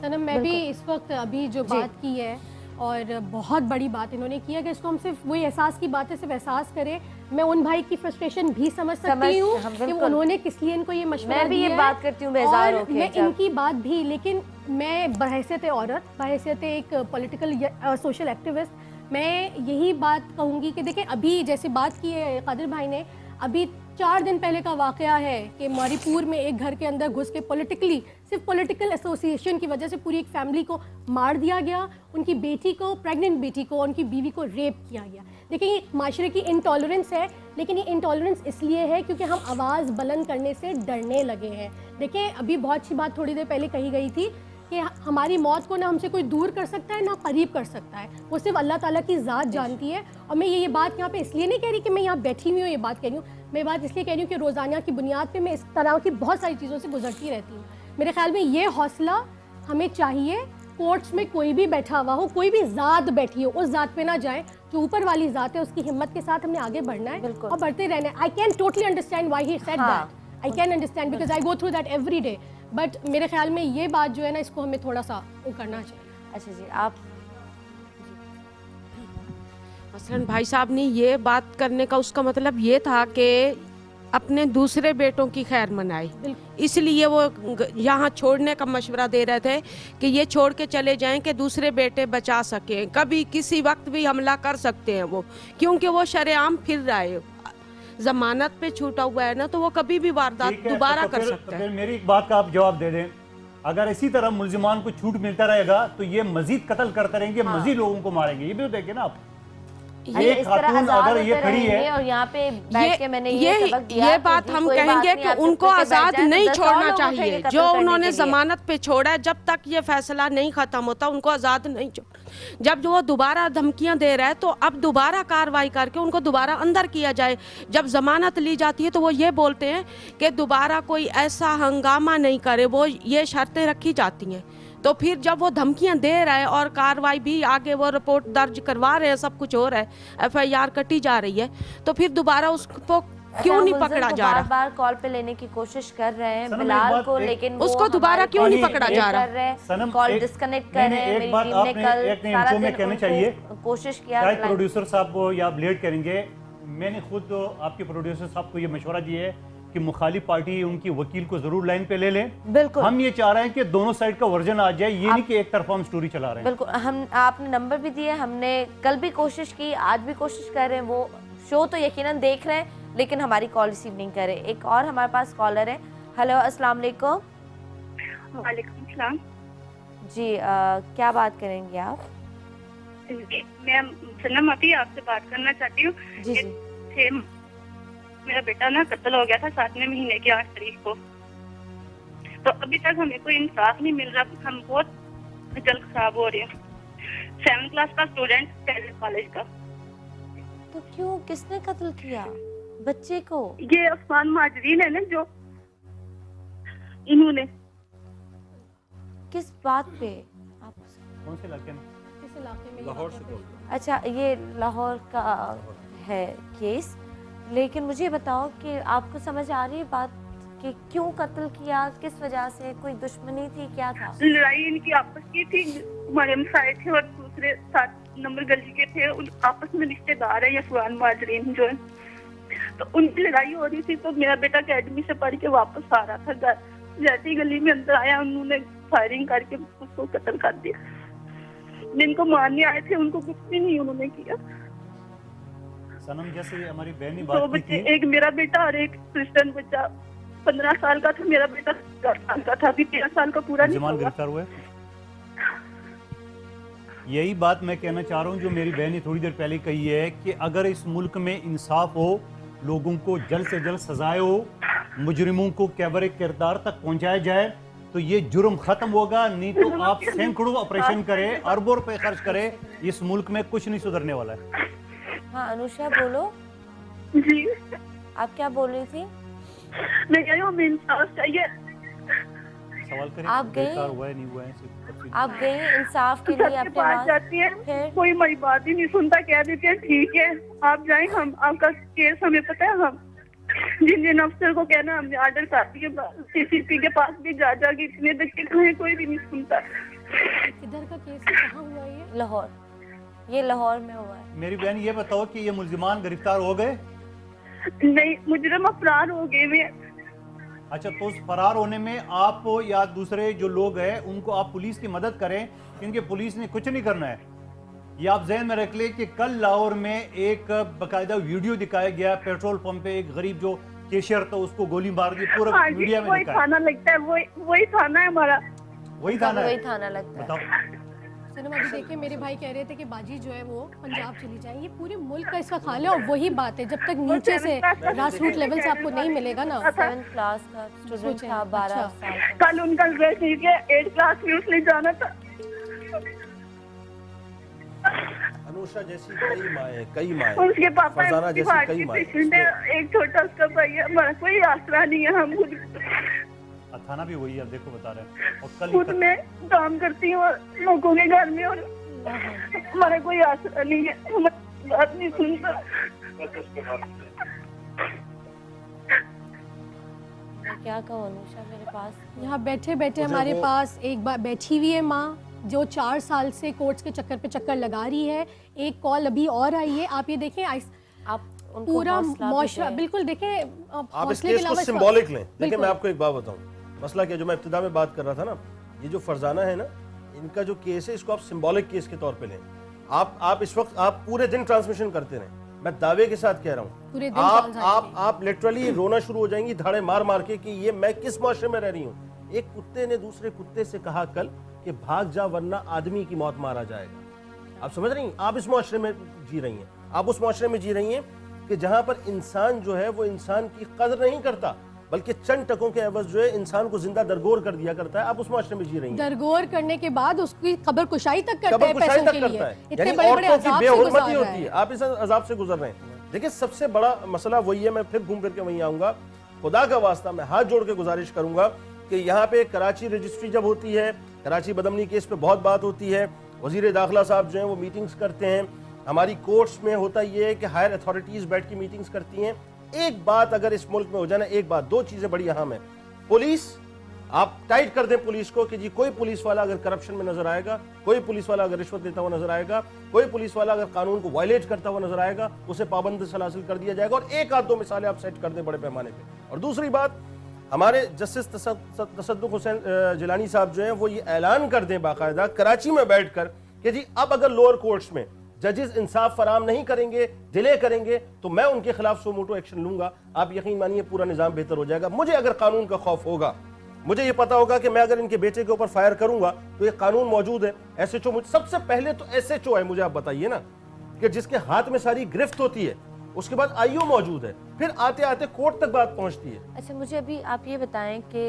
سنم میں بھی اس وقت ابھی جو بات کی ہے اور بہت بڑی بات انہوں نے کی ہے کہ اس کو ہم صرف وہی احساس کی بات ہے، صرف احساس کریں۔ میں ان بھائی کی فرسٹریشن بھی سمجھ سکتی ہوں کہ انہوں نے کس لیے ان کو یہ مشورہ دیا ہے، میں بھی یہ بات کرتی ہوں بیزار ہو کے، میں ان کی بات بھی، لیکن میں بحیثیت عورت، بحیثیت ایک پولیٹیکل سوشل ایکٹیوسٹ، میں یہی بات کہوں گی کہ دیکھیں ابھی جیسے بات کی ہے قادر بھائی نے، अभी 4 दिन पहले का वाक़या है कि मणिपुर में एक घर के अंदर घुस के सिर्फ पॉलिटिकल एसोसिएशन की वजह से पूरी एक फैमिली को मार दिया गया, उनकी बेटी को, प्रेग्नेंट बेटी को, उनकी बीवी को रेप किया गया। देखिए ये माशरे की इंटॉलरेंस है, लेकिन ये इंटॉलरेंस इसलिए है क्योंकि हम आवाज़ बुलंद करने से डरने लगे हैं। देखिए अभी बहुत अच्छी बात थोड़ी देर पहले कही गई थी कि हमारी मौत को ना हमसे कोई दूर कर सकता है ना करीब कर सकता है, वो सिर्फ अल्लाह ताला की ज़ात जानती है। और मैं ये बात यहाँ पे इसलिए नहीं कह रही कि मैं यहाँ बैठी हुई हूँ ये बात कह रही हूँ, मैं बात इसलिए कह रही हूँ कि रोज़ाना की बुनियाद पे मैं इस तरह की बहुत सारी चीज़ों से गुजरती रहती हूँ। मेरे ख्याल में ये हौसला हमें चाहिए। कोर्ट्स में कोई भी बैठा हुआ हो, कोई भी ज़ात बैठी हो, उस ज़ात पे ना जाए, जो ऊपर वाली ज़ात है उसकी हिम्मत के साथ हमने आगे बढ़ना है और बढ़ते रहना है। I can totally understand why he said that, I can understand because I go through that every day, but मेरे ख्याल में ये बात जो है ना इसको हमें थोड़ा सा वो करना चाहिए। अच्छा जी, आप मसलन भाई साहब ने ये बात करने का उसका मतलब ये था कि अपने दूसरे बेटों की खैर मनाए, इसलिए वो यहाँ छोड़ने का मशवरा दे रहे थे कि ये छोड़ के चले जाएं कि दूसरे बेटे बचा सकें, कभी किसी वक्त भी हमला कर सकते हैं वो, क्योंकि वो शरेआम फिर रहा है, जमानत पे छूटा हुआ है ना, तो वो कभी भी वारदात दोबारा कर सकता है। मेरी एक बात का आप जवाब दे दें, अगर इसी तरह मुल्जिमान को छूट मिलता रहेगा तो ये मजीद कत्ल करते रहेंगे, मजीद लोगों को मारेंगे। ये भी तो देखें ना आप, ये इस तरह अगर ये खड़ी है और यहाँ पे बैठ के मैंने ये सबक दिया ये बात हम कहेंगे कि उनको आज़ाद नहीं छोड़ना चाहिए, जो उन्होंने जमानत पे छोड़ा है, जब तक ये फैसला नहीं खत्म होता उनको आज़ाद नहीं छोड़। जब जो वो दोबारा धमकियां दे रहा है तो अब दोबारा कार्रवाई करके उनको दोबारा अंदर किया जाए। जब जमानत ली जाती है तो वो ये बोलते हैं कि दोबारा कोई ऐसा हंगामा नहीं करे, वो ये शर्तें रखी जाती हैं। तो फिर जब वो धमकियां दे रहा है और कार्रवाई भी आगे वो रिपोर्ट दर्ज करवा रहे हैं, सब कुछ हो रहा है, FIR कटी जा रही है, तो फिर दोबारा उसको क्यों नहीं पकड़ा जा रहा? बार कॉल पे लेने की कोशिश कर रहे हैं बिलाल को, लेकिन उसको दोबारा क्यों नहीं पकड़ा जा रहा? कॉल डिस्कनेक्ट कर रहे हैं। मेरी टीम ने कल सारा दिन उनको कोशिश किया। शायद प्रोड्यूसर साहब को या लेट करेंगे, मैंने खुद आपके प्रोड्यूसर साहब को ये मशवरा दिया है कि मुखालिफ पार्टी उनकी वकील को जरूर लाइन पे ले लें। बिल्कुल, हम ये चाह रहे हैं कि दोनों साइड का वर्जन आ जाए, ये नहीं कि एक तरफा हम स्टोरी चला रहे हैं। बिल्कुल, हम आपने नंबर भी दिए, हमने कल भी कोशिश की, आज भी कोशिश कर रहे हैं। वो शो तो यकीनन देख रहे हैं लेकिन हमारी कॉल रिसीव नहीं कर रहे। एक और हमारे पास कॉलर है। हेलो, अस्सलाम वालेकुम। वालेकुम सलाम जी, क्या बात करेंगे आप? मैं सनम अभी आपसे बात करना चाहती हूँ। जी। मेरा बेटा ना कत्ल हो गया था 7वें महीने की 8 तारीख को, तो अभी तक हमें कोई इंसाफ नहीं मिल रहा। हम बहुत जल्द खराब हो रहे हैं। 7th क्लास का स्टूडेंट, कैडेट कॉलेज का। तो क्यों, किसने कत्ल किया बच्चे को? ये अफगान महाजरीन है ना, जो इन्होंने। किस बात पे? आप कौन से इलाके में? किस इलाके में? लाहौर से। अच्छा, ये लाहौर का है केस, लेकिन मुझे बताओ कि आपको समझ आ रही है बात कि क्यों कत्ल किया, किस वजह से, कोई दुश्मनी थी, क्या था? लड़ाई इनकी आपस की थी। मरियम साइड थे और दूसरे 7 नंबर गली के थे, उन आपस में रिश्तेदार है, अफगान महाजरीन जो है, तो उनकी लड़ाई हो रही थी। तो मेरा बेटा अकेडमी से पढ़ के वापस आ रहा था घर, जैसे ही गली में अंदर आया उन्होंने फायरिंग करके उसको कत्ल कर दिया। जिनको मारने आए थे उनको कुछ भी नहीं उन्होंने किया। सनम, जैसे हमारी बहन ने 2 बात की बच्चे, थी, एक मेरा बेटा और एक क्रिश्चियन बच्चा। 15 साल का था मेरा बेटा, 10 साल का था, अभी 13 साल का पूरा नहीं हुआ। गिरफ्तार हुए। यही बात मैं कहना चाह रहा हूँ जो मेरी बहन ने थोड़ी देर पहले कही है कि अगर इस मुल्क में इंसाफ हो, लोगों को जल्द से जल्द सजाएं हो, मुजरिमों को कैबरे किरदार तक पहुंचाया जाए तो ये जुर्म खत्म होगा। नहीं तो आप सैकड़ों ऑपरेशन करें, अरबों रुपए खर्च करें, इस मुल्क में कुछ नहीं सुधरने वाला है। हाँ अनुषा बोलो। जी, आप क्या बोल रही थी? मैं कह रही हूँ इंसाफ चाहिए। सवाल करें, आप गए, हुआ है नहीं हुआ है, आप गए इंसाफ के लिए अपने पास जाती है, कोई मेरी बात ही नहीं सुनता, कह देते हैं ठीक है आप जाएं, हम आपका केस हमें पता है, हम जिन अफसर को कहना हमने ऑर्डर कर दिए, CCP के पास भी जा के इतने धक्के खाए, कोई भी नहीं सुनता। इधर का केस कहाँ हुआ है? लाहौर, ये लाहौर में हुआ है। मेरी बहन ये बताओ कि ये मुल्जिमान गिरफ्तार हो गए? नहीं, मुजरिम फरार हो गए वे। अच्छा, तो उस फरार होने में आप या दूसरे जो लोग हैं उनको आप पुलिस की मदद करें, क्योंकि पुलिस ने कुछ नहीं करना है। ये आप जहन में रख लें कि कल लाहौर में एक बाकायदा वीडियो दिखाया गया, पेट्रोल पंप पे एक गरीब जो कैशियर था उसको गोली मार दी, पूरा हाँ जी, मीडिया में वही दिखाया। थाना लगता है, वही थाना है हमारा। वही थाना है? वही थाना लगता है। बताओ। सनम अभी देखिए मेरे भाई कह रहे थे कि बाजी जो है वो पंजाब चली जाए, ये पूरे मुल्क का इसका खाल है। और वही बात है, जब तक नीचे से ग्रास रूट लेवल से आपको नहीं मिलेगा ना। 7th क्लास का स्टूडेंट था, 12 साल का। कल उनका रिजल्ट नहीं किया, 8th क्लास में उसने जाना था। अनुषा जैसी कई माएँ, कई माएँ, उसके पापा फरजाना जैसी कई माएँ। पेशेंट है, एक छोटा उसका भाई है, हमारा कोई आसरा नहीं है। हम खुद थाना भी वही है, देखो बता रहे हैं। और कल खुद में काम करती हूँ लोगों के घर में, और हमारा कोई आसरा नहीं है, हमारी बात नहीं सुनता। क्या कहूँ अनुषा, मेरे पास यहाँ बैठे बैठे हमारे पास एक बार बैठी हुई है माँ जो 4 साल से कोर्ट्स के चक्कर पे चक्कर लगा रही है। एक कॉल अभी और आई है, आप ये देखें। आप पूरा मौशरा बिल्कुल देखें, आप इस केस को सिंबॉलिक लें। देखिए मैं आपको एक बात बताऊं, मसला क्या, जो मैं इब्तिदा में बात कर रहा था ना, ये जो फरजाना है ना, इनका जो केस है इसको आप सिंबॉलिक केस के तौर पे लें। आप इस वक्त आप पूरे दिन ट्रांसमिशन करते रहें, मैं दावे के साथ कह रहा हूँ। आप लिटरली रोना शुरू हो जाएंगी धाड़े मार मार के कि ये मैं किस माशरे में रह रही हूँ। एक कुत्ते ने दूसरे कुत्ते से कहा कल कि भाग जा वरना आदमी की मौत मारा जाएगा। आप समझ रही हैं, आप इस माशरे में जी रही हैं, आप उस माशरे में जी रही हैं कि जहां पर इंसान जो है वो इंसान की कदर नहीं करता, बल्कि चंद टकों के एवज जो है इंसान को जिंदा दरगोर कर दिया करता है। आप उस माशरे में जी रही हैं। दरगोर करने के बाद उसकी कब्र कुशाई तक करता है, कब्र कुशाई तक के करता है, इतने यानी बड़े-बड़े औरतों की अजाब से बेहुरमती गुजार होती रहा है। आप इस अजाब से गुजर रहे हैं। देखिए सबसे बड़ा मसला वही है, मैं फिर घूम फिर के वहीं आऊंगा। खुदा का वास्ता मैं हाथ जोड़ के गुजारिश करूंगा कि यहाँ पे कराची रजिस्ट्री जब होती है, कराची बदमनी केस पे बहुत बात होती है, वजीर दाखिला साहब जो हैं वो मीटिंग्स करते हैं, हमारी कोर्ट्स में होता ये है कि हायर अथॉरिटीज बैठ के मीटिंग्स करती हैं। एक बात अगर इस मुल्क में हो जाए ना, एक बात, दो चीजें बड़ी अहम है। पुलिस, आप टाइट कर दें पुलिस को कि जी कोई पुलिस वाला अगर करप्शन में नजर आएगा, कोई पुलिस वाला अगर रिश्वत लेता हुआ नजर आएगा, कोई पुलिस वाला अगर कानून को वायलेट करता हुआ नजर आएगा, उसे पाबंद सलासिल कर दिया जाएगा। और एक आध दो मिसालें आप सेट कर दें बड़े पैमाने पे। और दूसरी बात, हमारे जस्टिस तसद्दुक हुसैन जिलानी साहब जो हैं वो ये ऐलान कर दें बाकायदा कराची में बैठकर कि जी अब अगर लोअर कोर्ट्स में जजेस इंसाफ फराम नहीं करेंगे, डिले करेंगे, तो मैं उनके खिलाफ सो मोटो एक्शन लूंगा। आप यकीन मानिए पूरा निजाम बेहतर हो जाएगा। मुझे अगर कानून का खौफ होगा, मुझे ये पता होगा कि मैं अगर इनके बेटे के ऊपर फायर करूंगा तो ये कानून मौजूद है। SHO, सबसे पहले तो SHO है, मुझे आप बताइए ना, कि जिसके हाथ में सारी गिरफ्त होती है, उसके बाद IO मौजूद है, फिर आते आते कोर्ट तक बात पहुंचती है। अच्छा मुझे अभी आप ये बताएं कि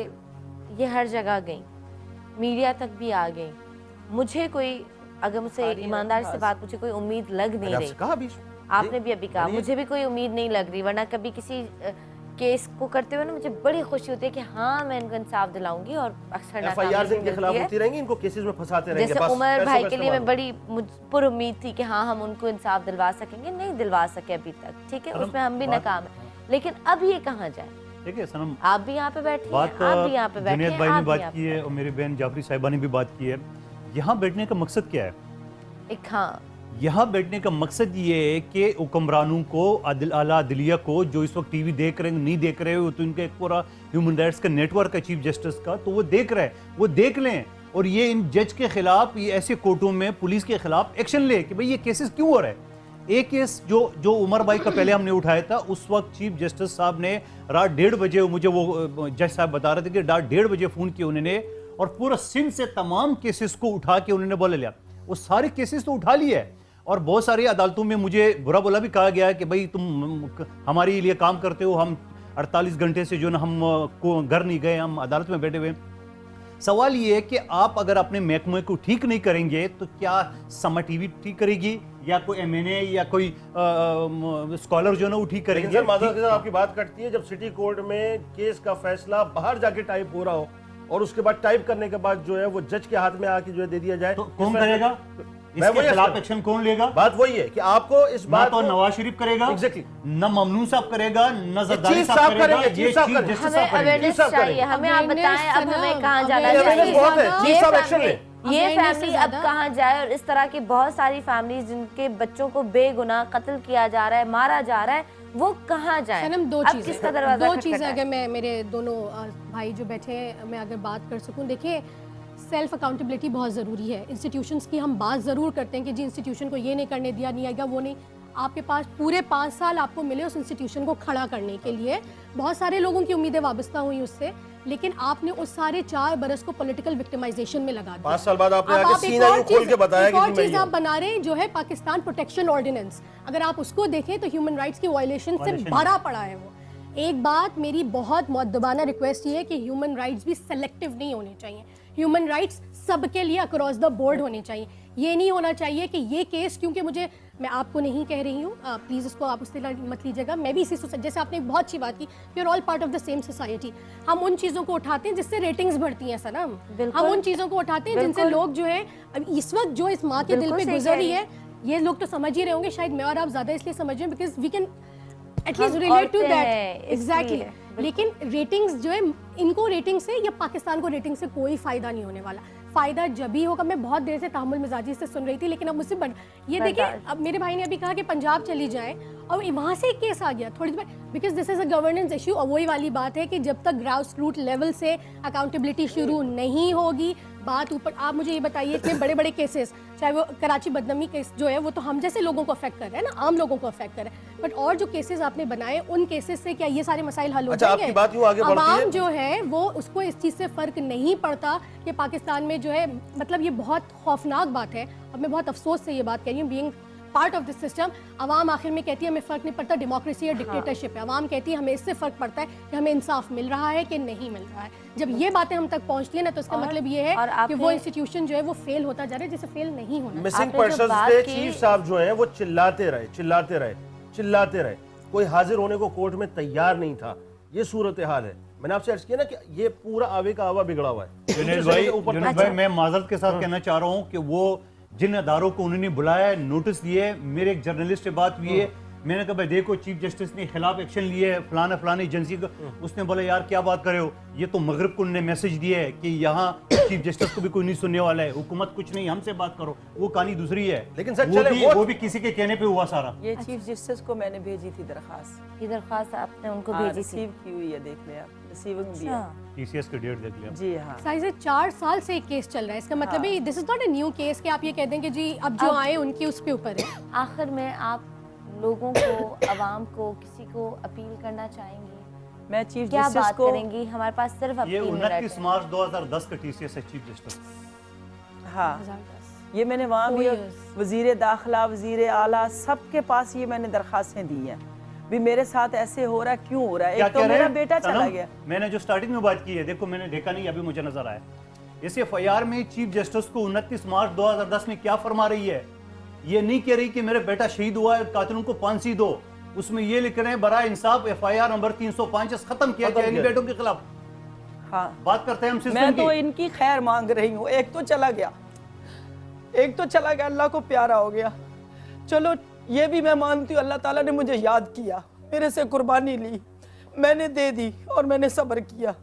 ये हर जगह गई, मीडिया तक भी आ गई, मुझे कोई अगर मुझसे ईमानदारी से बात पूछे कोई उम्मीद लग नहीं रही। आपने भी अभी कहा मुझे भी कोई उम्मीद नहीं लग रही, वरना कभी किसी केस को करते हुए ना मुझे बड़ी खुशी होती है कि हाँ मैं इनको इंसाफ दिलाऊंगी। और अक्सर FIR इनके खिलाफ होती रहेंगी, इनको केसेस में फंसाते रहेंगे। जैसे उमर भाई के लिए मैं बड़ी पुर उम्मीद थी कि हाँ हम उनको इंसाफ दिलवा सकेंगे, नहीं दिलवा सके अभी तक, ठीक है, उसमें हम भी नाकाम है। लेकिन अब ये कहाँ जाए? देखिए सनम, आप भी यहाँ पे बैठे हैं, आप भी यहाँ पे बैठे हैं, जुनैद भाई ने बात की है और मेरी बहन जाफरी साहिबा ने भी बात की है। यहाँ बैठने का मकसद क्या है? हाँ, यहाँ बैठने का मकसद ये है कि हुक्मरानों को, आला अदलिया को, जो इस वक्त टीवी देख रहे हैं नहीं देख रहे हो, तो इनका एक पूरा ह्यूमन राइट्स का नेटवर्क है चीफ जस्टिस का, तो वो देख रहे हैं, वो देख लें और ये इन जज के खिलाफ, ये ऐसे कोर्टों में पुलिस के खिलाफ एक्शन ले कि भाई ये केसेस क्यों हो रहे हैं। एक केस जो उमर भाई का पहले हमने उठाया था, उस वक्त चीफ जस्टिस साहब ने रात 1:30 बजे, मुझे वो जज साहब बता रहे थे कि रात 1:30 बजे फोन किया उन्होंने और पूरा सिंध से तमाम केसेस को उठा के उन्होंने बोले लिया। वो सारे केसेस तो उठा लिए है और बहुत सारी अदालतों में मुझे बुरा भला भी कहा गया है कि भाई तुम हमारे लिए काम करते हो, हम 48 घंटे से जो ना हम को घर नहीं गए, हम अदालत में बैठे हुए। सवाल ये है कि आप अगर अपने महकमे को ठीक नहीं करेंगे तो क्या समा टीवी ठीक करेगी या कोई MNA या कोई स्कॉलर जो ना वो ठीक करेंगे? आपकी बात कटती है जब सिटी कोर्ट में केस का फैसला बाहर जाके टाइप हो रहा हो और उसके बाद टाइप करने के बाद जो है वो जज के हाथ में आके जो है दे दिया जाए, तो कौन करेगा? इसके खिलाफ एक्शन कौन लेगा? बात वही है कि आपको इस बात को नवाज शरीफ करेगा, एग्जैक्टली, न ममनून साहब करेगा, न जरदारी साहब करेगा, ये चीफ साहब करेंगे। हमें अवेयरनेस चाहिए, हमें आप बताएं अब हमें कहाँ जाना चाहिए, ये फैमिली अब कहाँ जाए। और इस तरह की बहुत सारी फैमिलीज जिनके बच्चों को बेगुनाह कत्ल किया जा रहा है, मारा जा रहा है, वो कहाँ जाए? सनम दो चीजें अगर मैं मेरे दोनों भाई जो बैठे हैं मैं अगर बात कर सकूं, देखिए सेल्फ अकाउंटेबिलिटी बहुत ज़रूरी है। इंस्टीट्यूशंस की हम बात ज़रूर करते हैं कि जी इंस्टीट्यूशन को ये नहीं करने दिया, नहीं आएगा, वो नहीं। आपके पास पूरे 5 साल आपको मिले उस इंस्टीट्यूशन को खड़ा करने के लिए। बहुत सारे लोगों की उम्मीदें वाबस्ता हुई उससे, लेकिन आपने उस सारे 4 बरस को पॉलिटिकल विक्टिमाइजेशन में लगा दिया। 5 साल बाद आपने आके सीना यूं खोल के बताया कि और चीज़ आप बना रहे हैं जो है पाकिस्तान प्रोटेक्शन ऑर्डिनेंस। अगर आप उसको देखें तो ह्यूमन राइट्स की वायलेशन से भरा पड़ा है वो। एक बात मेरी बहुत मुअद्दबाना रिक्वेस्ट ये है कि ह्यूमन राइट्स भी सेलेक्टिव नहीं होने चाहिए। ह्यूमन राइट्स सबके लिए अक्रॉस द बोर्ड होने चाहिए। ये नहीं होना चाहिए कि ये केस, क्योंकि मुझे, मैं आपको नहीं कह रही हूँ, प्लीज़ इसको आप उससे मत लीजिएगा, मैं भी इसी जैसे आपने एक बहुत अच्छी बात की, we are all part of the same society. हम उन चीज़ों को उठाते हैं जिससे रेटिंग्स बढ़ती हैं सनम, हम उन चीज़ों को उठाते हैं जिनसे लोग जो है, अब इस वक्त जो इस माँ के दिल पे गुजर रही है, ये लोग तो समझ ही रहे होंगे, शायद मैं और आप ज़्यादा इसलिए समझ रहे हैं because we can at least relate to that. Exactly. लेकिन रेटिंग्स जो है, इनको रेटिंग से या पाकिस्तान को रेटिंग से कोई फ़ायदा नहीं होने वाला। फ़ायदा जब ही होगा। मैं बहुत देर से तहम्मुल मिजाजी से सुन रही थी, लेकिन अब मुझसे ये देखिए, अब मेरे भाई ने अभी कहा कि पंजाब चली जाए और वहाँ से एक केस आ गया थोड़ी देर, because this is a governance issue. और वही वाली बात है कि जब तक ग्रास रूट लेवल से अकाउंटेबिलिटी शुरू नहीं होगी, बात ऊपर। आप मुझे ये बताइए, इतने बड़े बड़े केसेस, चाहे वो कराची बदनामी केस जो है, वो तो हम जैसे लोगों को अफेक्ट कर रहे हैं ना, आम लोगों को अफेक्ट कर रहे हैं, बट और जो केसेस आपने बनाए, उन केसेस से क्या ये सारे मसाइल हल हो जाएंगे? आवाम जो है वो, उसको इस चीज़ से फ़र्क नहीं पड़ता कि पाकिस्तान में जो है, मतलब ये बहुत खौफनाक बात है। और मैं बहुत अफसोस से ये बात कह रही हूँ, being part of this system. अवाम आखिर में कहती है हमें फ़र्क नहीं पड़ता डेमोक्रेसी या डिक्टेटरशिप है, अवाम कहती है हमें इससे फ़र्क पड़ता है कि हमें इंसाफ मिल रहा है कि नहीं मिल रहा है। जब ये बातें हम तक पहुँचती है ना, तो इसका मतलब ये है कि वो इंस्टीट्यूशन जो है वो फेल होता जा रहा है, जिसे फेल नहीं होना। मिसिंग पर्सन्स पे चीफ साहब जो हैं वो चिल्लाते रहे, कोई हाजिर होने को कोर्ट में तैयार नहीं था। ये सूरत हाल है। मैंने आपसे अर्ज किया ना कि ये पूरा आवे का आवा बिगड़ा हुआ है। जुनैद भाई, मैं माजरत के साथ कहना चाह रहा हूँ कि वो जिन अदारों को उन्होंने बुलाया, नोटिस दिए, मेरे एक जर्नलिस्ट से बात हुई है, मैंने कहा भाई देखो चीफ जस्टिस ने खिलाफ एक्शन लिए है फलाना एजेंसी का, उसने बोला यार क्या बात कर रहे हो, ये तो मगरब को उन्होंने मैसेज दिया है कि यहाँ चीफ जस्टिस को भी कोई नहीं सुनने वाला है, हुकूमत कुछ नहीं, हमसे बात करो। वो कहानी दूसरी है, लेकिन सर वो भी किसी के कहने पे हुआ सारा। ये चीफ जस्टिस को मैंने भेजी थी दरखास्त, ये दरखास्त आपने उनको भेजी थी? रिसीव की हुई है, देख ले आप, रिसीविंग दिया, टीसीएस का डेट देख लिया जी। हाँ, साइज 4 साल से एक केस चल रहा है, इसका मतलब है this is not a new case कि आप ये कह दें कि जी अब जो आए उनकी उस पे ऊपर है। आखिर में आप लोगों को, अवाम को, किसी को अपील करना चाहेंगी? मैं चीफ क्या जस्टिस बात को करेंगी? हमारे पास सिर्फ ये 29 मार्च 2010 का टीसीएस है चीफ जस्टिस। हाँ, ये मैंने वहाँ भी वजीर दाखिला, वजीर आला, सबके पास ये मैंने दरखास्तें दी हैं भी मेरे साथ ऐसे हो रहा है, क्यों हो रहा है। एक तो मेरा बेटा चला गया। मैंने जो स्टार्टिंग में बात की है, देखो मैंने देखा नहीं, अभी मुझे नजर आया। इस एफआईआर में चीफ जस्टिस को 29 मार्च 2010 में क्या फरमा रही है, ये नहीं कह रही कि मेरे बेटा शहीद हुआ है, कातिलों को फांसी दो। उसमें ये लिख रहे हैं बराए इंसाफ एफआईआर नंबर 305 खत्म किया जाए इन बेटों के खिलाफ। हाँ, बात करते हैं हम सिस्टम की। मैं तो इनकी खैर मांग रही हूँ। एक तो चला गया, अल्लाह को प्यारा हो गया, चलो ये भी मैं मानती हूँ, अल्लाह ताला ने मुझे याद किया, मेरे से कुर्बानी ली, मैंने दे दी और मैंने सब्र किया।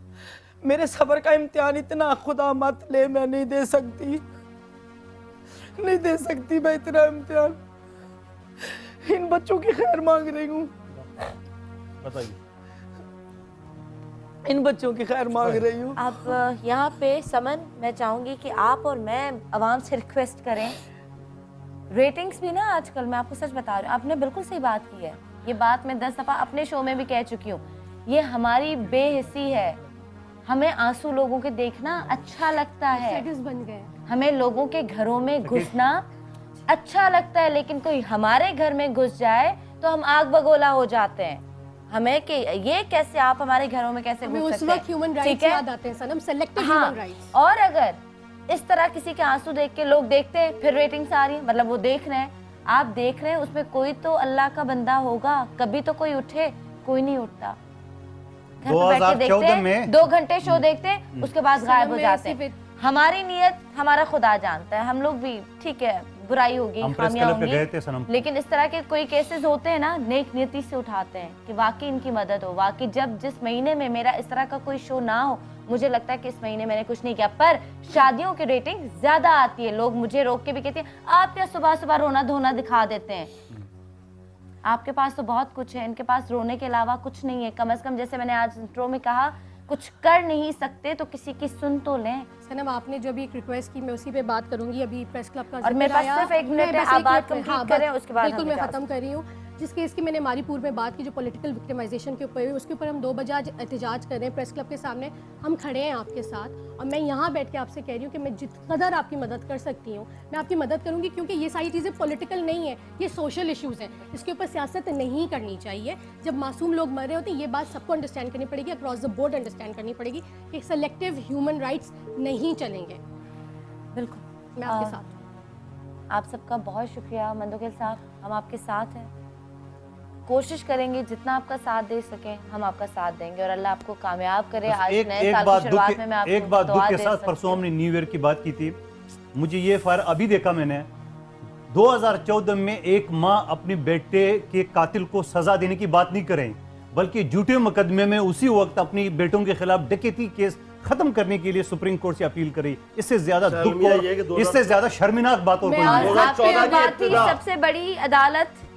मेरे सब्र का इम्तिहान इतना खुदा मत ले, मैं नहीं दे सकती मैं इतना इम्तिहान। इन बच्चों की खैर मांग रही हूँ, बताइए। इन बच्चों की खैर मांग रही हूँ। अब यहाँ पे समन, मैं चाहूँगी कि आप और मैं आवाम से रिक्वेस्ट करें, रेटिंग्स भी ना आजकल, मैं आपको सच बता रही हूँ, आपने बिल्कुल सही बात की है, ये बात मैं 10 दफ़ा अपने शो में भी कह चुकी हूँ, ये हमारी बेहिसी है। हमें आंसू लोगों के देखना अच्छा लगता है, बन गए। हमें लोगों के घरों में घुसना अच्छा लगता है, लेकिन कोई हमारे घर में घुस जाए तो हम आग बगोला हो जाते हैं। हमें कि ये कैसे, आप हमारे घरों में कैसे घुस सकते हैं? ह्यूमन राइट्स याद आते हैं सनम, सेलेक्टिव ह्यूमन राइट्स। और अगर इस तरह किसी के आंसू देख के लोग देखते हैं, फिर रेटिंग्स आ रही है, मतलब वो देख रहे हैं, आप देख रहे हैं, उसमें कोई तो अल्लाह का बंदा होगा, कभी तो कोई उठे, कोई नहीं उठता। घर पे बैठ के देखते हैं, 2 घंटे शो देखते हैं, उसके बाद गायब हो जाते हैं। हमारी नीयत हमारा खुदा जानता है, हम लोग भी ठीक है, बुराई होगी, खामियां होंगी, लेकिन इस तरह के कोई केसेस होते हैं ना, नेक नीयति से उठाते हैं कि वाकई इनकी मदद हो। वाकई जब जिस महीने में मेरा इस तरह का कोई शो ना हो, मुझे लगता है कि इस महीने मैंने कुछ नहीं किया, पर शादियों की रेटिंग ज्यादा आती है। लोग मुझे रोक के भी कहते हैं आप क्या सुबह सुबह रोना धोना दिखा देते हैं, आपके पास तो बहुत कुछ है, इनके पास रोने के अलावा कुछ नहीं है। कम से कम जैसे मैंने आज इंट्रो में कहा, کچھ کر نہیں سکتے تو کسی کی سن تو لیں. سنم آپ نے جو بھی ایک ریکویسٹ کی میں اسی پہ بات کروں گی. ابھی پریس کلب کا اور میرے پاس صرف 1 منٹ ہے, آپ بات کمپلیٹ کریں اس کے بعد بالکل میں ختم کر رہی ہوں. جس کیس کی میں نے ماری پور میں بات کی جو پولیٹیکل وکٹمائزیشن کے اوپر اس کے اوپر ہم 2 بجے آج احتجاج کر رہے ہیں پریس کلب کے سامنے. ہم کھڑے ہیں آپ کے ساتھ اور میں یہاں بیٹھ کے آپ سے کہہ رہی ہوں کہ میں جت قدر آپ کی مدد کر سکتی ہوں میں آپ کی مدد کروں گی, کیونکہ یہ ساری چیزیں پولیٹیکل نہیں ہیں, یہ سوشل ایشوز ہیں. اس کے اوپر سیاست نہیں کرنی چاہیے. جب معصوم لوگ مر رہے ہوتے ہیں یہ بات سب کو انڈرسٹینڈ کرنی پڑے گی, اکراس دا بورڈ انڈرسٹینڈ کرنی پڑے گی کہ سلیکٹیو ہیومن رائٹس نہیں چلیں گے. بالکل میں آپ کے ساتھ ہوں. آپ سب کا بہت شکریہ. مندوکیل صاحب ہم آپ کے ساتھ ہیں, کوشش کریں گے جتنا آپ کا ساتھ دے سکیں ہم آپ کا ساتھ دیں گے اور اللہ آپ کو کامیاب کرے. آج نئے سال کی شروعات میں آپ ایک بات دکھ کے ساتھ پرسوں ہم نے نیو ایئر کی بات کی تھی, مجھے یہ فائر ابھی دیکھا میں نے 2014 میں ایک ماں اپنے بیٹے کے قاتل کو سزا دینے کی بات نہیں کریں بلکہ جھوٹے مقدمے میں اسی وقت اپنی بیٹوں کے خلاف ڈکیتی کیس ختم کرنے کے لیے سپریم کورٹ سے اپیل کری. اس سے زیادہ دکھ اور اس سے زیادہ شرمناک بات اور کوئی نہیں. سب سے بڑی عدالت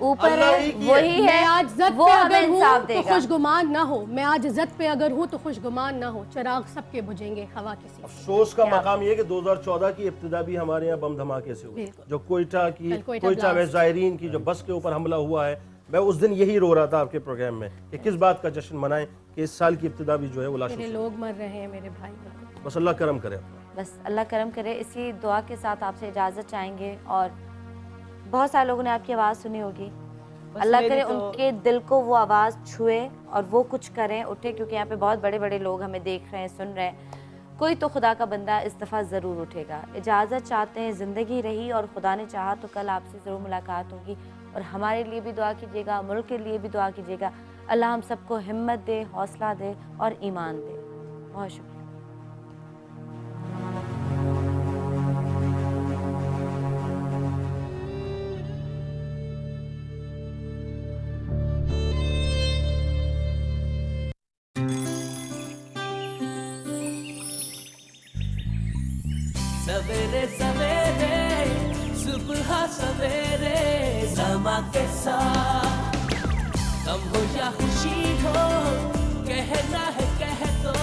اوپر ہے, وہی ہے, آج زد وہ پہ ہمیں اگر انصاف ہوں دے تو گا. خوش گمان نہ ہو. میں آج زد پہ اگر ہوں تو خوش گمان نہ ہو. چراغ سب کے بجھیں گے, ہوا کسی. افسوس کا مقام یہ کہ 2014 کی ابتدا بھی ہمارے یہاں بم دھماکے سے ہوئی, جو کوئٹہ میں زائرین کی جو بس کے اوپر حملہ ہوا ہے. میں اس دن یہی رو رہا تھا آپ کے پروگرام میں کہ کس بات کا جشن منائیں کہ اس سال کی ابتدا بھی جو ہے وہ لاشوں سے لوگ مر رہے ہیں میرے بھائی. بس اللہ کرم کرے اپنا, بس اللہ کرم کرے. اسی دعا کے ساتھ آپ سے اجازت چاہیں گے. اور بہت سارے لوگوں نے آپ کی آواز سنی ہوگی, اللہ کرے ان کے دل کو وہ آواز چھوئے اور وہ کچھ کریں, اٹھے, کیونکہ یہاں پہ بہت بڑے بڑے لوگ ہمیں دیکھ رہے ہیں, سن رہے ہیں. کوئی تو خدا کا بندہ اس دفعہ ضرور اٹھے گا. اجازت چاہتے ہیں, زندگی رہی اور خدا نے چاہا تو کل آپ سے ضرور ملاقات ہوگی. اور ہمارے لیے بھی دعا کیجیے گا, ملک کے لیے بھی دعا کیجیے گا. اللہ ہم سب کو ہمت دے, حوصلہ دے اور ایمان دے. بہت شکریہ. सवेरे सवेरे सुबह सवेरे समा के साथ गम हो या खुशी हो कहना है कह दो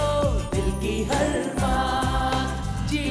दिल की हर बात जी